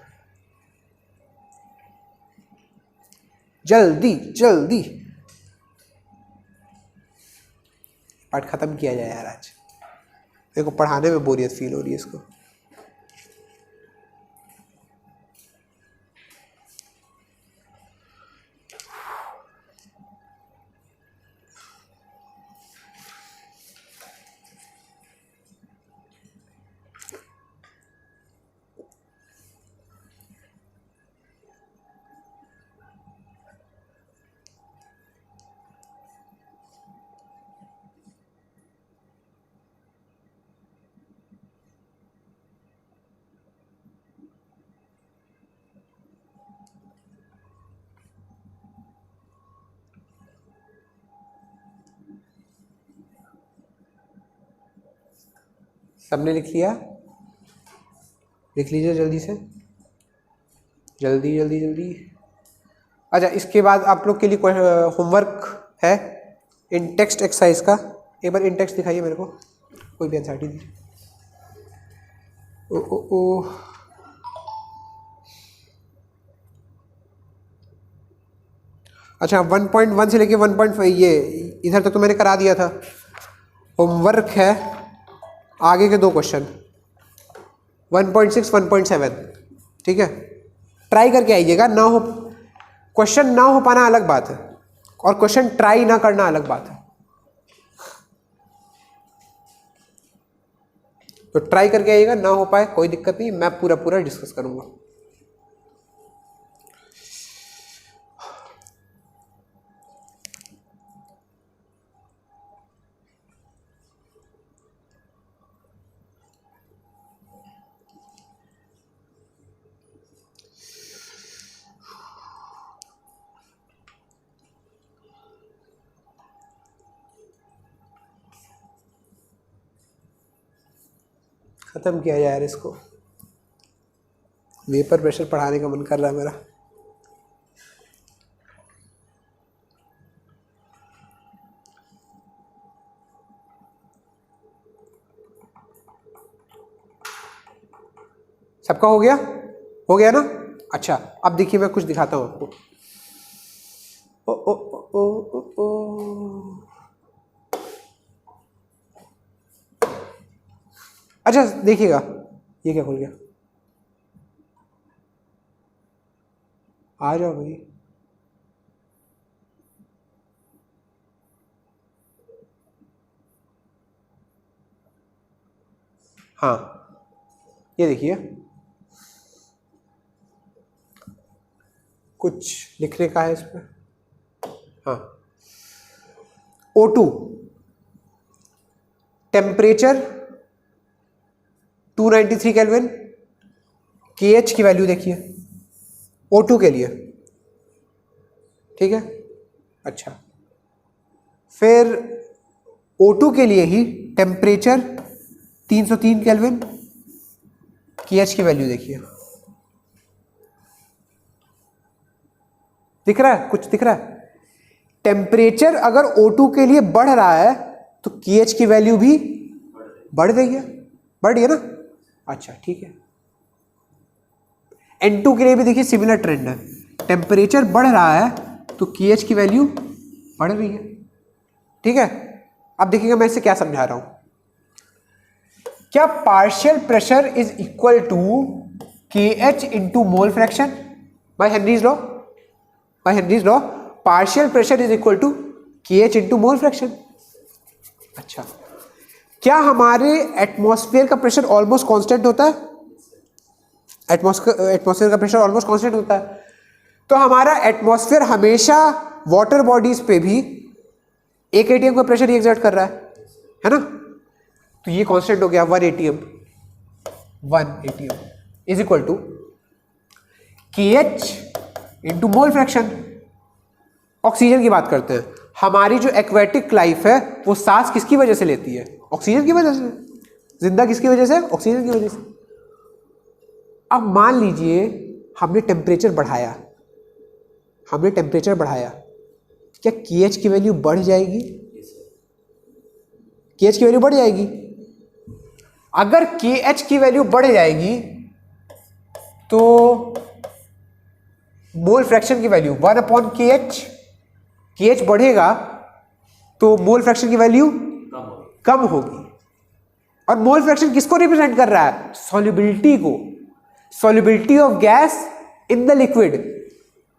जल्दी जल्दी पाठ खत्म किया जाए यार आज, मेरे को पढ़ाने में बोरियत फील हो रही है इसको। सबने लिख लिया? लिख लीजिए जल्दी से, जल्दी जल्दी जल्दी। अच्छा इसके बाद आप लोग के लिए होमवर्क है इन टेक्स्ट एक्सरसाइज का। एक बार इन टेक्स्ट दिखाइए मेरे को, कोई भी एनसीईआरटी दीजिए। ओ ओ ओ अच्छा 1.1 से लेके 1.5 ये इधर तक तो मैंने करा दिया था। होमवर्क है आगे के दो क्वेश्चन 1.6 1.7, ठीक है। ट्राई करके आइएगा, ना हो क्वेश्चन ना हो पाना अलग बात है और क्वेश्चन ट्राई ना करना अलग बात है। तो ट्राई करके आइएगा, ना हो पाए कोई दिक्कत नहीं, मैं पूरा पूरा डिस्कस करूंगा। खत्म किया जाए यार इसको, वेपर प्रेशर पढ़ाने का मन कर रहा है मेरा। सबका हो गया? हो गया ना? अच्छा अब देखिए मैं कुछ दिखाता हूँ आपको। अच्छा देखिएगा, ये क्या खुल गया, आ जाओ भाई। हाँ ये देखिए, कुछ लिखने का है इस पर। हाँ, O2 टेम्परेचर 293 केल्विन, KH की वैल्यू देखिए O2 के लिए, ठीक है। अच्छा, फिर O2 के लिए ही टेम्परेचर 303 केल्विन, KH की वैल्यू देखिए, दिख रहा है, कुछ दिख रहा है। टेम्परेचर अगर O2 के लिए बढ़ रहा है तो KH की वैल्यू भी बढ़ गई है, बढ़ रही है ना। अच्छा ठीक है, N2 के लिए भी देखिए सिमिलर ट्रेंड है, टेम्परेचर बढ़ रहा है तो KH की वैल्यू बढ़ रही है, ठीक है। अब देखिएगा मैं इसे क्या समझा रहा हूं। क्या partial pressure is equal to KH into mole fraction by Henry's law? By Henry's law partial pressure is equal to KH into mole fraction. अच्छा, क्या हमारे एटमॉस्फेयर का प्रेशर ऑलमोस्ट कांस्टेंट होता है? एटमॉस्फेयर का प्रेशर ऑलमोस्ट कांस्टेंट होता है, तो हमारा एटमॉस्फेयर हमेशा वाटर बॉडीज पे भी 1 ATM का प्रेशर ही एक्सर्ट कर रहा है ना। तो ये कांस्टेंट हो गया 1 ATM, 1 ATM is equal to KH into mole fraction. Oxygen की बात करते हैं, हमारी जो एक्वेटिक लाइफ है वो सांस किसकी वजह से लेती है? ऑक्सीजन की वजह से। जिंदा किसकी वजह से? ऑक्सीजन की वजह से। अब मान लीजिए हमने टेम्परेचर बढ़ाया, हमने टेम्परेचर बढ़ाया, क्या KH की वैल्यू बढ़ जाएगी? KH की वैल्यू बढ़ जाएगी। अगर KH की वैल्यू बढ़ जाएगी तो मोल फ्रैक्शन की वैल्यू 1/KH, KH बढ़ेगा तो मोल फ्रैक्शन की वैल्यू कम होगी। और मोल फ्रैक्शन किसको रिप्रेजेंट कर रहा है? सॉल्युबिलिटी को। Solubility of gas in the liquid,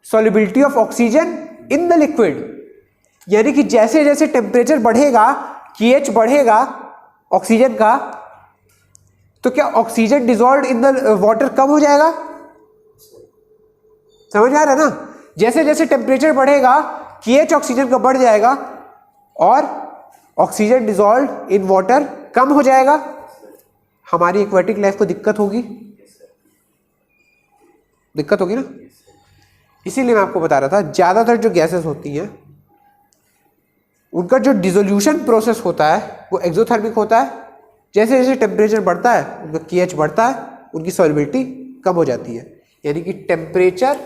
solubility of oxygen in the liquid. यानी कि जैसे जैसे टेम्परेचर बढ़ेगा KH बढ़ेगा ऑक्सीजन का, तो क्या oxygen dissolve in the water कम हो जाएगा? समझ आ रहा है ना। जैसे जैसे टेम्परेचर बढ़ेगा KH ऑक्सीजन का बढ़ जाएगा और ऑक्सीजन डिजॉल्व इन वाटर कम हो जाएगा। हमारी एक्वेटिक लाइफ को दिक्कत होगी, दिक्कत होगी ना। इसीलिए मैं आपको बता रहा था, ज्यादातर जो गैसेस होती हैं उनका जो डिसोल्यूशन प्रोसेस होता है वो एक्सोथर्मिक होता है। जैसे जैसे टेम्परेचर बढ़ता है उनका KH बढ़ता है, उनकी सॉल्युबिलिटी कम हो जाती है। यानी कि टेम्परेचर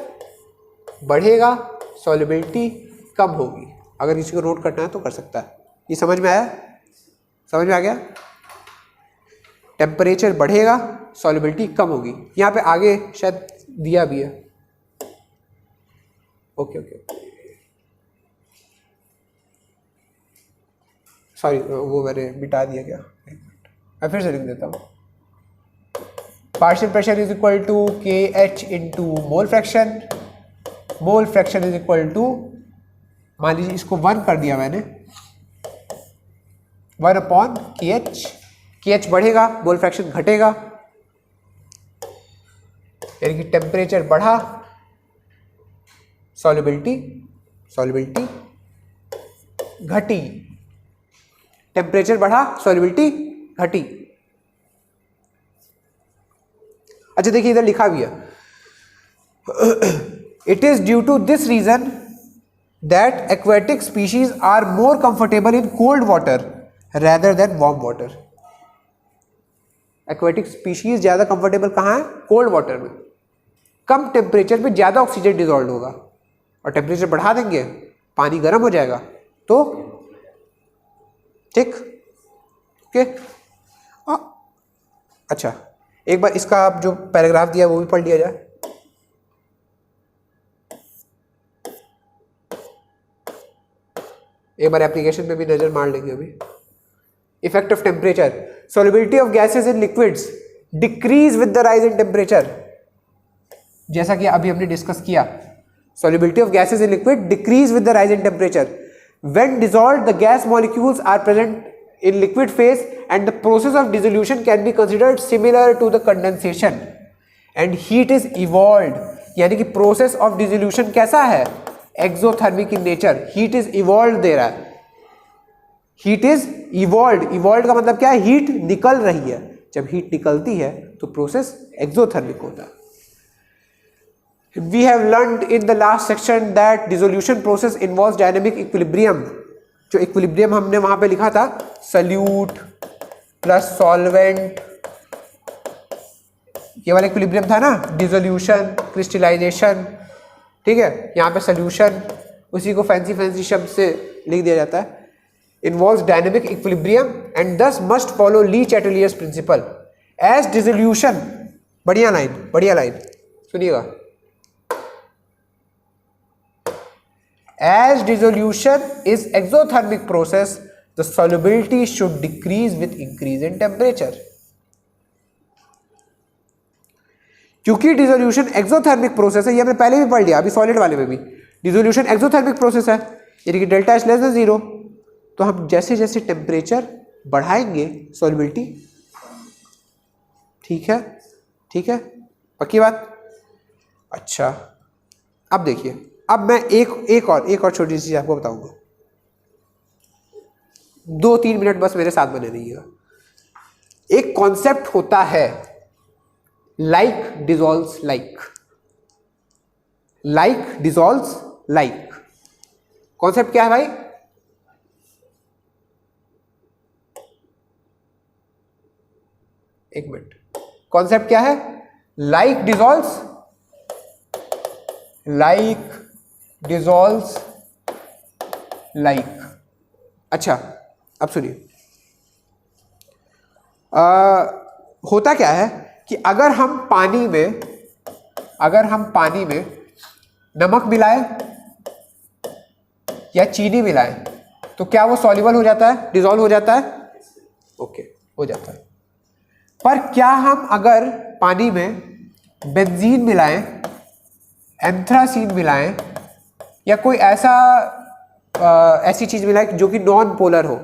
बढ़ेगा, सॉल्युबिलिटी कम होगी। अगर किसी को नोट करना है तो कर सकता है। ये समझ में आया? समझ में आ गया? टेम्परेचर बढ़ेगा, सॉल्युबिलिटी कम होगी। यहाँ पे आगे शायद दिया भी है। ओके ओके, सॉरी वो मैंने मिटा दिया क्या, मैं फिर से लिख देता हूँ। Partial pressure is equal to KH into mole fraction. Mole fraction is equal to, मान लीजिए इसको 1 कर दिया मैंने, 1/KH। KH बढ़ेगा, मोल फ्रैक्शन घटेगा, यानी कि टेम्परेचर बढ़ा, सॉल्युबिलिटी सॉल्युबिलिटी घटी। टेम्परेचर बढ़ा, सॉल्युबिलिटी घटी। अच्छा देखिए इधर लिखा भी है, it is due to this reason that aquatic species are more comfortable in cold water rather than warm water. Aquatic species ज्यादा कंफर्टेबल कहाँ है? कोल्ड वाटर में। कम टेम्परेचर पे ज्यादा ऑक्सीजन डिजॉल्व होगा, और टेम्परेचर बढ़ा देंगे पानी गर्म हो जाएगा, तो ठीक ओके। अच्छा एक बार इसका जो पैराग्राफ दिया वो भी पढ़ लिया जाए। एक बार एप्लीकेशन पे भी नजर मार लेंगे अभी। Effect of temperature, solubility of gases in liquids decrease with the rise in temperature, जैसा कि अभी हमने डिस्कस किया, solubility of gases in liquid decrease with the rise in temperature. When dissolved, the gas molecules are present in liquid phase and the process of dissolution can be considered similar to the condensation and heat is evolved. यानी कि process of dissolution कैसा है, exothermic in nature, heat is evolved दे रहा है, heat is evolve, evolve का मतलब क्या है, हीट निकल रही है, जब हीट निकलती है तो प्रोसेस एक्सोथर्मिक होता है। We have learned in the last section that dissolution process involves dynamic equilibrium, जो इक्विलिब्रियम हमने वहां पे लिखा था, सल्यूट प्लस सॉल्वेंट, ये वाला इक्विलिब्रियम था ना, डिसोल्यूशन क्रिस्टलाइजेशन, ठीक है, यहाँ पे सोल्यूशन, उसी को फैंसी शब्द से लिख दिया जाता है, involves dynamic equilibrium and thus must follow Lee Chatelier's principle. As dissolution, बढ़िया लाइन सुनिएगा, as dissolution is exothermic process, the solubility should decrease with increase in temperature. क्योंकि डिसोल्यूशन एक्सोथर्मिक प्रोसेस है, ये हमने पहले भी पढ़ लिया, अभी सॉलिड वाले में भी डिसोल्यूशन एक्सोथर्मिक प्रोसेस है, यानी कि डेल्टा एच लेस देन 0, तो हम जैसे जैसे टेम्परेचर बढ़ाएंगे सॉल्युबिलिटी, ठीक है, पक्की बात। अच्छा, अब देखिए, अब मैं एक और छोटी सी चीज आपको बताऊंगा, 2-3 मिनट बस मेरे साथ बने रहिएगा। एक कॉन्सेप्ट होता है like dissolves like, like dissolves like, concept क्या है भाई, एक मिनट, कॉन्सेप्ट क्या है, लाइक डिसॉल्व्स लाइक। अच्छा, अब सुनिए, होता क्या है कि अगर हम पानी में नमक मिलाएं या चीनी मिलाएं तो क्या वो सॉल्युबल हो जाता है, डिसॉल्व हो जाता है, ओके, हो जाता है। पर क्या हम अगर पानी में बेंजीन मिलाएं, एंथ्रासीन मिलाएं या कोई ऐसी चीज मिलाएं जो कि नॉन पोलर हो,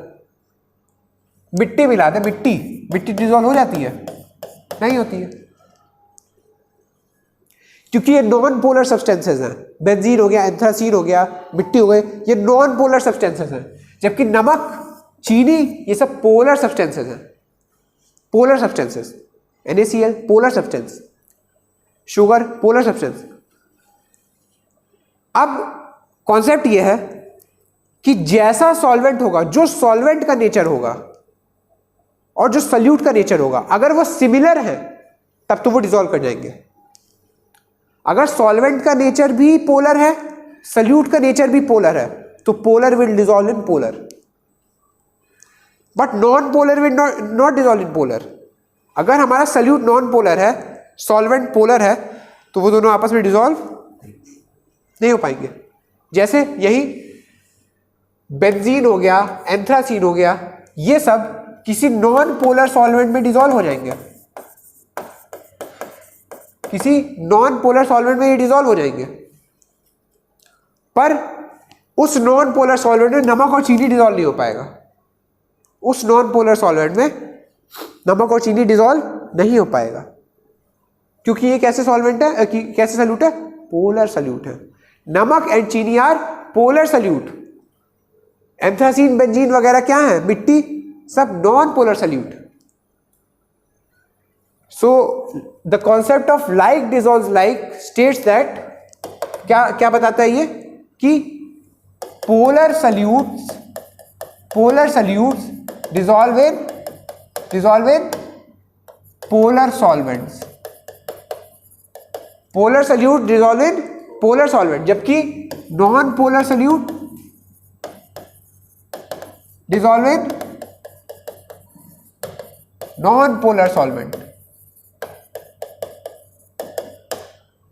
मिट्टी मिला दे, मिट्टी डिसॉल्व हो जाती है, नहीं होती है, क्योंकि ये नॉन पोलर सब्सटेंसेस हैं, बेंजीन हो गया, एंथ्रासीन हो गया, मिट्टी हो गई, ये नॉन पोलर सब्सटेंसेस हैं, जबकि नमक, चीनी, ये सब पोलर सब्सटेंसेस हैं, polar substances, NaCl polar substance, sugar polar substance. अब कॉन्सेप्ट यह है कि जैसा सॉल्वेंट होगा, जो सॉल्वेंट का नेचर होगा और जो सल्यूट का नेचर होगा, अगर वो सिमिलर है तब तो वो डिसॉल्व कर जाएंगे। अगर सॉल्वेंट का नेचर भी पोलर है, सल्यूट का नेचर भी पोलर है, तो polar will dissolve in polar, but non polar will not dissolve in polar. अगर हमारा सल्यूट नॉन पोलर है, सॉल्वेंट पोलर है, तो वो दोनों आपस में डिसॉल्व नहीं हो पाएंगे। जैसे यही बेंजीन हो गया, एंथ्रासीन हो गया, ये सब किसी नॉन पोलर सॉल्वेंट में डिसॉल्व हो जाएंगे, किसी नॉन पोलर सॉल्वेंट में ये डिसॉल्व हो जाएंगे, पर उस नॉन पोलर सॉल्वेंट में नमक और चीनी डिसॉल्व नहीं हो पाएगा, उस नॉन पोलर सॉल्वेंट में नमक और चीनी डिसॉल्व नहीं हो पाएगा, क्योंकि ये कैसे सॉल्वेंट है, कैसे सल्यूट है, पोलर सल्यूट है। नमक एंड चीनी are polar solute, anthracene, benzene वगैरह क्या है, मिट्टी, सब non polar solute. So the concept of like dissolves like states that, क्या बताता है ये, कि polar solutes dissolve in polar solvents, polar solute dissolve in polar solvent, जबकि non polar solute dissolve in non polar solvent,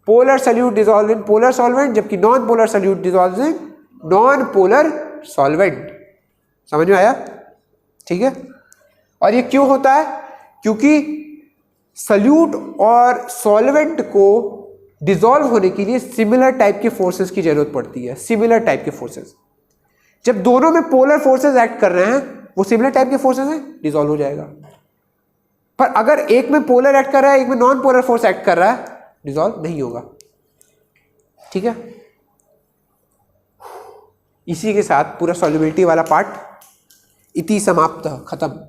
polar solute dissolve in polar solvent, जबकि non polar solute dissolve in non polar solvent. समझ में आया, ठीक है। और ये क्यों होता है? क्योंकि सल्यूट और सॉल्वेंट को डिसॉल्व होने के लिए सिमिलर टाइप के फोर्सेस की जरूरत पड़ती है। सिमिलर टाइप के फोर्सेस, जब दोनों में पोलर फोर्सेस एक्ट कर रहे हैं, वो सिमिलर टाइप के फोर्सेस हैं, डिसॉल्व हो जाएगा। पर अगर एक में पोलर एक्ट कर रहा है, एक में नॉन पोलर फोर्स एक्ट कर रहा है, डिसॉल्व नहीं होगा। ठीक है, इसी के साथ पूरा सॉल्युबिलिटी वाला पार्ट इति समाप्त, खत्म।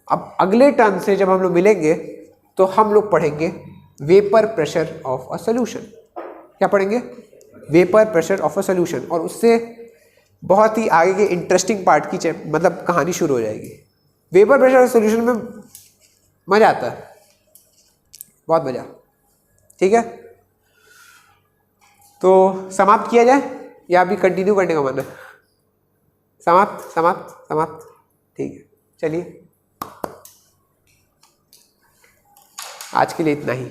अब अगले टर्म से जब हम लोग मिलेंगे तो हम लोग पढ़ेंगे vapour pressure of a solution. क्या पढ़ेंगे? Vapour pressure of a solution. और उससे बहुत ही आगे के इंटरेस्टिंग पार्ट की मतलब कहानी शुरू हो जाएगी। वेपर प्रेशर ऑफ सॉल्यूशन में मजा आता है, बहुत मजा। ठीक है, तो समाप्त किया जाए या अभी कंटिन्यू करने का मन है? समाप्त समाप्त समाप्त, ठीक है, चलिए आज के लिए इतना ही।